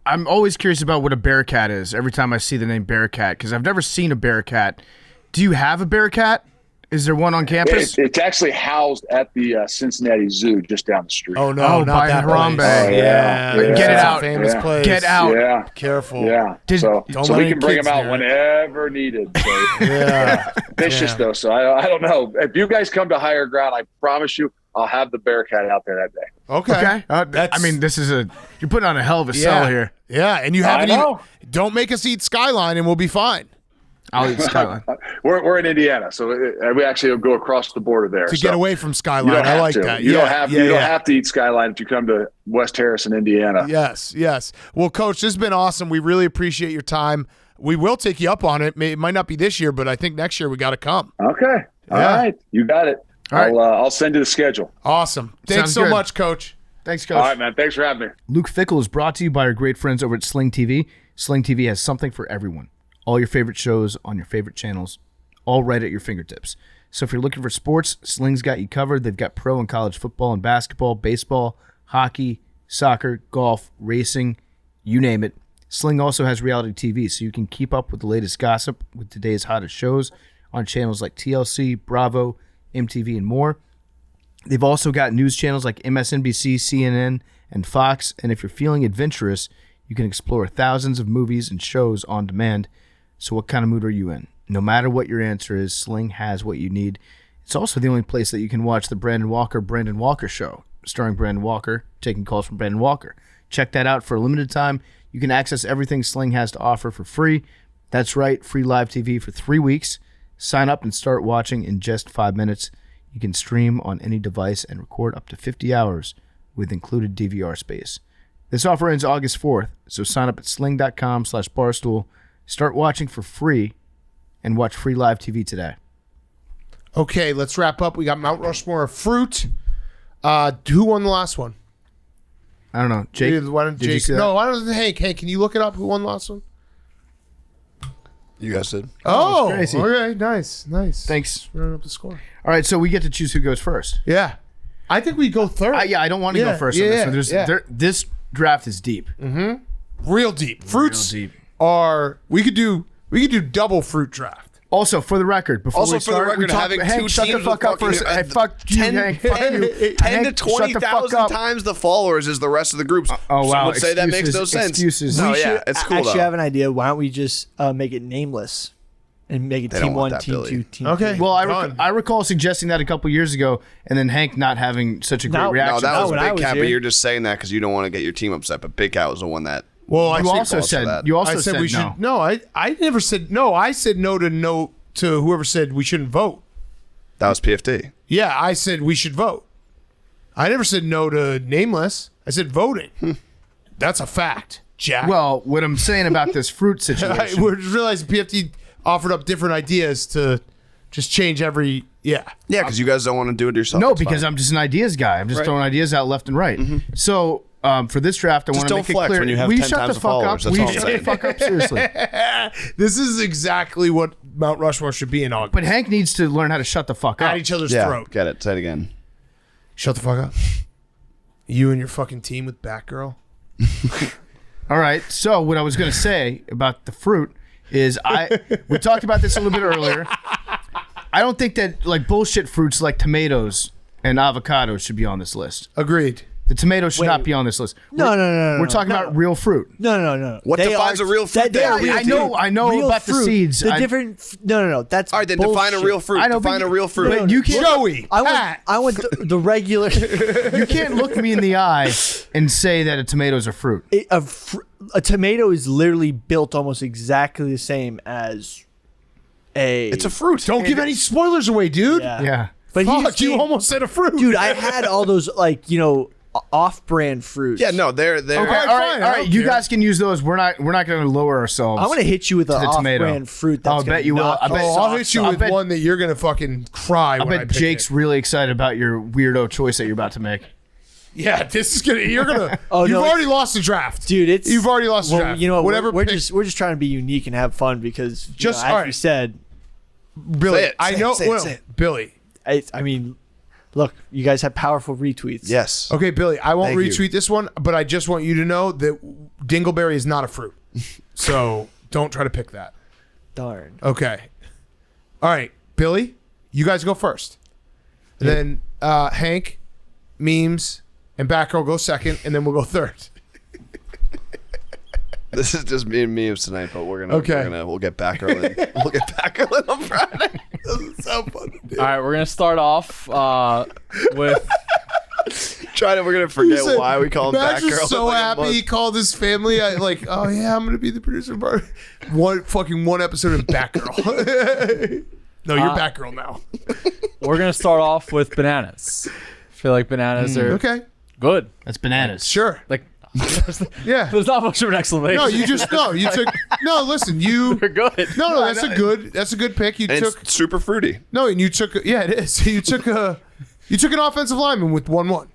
I'm always curious about what a Bearcat is every time I see the name Bearcat because I've never seen a Bearcat. Do you have a Bearcat? Is there one on campus? It's actually housed at the Cincinnati Zoo just down the street. Oh, no, not by that Harambe. place. Yeah. Get it out. Famous place. Get out. Yeah. Careful. Yeah. So we can bring them out whenever needed. So, vicious, though. So I don't know. If you guys come to higher ground, I promise you I'll have the Bearcat out there that day. Okay. You're putting on a hell of a sell here. Yeah, and you haven't don't make us eat Skyline and we'll be fine. I'll eat Skyline. We're in Indiana, so we actually go across the border there. To so get away from you Skyline. don't I have like to. that. You Yeah, don't have yeah, you don't yeah. have to eat Skyline if you come to West Harrison, Indiana. Yes, yes. Well, Coach, this has been awesome. We really appreciate your time. We will take you up on it. It might not be this year, but I think next year we got to come. Okay. All Yeah. right. You got it. All right. I'll send you the schedule. Awesome. Thanks Sounds so good. much, Coach. Thanks, Coach. All right, man. Thanks for having me. Luke Fickell is brought to you by our great friends over at Sling TV. Sling TV has something for everyone. All your favorite shows on your favorite channels, all right at your fingertips. So if you're looking for sports, Sling's got you covered. They've got pro and college football and basketball, baseball, hockey, soccer, golf, racing, you name it. Sling also has reality TV, so you can keep up with the latest gossip with today's hottest shows on channels like TLC, Bravo, MTV, and more. They've also got news channels like MSNBC, CNN, and Fox. And if you're feeling adventurous, you can explore thousands of movies and shows on demand. So what kind of mood are you in? No matter what your answer is, Sling has what you need. It's also the only place that you can watch the Brandon Walker Show, starring Brandon Walker, taking calls from Brandon Walker. Check that out for a limited time. You can access everything Sling has to offer for free. That's right, free live TV for 3 weeks. Sign up and start watching in just 5 minutes. You can stream on any device and record up to 50 hours with included DVR space. This offer ends August 4th, so sign up at sling.com/barstool. Start watching for free and watch free live TV today. Okay, let's wrap up. We got Mt Rushmore of Fruit. Who won the last one? I don't know. Jake, Why don't did you Jake? see that? No, why don't Hank? Hank, can you look it up? Who won the last one? You guys did. Oh, crazy. okay, nice. Thanks. Running up the score. All right, so we get to choose who goes first. Yeah, I think we go third. I don't want to Yeah, go first yeah, on this yeah. one. This draft is deep. Real deep. Fruits deep. are. We could do double fruit draft. Also, for the record, before Also, we for the start, we record, talk, having Hank, two shut the teams fuck with up for a fucking, second. Hey, fuck you, 10 Hank. Fuck you. 10 Hank, to shut the fuck 20,000 up. times the followers is the rest of the groups. Oh, wow. Some would say that makes no Excuses, sense. excuses. No, We yeah, should it's cool actually though. have an idea. Why don't we just make it nameless and make it They don't team want 1, that, team Billy. 2, team Okay. 3? Well, Done. I recall suggesting that a couple years ago, and then Hank not having such a great No, reaction. No, that was when I Big was Cat, here. but you're just saying that because you don't want to get your team upset. But Big Cat was the one that. Well, I You think- also calls for said that. you also I said we should. no. No, I never said no. I said no to whoever said we shouldn't vote. That was PFT. Yeah, I said we should vote. I never said no to nameless. I said voting. That's a fact, Jack. Well, what I'm saying about this fruit I situation. we just realized PFT offered up different ideas to just change every. Yeah. Yeah, because you guys don't want to do it yourself. No, It's because fine. I'm just an ideas guy. I'm just Right. throwing ideas out left and right. So for this draft, I Just want to don't make it flex clear. when you have Will 10 shut times the the fuck up? followers. That's Will all you I'm shut the saying. fuck up? Seriously. This is exactly what Mount Rushmore should be in August. But Hank needs to learn how to shut the fuck At up. each other's Yeah, throat. get it. Say it again. Shut the fuck up. You and your fucking team with Batgirl. All right. So what I was going to say about the fruit is we talked about this a little bit earlier. I don't think that like bullshit fruits like tomatoes and avocados should be on this list. Agreed. The tomato should not be on this list. No. We're talking about real fruit. No. What defines a real fruit? They are then? real I know real about the fruit. seeds. The different. No. That's All right, then bullshit. define a real fruit. I know, but define a you- real fruit. but you can't. Joey. I want the regular. You can't look me in the eye and say that a tomato's a fruit. A tomato is literally built almost exactly the same as a. It's a fruit. Don't give any spoilers away, dude. Yeah. But Fuck, you almost said a fruit. dude. I had all those off-brand fruits. Yeah, no, they're Okay, All right, all fine, I right. don't You care. guys can use those. We're not going to lower ourselves. I'm gonna hit you with an the tomato. off-brand fruit. That's I'll bet you will. knock I your bet- Oh, I'll socks hit you off. with bet- one that you're gonna fucking cry I when I bet pick Jake's it. really excited about your weirdo choice that you're about to make. Yeah, this is gonna. You're gonna. Oh, you've no, already lost the draft, Dude, You've already lost the well, draft. you know what? Whatever. We're pick- just trying to be unique and have fun because Just- as all right. you said, Billy. Say it, I say it, know. say it, well, say it. Billy. I mean, look, you guys have powerful retweets. Yes. Okay, Billy. I won't Thank you. retweet this one, but I just want you to know that dingleberry is not a fruit. So don't try to pick that. Darn. Okay. All right, Billy. You guys go first. Then Hank, memes, and Batgirl go second, and then we'll go third. This is just me and memes tonight, but we'll get back early. We'll get back early on Friday. This is so fun. All right, we're gonna start off with We're gonna forget why we call him Max Batgirl. was so Like a happy month. he called his family. Oh yeah, I'm gonna be the producer. One episode of Batgirl. No, you're Batgirl now. We're gonna start off with bananas. I feel like bananas are Okay, good. That's bananas. sure. Like, Yeah. there's not much of an explanation. No, you took. No, listen, you. They're good. No, that's a good pick. You And took. it's super fruity. No, and you took. Yeah, it is. You took an offensive lineman with 1-1.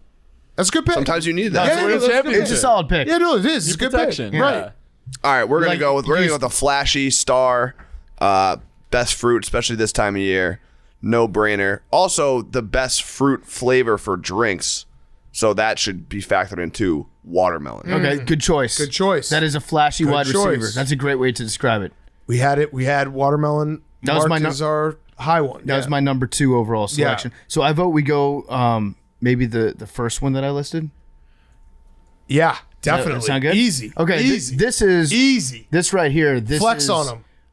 That's a good pick. Sometimes you need that. Yeah, We're in that's a good championship. It's a solid pick. Yeah, no, it is. It's a good pick. Protection. Right. All right, we're gonna Like, go with the flashy star, best fruit, especially this time of year. No brainer. Also, the best fruit flavor for drinks, so that should be factored into watermelon. Okay, good choice. Good choice. That is a flashy wide choice. receiver. That's a great way to describe it. We had it. We had watermelon. That was marked my as our high one. That was my number 2 overall selection. So I vote we go maybe the first one that I listed. Yeah, definitely. Sound good? Easy. Okay, Easy. this is Easy. this right here. This Flex is, on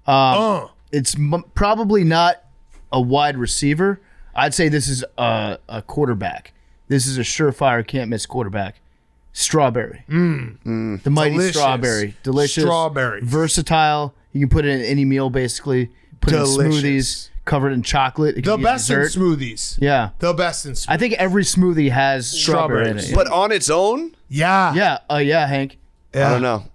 them. It's probably not a wide receiver. I'd say this is a quarterback. This is a surefire, can't miss quarterback. Strawberry. The mighty Delicious. strawberry. Delicious. Strawberry. Versatile. You can put it in any meal, basically. Put it in Delicious. smoothies, covered in chocolate. It The can be best in dessert. smoothies. Yeah. The best in smoothies. I think every smoothie has strawberry in it. Strawberries. But on its own, Yeah. Yeah, Hank. Yeah. I don't know.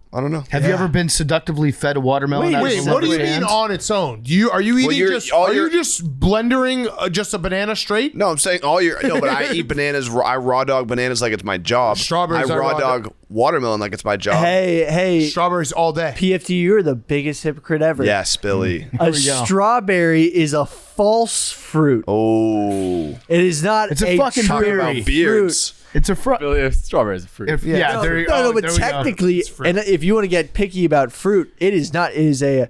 Have you ever been seductively fed a watermelon? out of Wait, what do you somebody's mean hands? on its own? Are you eating you're- just? all Are you you're- just blendering just a banana straight? no, I'm saying but I eat bananas. I raw dog bananas like it's my job. Strawberries I are raw raw dog watermelon like it's my job. Hey, Strawberries all day. PFT, you're the biggest hypocrite ever. Yes, Philly. A we go. strawberry is a false fruit. Oh, It is not It's a fucking true berry. about fruit. beards. It's a fruit. Strawberries are fruit. Yeah, No, there you no, go. but There we go. technically, fruit. and if you want to get picky about fruit, it is not. It is in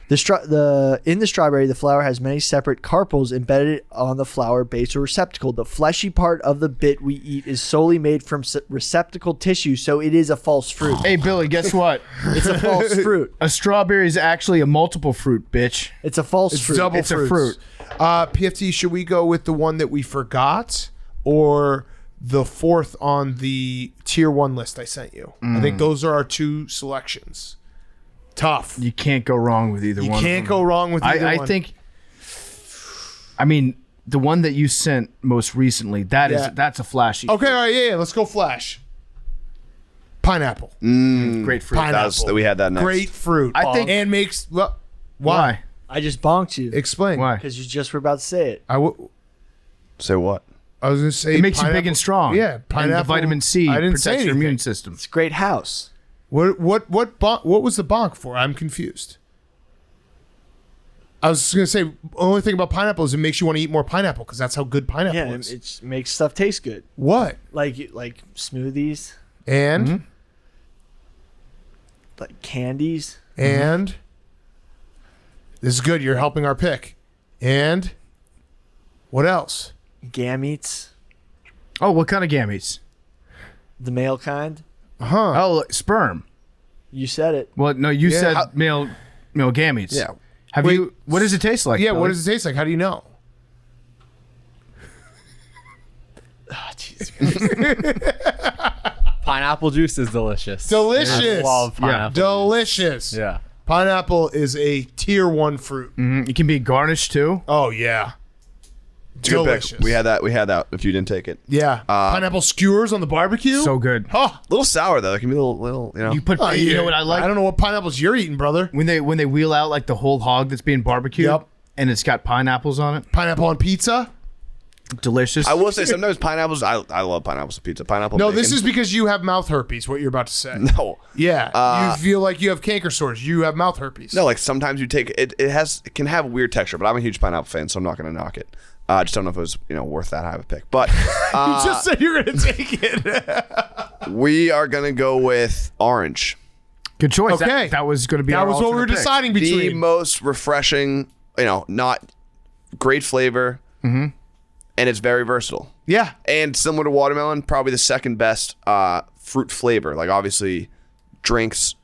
the strawberry, the flower has many separate carpels embedded on the flower base or receptacle. The fleshy part of the bit we eat is solely made from receptacle tissue, so it is a false fruit. Hey, Billy, guess what? It's a false fruit. A strawberry is actually a multiple fruit, bitch. It's a false It's fruit. double It's a fruits. fruit. PFT, should we go with the one that we forgot or the fourth on the tier 1 list I sent you? I think those are our 2 selections. Tough. You can't go wrong with either You one. can't go wrong with either I one. think. I mean, the one that you sent most recently, that's a flashy. Okay, all right, yeah. Let's go flash. Pineapple. Great fruit. Pineapple. We had that next. Grapefruit. I think- and makes why? Why? I just bonked you Explain. Why? because you just were about to say it. I Say what? was gonna say It makes you big pineapple- and strong. Yeah, And pineapple. the vitamin C I didn't protects say your anything. immune system. It's a great house. What was the bonk for? I'm confused. I was just gonna say only thing about pineapple is it makes you want to eat more pineapple because that's how good pineapple Yeah, is. it makes stuff taste good, What? like smoothies, And like candies. and this is good. You're helping our pick. And what else? Gametes, Oh, what kind of gametes? the male kind. Huh? Oh, sperm. You said it. Well, no, you Yeah. said male gametes. Yeah. Have Wait. you? What does it taste like? Yeah. Billy? What does it taste like? How do you know? Pineapple juice is delicious. Delicious. I love pineapple. Delicious. Yeah. Pineapple is a tier 1 fruit. It can be garnished too. Oh yeah. It's a good pick. Delicious. We had that. If you didn't take it, Yeah. Pineapple skewers on the barbecue. So good. Oh. a little sour though. It can be a little. You know. You put. Oh, you yeah. know what I like? I don't know what pineapples you're eating, brother. when they wheel out like the whole hog that's being barbecued. Yep. And it's got pineapples on it. Pineapple on pizza? Delicious. I will say sometimes pineapples. I love pineapples on pizza. Pineapple. No, bacon. this is because you have mouth herpes. What you're about to say? no. Yeah, you feel like you have canker sores. You have mouth herpes. No, like sometimes you take it. It can have a weird texture, but I'm a huge pineapple fan, so I'm not going to knock it. I just don't know if it was worth that high of a pick. But you just said you're gonna take it. we are going to go with orange. Good choice. Okay. That was going to be. That our was what we were alternate pick. deciding The between. most refreshing. Not great flavor, and it's very versatile. Yeah, And similar to watermelon, probably the second best fruit flavor. Like obviously, drinks.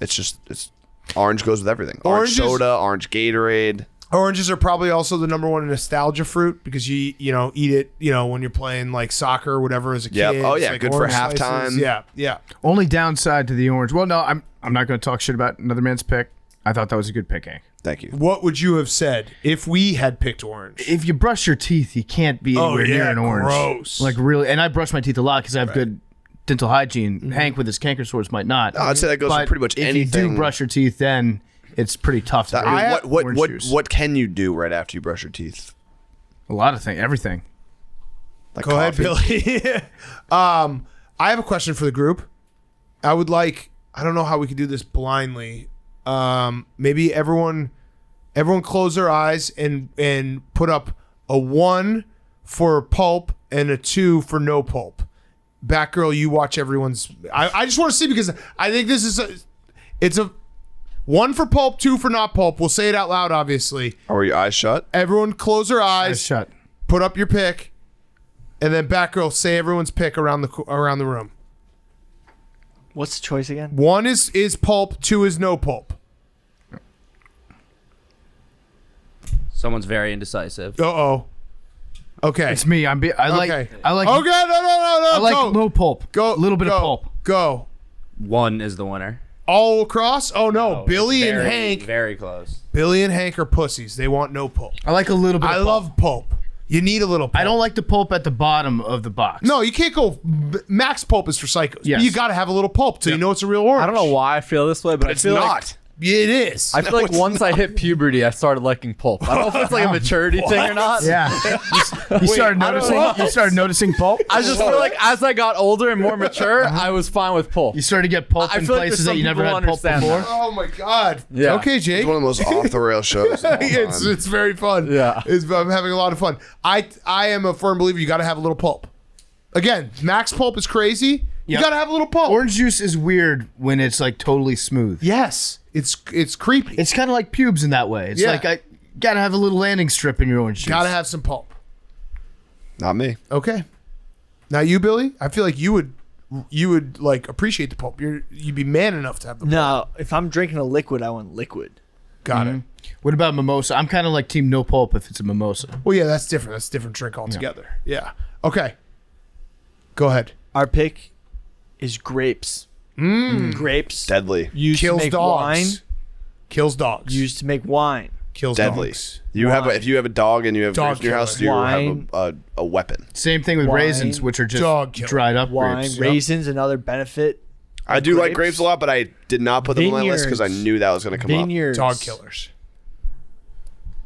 It's orange goes with everything. Orange Orange is- soda, orange Gatorade. Oranges are probably also the number one nostalgia fruit because you eat it when you're playing like soccer or whatever as a Yep. kid. Oh It's yeah, like good for orange halftime. slices. Yeah. Only downside to the orange. Well, no, I'm not going to talk shit about another man's pick. I thought that was a good pick, Hank. Thank you. What would you have said if we had picked orange? If you brush your teeth, you can't be anywhere near an orange. Gross. Like really, and I brush my teeth a lot because I have good dental hygiene. Hank with his canker sores might not. I'd say that goes for But pretty much if anything. you do brush your teeth, then it's pretty tough to What orange juice. what can you do right after you brush your teeth? A lot of things, everything. Like Go ahead, coffee? Billy. I have a question for the group. I don't know how we could do this blindly. Maybe everyone close their eyes and put up a 1 for pulp and a 2 for no pulp. Batgirl, you watch everyone's. I just want to see because I think this is it's a 1 for pulp, 2 for not pulp. We'll say it out loud, obviously. Are your eyes shut? Everyone close their eyes. Shut. Put up your pick, and then Batgirl, say everyone's pick around the room. What's the choice again? 1 is pulp, 2 is no pulp. Someone's very indecisive. Uh-oh. Okay. It's me. I like. Okay. I like. Okay, no. I like go. low pulp. Go. A little bit go, of pulp. Go. 1 is the winner. All across? Oh, no. Oh, Billy and very, Hank. Very close. Billy and Hank are pussies. They want no pulp. I like a little bit. I of pulp. love pulp. You need a little pulp. I don't like the pulp at the bottom of the box. No, you can't go. Max pulp is for psychos. Yes. You got to have a little pulp so you know it's a real orange. I don't know why I feel this way, but I It's feel not. like It is. I feel like once I hit puberty, I started liking pulp. I don't know if it's like a maturity thing or not. Yeah. You started noticing. You started noticing pulp. I just feel like as I got older and more mature, I was fine with pulp. You started to get pulp I in feel like places there's that you some never people had pulp understand before. that. Oh, my God. Yeah. Okay, Jake. It's one of the most off the rail shows. Of all time. It's very fun. Yeah. I'm having a lot of fun. I am a firm believer you got to have a little pulp. Again, max pulp is crazy. You Yep. got to have a little pulp. Orange juice is weird when it's like totally smooth. Yes. It's creepy. It's kind of like pubes in that way. It's Yeah. like I gotta have a little landing strip in your orange juice. Got to have some pulp. Not me. Okay. Now you, Billy, I feel like you would like appreciate the pulp. You'd be man enough to have the pulp. No, if I'm drinking a liquid, I want liquid. Got it. What about mimosa? I'm kind of like team no pulp if it's a mimosa. Well, yeah, that's different. That's a different drink altogether. Yeah. Okay. Go ahead. Our pick is grapes. Grapes Deadly. used Kills to make dogs. wine. Kills dogs. Used to make wine. Kills Deadly. dogs. You have if you have a dog and you have Dog grapes in your house, killer. you Wine. have a weapon. Same thing with Wine, raisins, which are just dog killer. dried up Wine, grapes. raisins, another benefit. I do like Grapes. grapes a lot, but I did not put them on my list because I Vineyards. knew that was going to come Vineyards. Dog killers.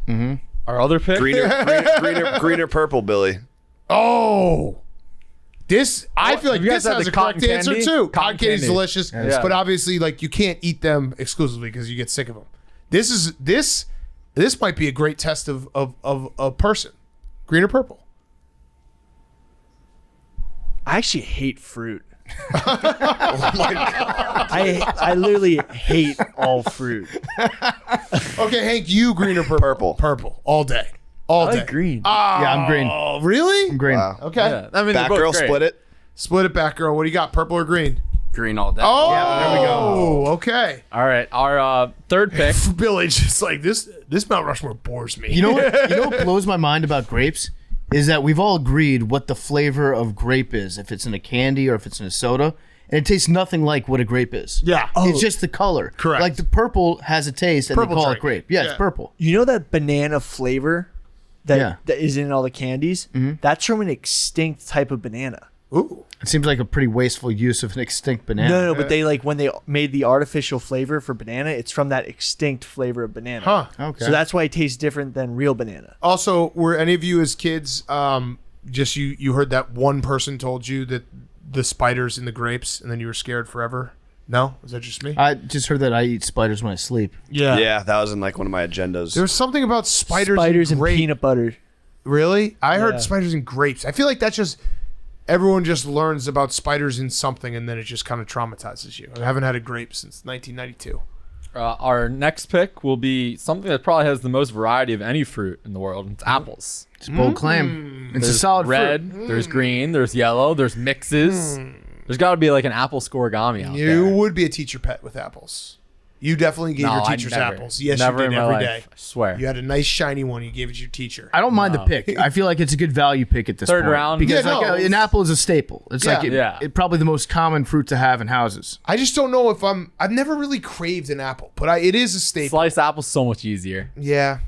Our other pick? up. Greener purple, Billy. Oh. This I feel like you guys this had has the a correct cotton answer candy? too. Cotton Cotton candy is candy. delicious, Yeah. but obviously, like you can't eat them exclusively because you get sick of them. This might be a great test of a person. Green or purple? I actually hate fruit. I literally hate all fruit. Okay, Hank, you green or purple? Purple. Purple all day, all I day. like green. Yeah, I'm green. Oh, really? I'm green. Wow. Okay. Yeah. I mean, they're both Batgirl great. split it. Split it back, girl. What do you got? Purple or green? Green all day. Oh, there we go. Okay. All right, our third pick. Billy just like this Mount Rushmore bores me. You know what? You know what blows my mind about grapes is that we've all agreed what the flavor of grape is, if it's in a candy or if it's in a soda, and it tastes nothing like what a grape is. Yeah. It's just the color. Correct. Like the purple has a taste, and Purple they call drink. it grape. Yeah, Yeah. it's purple. You know that banana flavor that, Yeah. that is in all the candies? That's from an extinct type of banana. Ooh. It seems like a pretty wasteful use of an extinct banana. No, but they like when they made the artificial flavor for banana, it's from that extinct flavor of banana. Huh. Okay. So that's why it tastes different than real banana. Also, were any of you as kids just you heard that one person told you that the spiders in the grapes and then you were scared forever? No? Was that just me? I just heard that I eat spiders when I sleep. Yeah, that was in like one of my agendas. There was something about spiders and grape. peanut butter. Really? I heard Yeah. spiders and grapes. I feel like that's just everyone just learns about spiders in something and then it just kind of traumatizes you. I haven't had a grape since 1992. Our next pick will be something that probably has the most variety of any fruit in the world. It's apples. It's a bold claim. It's a solid Red, fruit. there's green, there's yellow, there's mixes. There's got to be like an apple scorigami out You there. would be a teacher pet with apples. You definitely gave No, your I teachers never- apples. Yes, never you in did my every life. day. I swear. You had a nice shiny one. You gave it to your teacher. I don't mind the pick. I feel like it's a good value pick at this Third point. round. Because Yeah, no, an apple is a staple. It's like Yeah. probably the most common fruit to have in houses. I just don't know if I've never really craved an apple, but it is a staple. Sliced apple's so much easier. Yeah.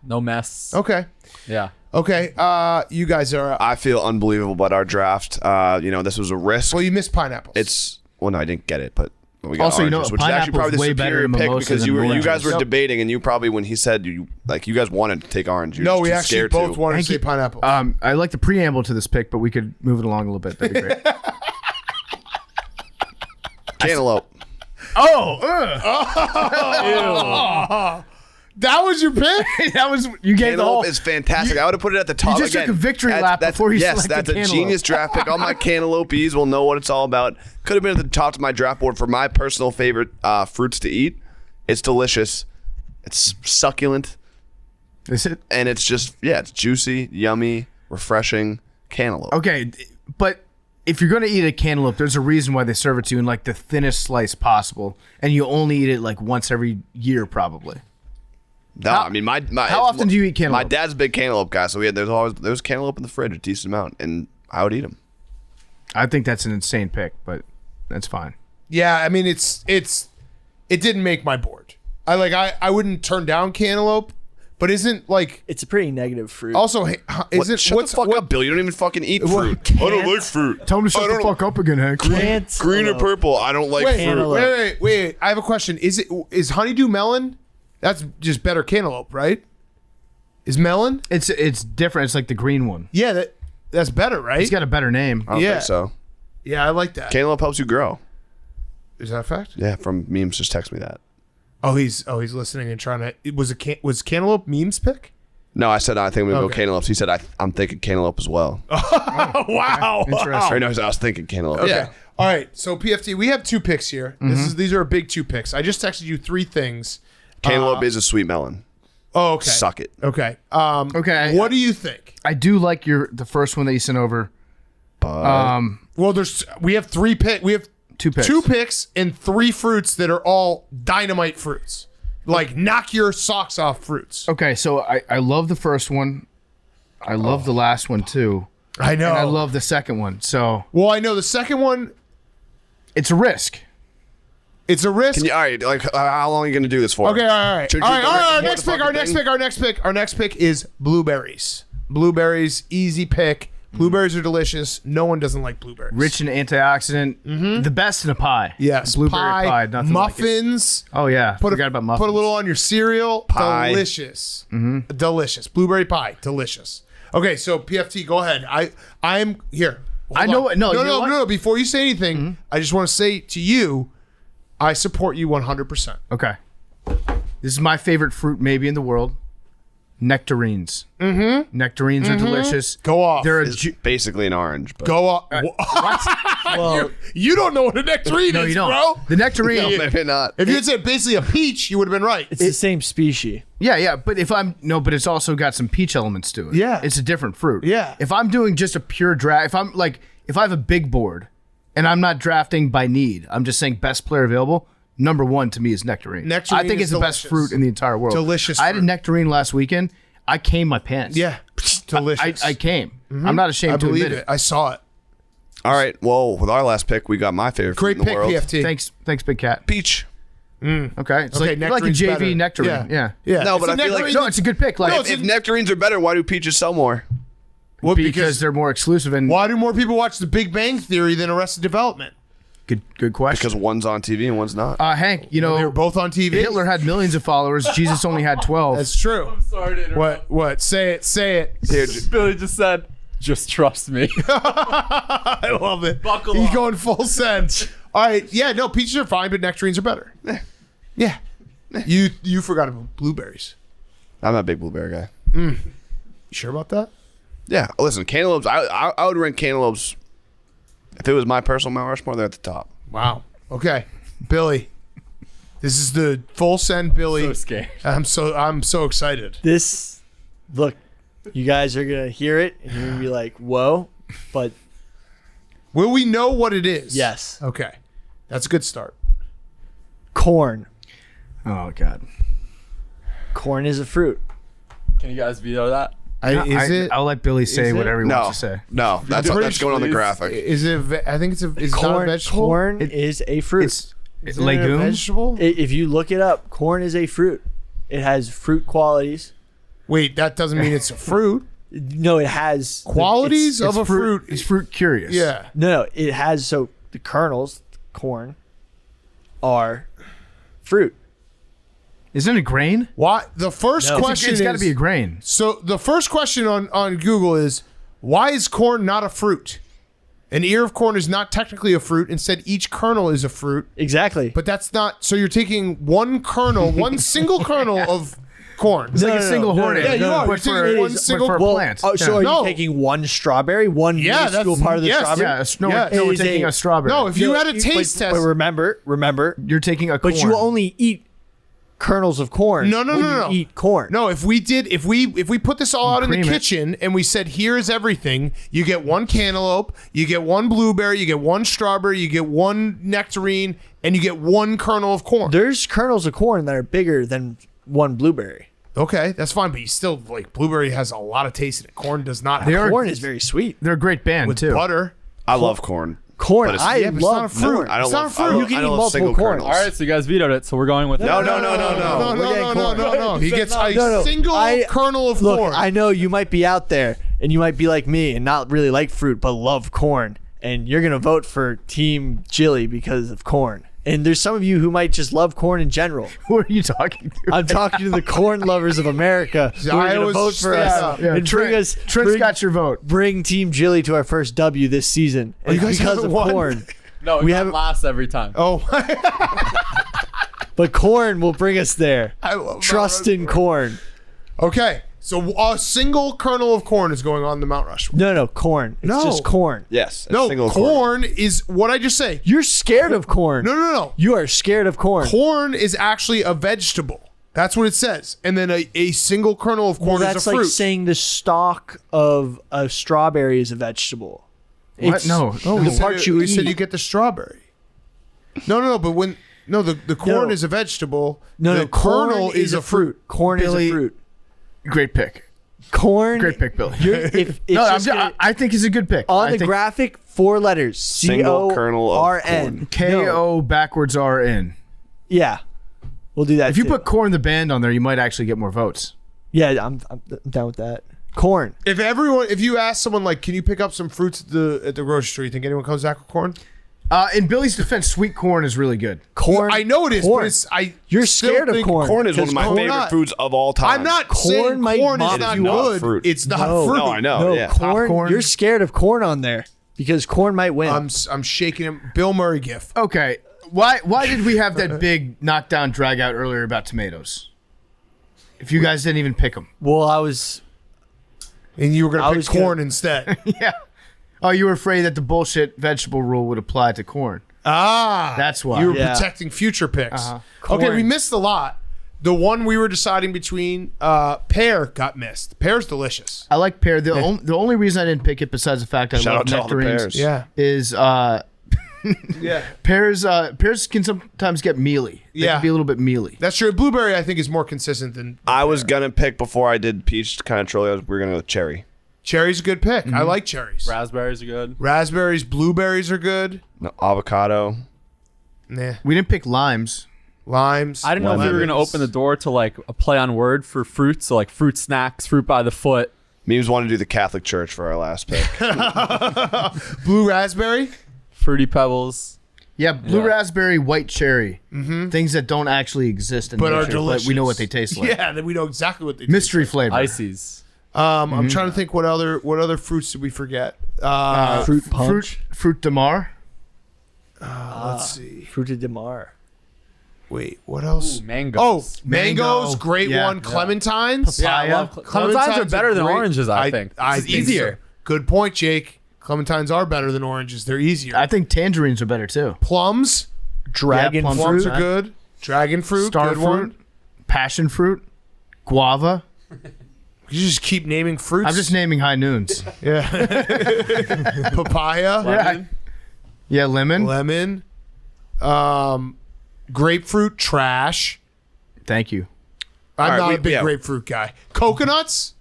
No mess. Okay. Yeah. Okay. You guys are. I feel unbelievable about our draft. This was a risk. Well, you missed pineapples. No, I didn't get it, but we got Also, oranges, which is actually pineapple's probably the way better superior in pick mimosa because than you oranges. guys were Yep. debating, and you probably when he said you guys wanted to take orange. You were No, just we too actually scared both to. wanted to Thank say you. pineapple. I like the preamble to this pick, but we could move it along a little bit. That'd be great. Cantaloupe. That was your pick? That was you gave the whole. Cantaloupe is fantastic. I would have put it at the top. just took a victory lap before you Yes, selected that's a cantaloupe. genius draft pick. All my cantaloupes will know what it's all about. Could have been at the top of my draft board for my personal favorite fruits to eat. It's delicious. It's succulent. Is it And it's just, it's juicy, yummy, refreshing cantaloupe. okay? But if you're gonna eat a cantaloupe, there's a reason why they serve it to you in like the thinnest slice possible, and you only eat it like once every year, probably. No, I mean, my how often do you eat cantaloupe? My dad's a big cantaloupe guy, so there was cantaloupe in the fridge, a decent amount, and I would eat them. I think that's an insane pick, but that's fine. Yeah, I mean it didn't make my board. I wouldn't turn down cantaloupe, but isn't like It's a pretty negative fruit. also Shut the fuck up, Bill. You don't even fucking eat fruit. I don't like fruit. Tell him to I shut the don't- fuck up again, Hank. Green or purple? I don't like wait, fruit. wait. I have a question. Is honeydew melon? That's just better cantaloupe, right? Is melon? It's different. It's like the green one. Yeah, that's better, right? It's got a better name. I don't Yeah. think so. Yeah, I like that. Cantaloupe helps you grow. Is that a fact? Yeah, from memes, just text me that. Oh, he's listening and trying to. Was cantaloupe memes pick? No, I said I think I'm gonna go Okay. cantaloupes. He said I'm thinking cantaloupe as well. Wow. Interesting. Or no, I was thinking cantaloupe. Okay. Yeah. All right. So PFT, we have 2 picks here. These are a big 2 picks. I just texted you 3 things. Cantaloupe is a sweet melon. Oh, okay. Suck it. Okay. Okay. What do you think? I do like the first one that you sent over. Well, we have 3 picks. We have 2 picks. 2 picks and 3 fruits that are all dynamite fruits. Like knock your socks off fruits. Okay, so I love the first one. I love the last one too. I know. And I love the second one. So Well, I know the second one. it's a risk. It's a risk. All right, like how long are you gonna do this for? Okay, all right. Should All you right, do all right. the Our next pick, our fucking next thing? pick, our next pick, our next pick is blueberries. Blueberries, easy pick. Blueberries are delicious. No one doesn't like blueberries. Rich in antioxidant. The best in a pie. Yes, Blueberry pie. Nothing like it. muffins. Oh yeah. Forgot about muffins. Put a little on your cereal. Pie. Delicious. Delicious. Blueberry pie. Delicious. Okay, so PFT, go ahead. I'm here. Hold I know on. what- no, you know no. what? No. Before you say anything, I just want to say to you, I support you 100%. Okay. This is my favorite fruit maybe in the world. Nectarines. Mm-hmm. Nectarines are delicious. Go off. They're a It's basically an orange, but Go off. Well, You don't know what a nectarine no, is, you don't. bro. The nectarine. no, maybe not. If you had said basically a peach, you would have been right. it's the same species. Yeah, but but it's also got some peach elements to it. Yeah. It's a different fruit. Yeah. If I'm doing just a pure draft, if I have a big board and I'm not drafting by need, I'm just saying best player available, number 1 to me is nectarine. Nectarine I think is it's the best delicious. fruit in the entire world. Delicious I had a fruit. nectarine last weekend. I came my pants. Yeah. Delicious. I came. I'm not ashamed I to believe admit it. I saw it. All right. Well, with our last pick, we got my favorite Great fruit in pick, the world. PFT. Thanks, Big Cat. Peach. Okay, it's Okay, like a nectarine's JV better. nectarine. Yeah. Yeah. No, It's but a I feel like- nectarine. No, it's a good pick. Like No, it's If nectarines are better, why do peaches sell more? Well, because they're more exclusive and why do more people watch The Big Bang Theory than Arrested Development? good question. Because one's on TV and one's not. Hank, They were both on TV. Hitler had millions of followers. Jesus only had 12. That's true. Sorry to interrupt. What? Say it. Say it. Here, Billy just said, just trust me. I love it. Buckle He's up. going full send. All right. Yeah. No, peaches are fine, but nectarines are better. Yeah. You forgot about blueberries. I'm not a big blueberry guy. You sure about that? Yeah. Listen, cantaloupes. I would rank cantaloupes. If it was my personal Mount Rushmore, they're at the top. Wow. Okay, Billy. This is the full send, Billy. So scared. I'm so excited. Look, you guys are gonna hear it and you're gonna be like, "Whoa!" But Will we know what it is? yes, Okay. That's a good start. corn, Oh God. Corn is a fruit. Can you guys veto that? I'll let Billy say it? whatever he No, wants to say. no, that's going on the graphic. Is it? I think it's not a Corn, vegetable. corn is a fruit. It's Is it a legume. vegetable? If you look it up, corn is a fruit. It has fruit qualities. Wait, that doesn't mean it's a fruit. No, it has Qualities of a fruit. It's fruit curious. Yeah. No, it has. So the kernels, corn, are fruit. Isn't it grain? Why? The first No. question It's got to is. be a grain. So the first question on Google is, why is corn not a fruit? An ear of corn is not technically a fruit. Instead, each kernel is a fruit. Exactly. But that's not. So you're taking one kernel, one single kernel of corn. It's like a single hornet. Yeah, you are. But You're for, taking one but single- for a well, plant. Oh, so are No. you taking one strawberry, one Yeah, minuscule that's- part of the yes, strawberry? yeah, Yeah. no, we're It is taking a strawberry. No, if you No, had a taste but test. remember, You're taking a corn. but you only eat kernels of corn. No, when you eat corn. No, if we put this all out in the cream it. kitchen and we said, here's everything, you get one cantaloupe, you get one blueberry, you get one strawberry, you get one nectarine, and you get one kernel of corn. There's kernels of corn that are bigger than one blueberry. Okay, that's fine, but you still, like, blueberry has a lot of taste in it. Corn does not have Corn is very sweet. They're a great band with too. butter. I love corn. Corn, But it's- I Yeah, but it's not a love fruit. corn. I don't It's not love a fruit. I don't- You can I eat don't love multiple single corn. kernels. All right, so you guys vetoed it, so we're going with it. No. We're getting corn. No. He gets a No. single kernel of Look, corn. I know you might be out there and you might be like me and not really like fruit but love corn, and you're gonna vote for Team Jilly because of corn. And there's some of you who might just love corn in general. Who are you talking to? I'm talking to the corn lovers of America who are going to Iowa's vote for straight us up. Yeah, and Trent's bring got your vote. Bring Team Jilly to our first W this season. And you guys because haven't of won? corn. No, We we have- have last every time. Oh, But corn will bring us there. I love Trust Mount in corn. Okay, so a single kernel of corn is going on the Mount Rushmore. No, corn. It's No. just corn. Yes. a No, single corn is what I just say. You're scared of corn. No. You are scared of corn. Corn is actually a vegetable. That's what it says. And then a single kernel of corn Well, is that's a fruit. like saying the stalk of a strawberry is a vegetable. What? It's- No. the part you we said eat. you get the strawberry. No, but when the corn No. is a vegetable. No, the corn kernel is a fruit. Corn Billy- is a fruit. Great pick. Corn. Great pick, Billy. If it's No, just gonna- I think he's a good pick. on I the think graphic, 4 letters. Single kernel of C-O-R-N. KO backwards RN. Yeah, we'll do that. If you too. put corn the band on there, you might actually get more votes. yeah, I'm down with that. Corn. If you ask someone like, can you pick up some fruits at the grocery store? You think anyone comes back with corn? In Billy's defense, sweet corn is really good. Corn. I know it is, Corn. but it's You're still scared of think corn. Corn is one of my corn- favorite not- foods of all time. I'm not Corn saying might corn is mop not you good. up. Fruit. It's not No. fruit. No, I know. No, yeah. corn. Popcorn. You're scared of corn on there because corn might win. I'm shaking him. Bill Murray gif. Okay, why did we have that big knockdown drag out earlier about tomatoes? If you guys didn't even pick them. well, I was. And you were I going to was pick corn instead. Yeah. Oh, you were afraid that the bullshit vegetable rule would apply to corn. Ah. That's why. You were Yeah. protecting future picks. Uh-huh. Okay, Corn. we missed a lot. The one we were deciding between, pear got missed. Pear's delicious. I like pear. The only reason I didn't pick it, besides the fact I Shout love out to all the nectarines, pears. Yeah. is Yeah. pears can sometimes get mealy. They Yeah. can be a little bit mealy. That's true. Blueberry, I think, is more consistent than I was gonna pick before I did peach kind of trolling. We were gonna go with cherry. cherry's a good pick. I like cherries. Raspberries are good. Raspberries, blueberries are good. No, avocado. Nah. We didn't pick limes. Limes. I didn't know if we were going to open the door to like a play on word for fruit. So like fruit snacks, fruit by the foot. Memes wanted to do the Catholic Church for our last pick. Blue raspberry. Fruity Pebbles. Yeah, blue Yeah. raspberry, white cherry. Things that don't actually exist in But are nature, delicious. but we know what they taste like. Yeah, then we know exactly what they Mystery flavor. Ices. I'm trying to think what other fruits did we forget? Fruit punch. Fruit de mar. Let's see. Fruited de mar. Wait, what else? Mangoes. Oh, mangoes, Mango. great Yeah. one. Clementines. Yeah, I love clementines are better than great- oranges, I think. I It's think easier. so. Good point, Jake. Clementines are better than oranges. They're easier. I think tangerines are better too. Plums. Dragon plum Plums fruit. are good. Dragon fruit. Star good fruit, one. passion fruit, guava. You just keep naming fruits. I'm just naming high noons. Yeah. Papaya. Yeah, lemon. Lemon. Grapefruit. Trash. Thank you. I'm right, not a big grapefruit guy. Coconuts?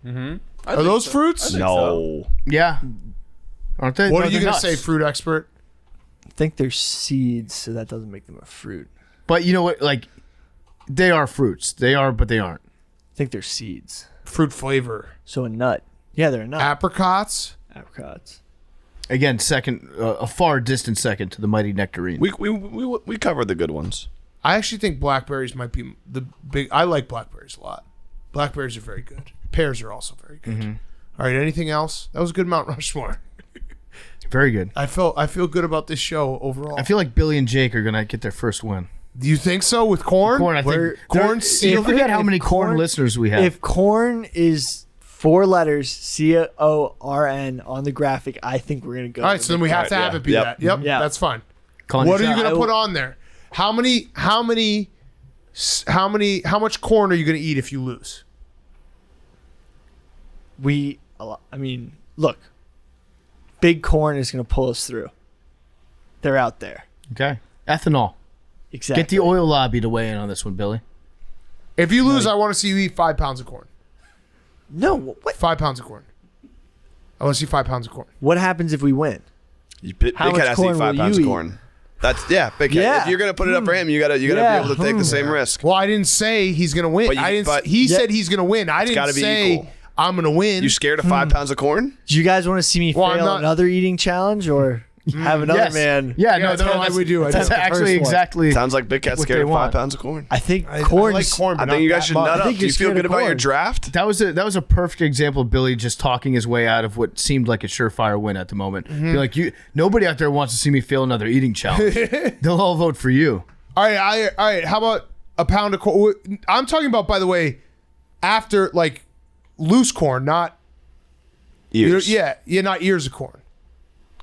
Are those fruits? No. Yeah. Aren't they? What No, are you they're going to nuts. say, fruit expert? I think they're seeds, so that doesn't make them a fruit. But you know what? Like, they are fruits. They are, but they aren't. I think they're seeds. Fruit flavor. So a nut. Yeah, they're a nut. Apricots? Apricots. Again, second, a far distant second to the mighty nectarine. We covered the good ones. I actually think blackberries might be the big. I like blackberries a lot. Blackberries are very good. Pears are also very good. All right, anything else? That was a good Mount Rushmore. Very good. I feel good about this show overall. I feel like Billy and Jake are gonna get their first win. Do you think so with corn? Corn, I think. Corn You sealed forget it? how many corn listeners we have. If corn is 4 letters, CORN on the graphic, I think we're gonna go. All right, so then we have to have it be that. Yep, Yeah. that's fine. Calling What are your you shot. going to put on there? How much corn are you going to eat if you lose? I mean, look, big corn is gonna pull us through. They're out there. Okay. Ethanol. Exactly. Get the oil lobby to weigh in on this one, Billy. If you lose, I want to see you eat 5 pounds of corn. No, what? 5 pounds of corn. I want to see 5 pounds of corn. What happens if we win? Big How Cat much has to eat corn 5 will pounds you of eat? corn. That's Big Cat. Yeah. If you're gonna put it up for him, you gotta Yeah. be able to take the same risk. Well, I didn't say he's going to win. But you- but- He said he's going to win. I didn't gotta be say equal. I'm going to win. You scared of 5 pounds of corn? Do you guys want to see me Well, I'm fail not- another eating challenge or have another Yes. man? Yeah, Yeah, no, that's kinda like we do. I That's do. actually First one. exactly. Sounds like Big Cat's What scared they of 5 want. pounds of corn. I think I corn. like corn, but I not think you guys that should much. nut I up. think Do you you're feel scared good of about your corn. draft? That was a perfect example of Billy just talking his way out of what seemed like a surefire win at the moment. Be like, nobody out there wants to see me fail another eating challenge. They'll all vote for you. All right. How about a pound of corn? I'm talking about, by the way, after like loose corn, not Ears. Yeah, not ears of corn.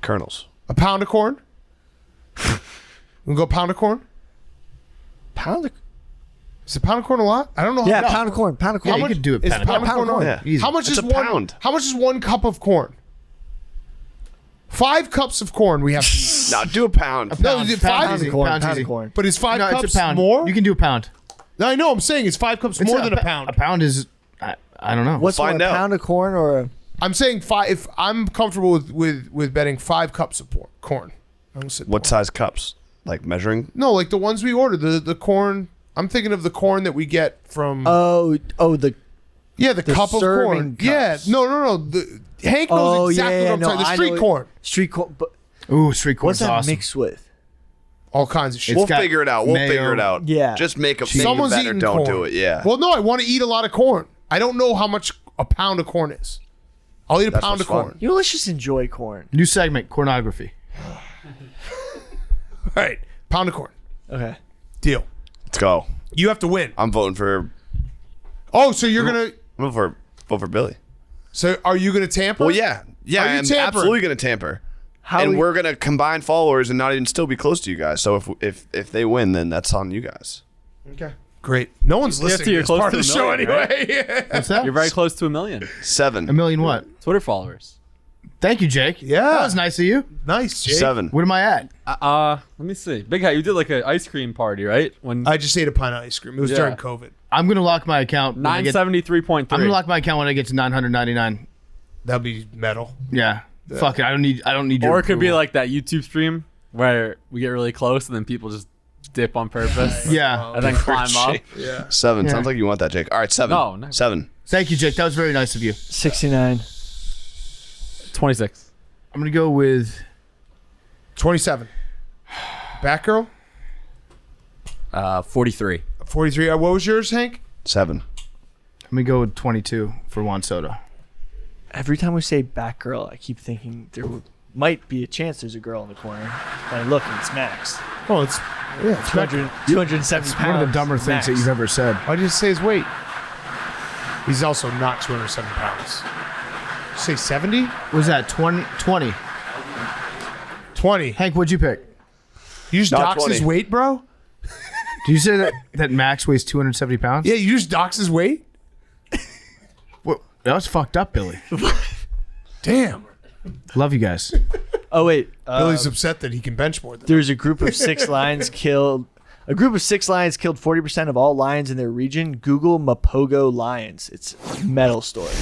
Kernels. A pound of corn. We go pound of corn. Pound of, Is a pound of corn a lot? I don't know. yeah, how pound of corn. Pound of Yeah, corn. you could do it. Is Pound pound of corn? corn. Yeah. Easy. How much It's is a one pound. How much is 1 cup of corn? 5 cups of corn we have to eat. No, do a pound. No, Pound. is it Pound five? easy. corn. Pound's Pound easy. of corn. But is 5 No, cups it's a pound. more? You can do a pound. No, I know. I'm saying it's 5 cups more than a pound. A pound is, I don't know. What's more, Find a out. pound of corn or a I'm saying 5. If I'm comfortable with betting 5 cups of corn. I'm gonna say What size cups? Like measuring? No, like the ones we ordered. The corn. I'm thinking of the corn that we get from. the the cup of serving corn. Yeah, cups. no. Hank knows exactly what I'm talking. The I street know it. corn. Street corn. But Ooh, street corn's what's that awesome. mixed with? All kinds of shit. We'll got figure it out. We'll mayo. figure it out. Yeah. Just make a Someone's better. eating Don't corn. do it. Yeah. Well, no, I want to eat a lot of corn. I don't know how much a pound of corn is. I'll eat a That's pound of what's fun. corn. You know, let's just enjoy corn. New segment, cornography. All right, pound of corn. Okay. Deal. Let's go. You have to win. I'm voting for. Oh, so you're gonna? I'm voting for Billy. So are you gonna tamper? Well, yeah, Are I you am tampering? absolutely gonna tamper. How We're gonna combine followers and not even still be close to you guys. So if they win, then that's on you guys. Okay. Great. No one's Yeah, listening to you're this close part to of the a show million, right? anyway. What's that? You're very close to 1 million 7. A million what? Twitter followers. Thank you, Jake. Yeah. That was nice of you. Nice, Jake. 7. What am I at? Let me see. Big Hat, you did like an ice cream party, right? When I just ate a pint of ice cream. It was Yeah. during COVID. I'm gonna lock my account. when I get- 973.3. I'm gonna lock my account when I get to 999. That'd be metal. Yeah. Fuck it. I don't need your Or it could be approval. like that YouTube stream where we get really close and then people just dip on purpose. Yeah. And then climb up. Yeah. 7. Yeah. Sounds like you want that, Jake. All right, 7. No, never. 7. Thank you, Jake. That was very nice of you. 69. 26. I'm gonna go with 27. Batgirl. 43. 43. What was yours, Hank? 7. I'm gonna go with 22 for Juan Soto. Every time we say Batgirl, I keep thinking might be a chance there's a girl in the corner. And I look and it's Max. Oh, it's 200, 270 pounds. One of the dumber things that you've ever said. Why did you say his weight? He's also not 207 pounds. Did you say 70? Was that 20? 20. 20. Hank, what'd you pick? You just Not dox 20. his weight, bro? Did you say that Max weighs 270 pounds? Yeah, you just dox his weight? Well, that was fucked up, Billy. Damn. Love you guys. Oh, wait. Billy's upset that he can bench more than There's a group of 6 lions killed A group of 6 lions killed 40% of all lions in their region. Google Mapogo lions. It's a metal story.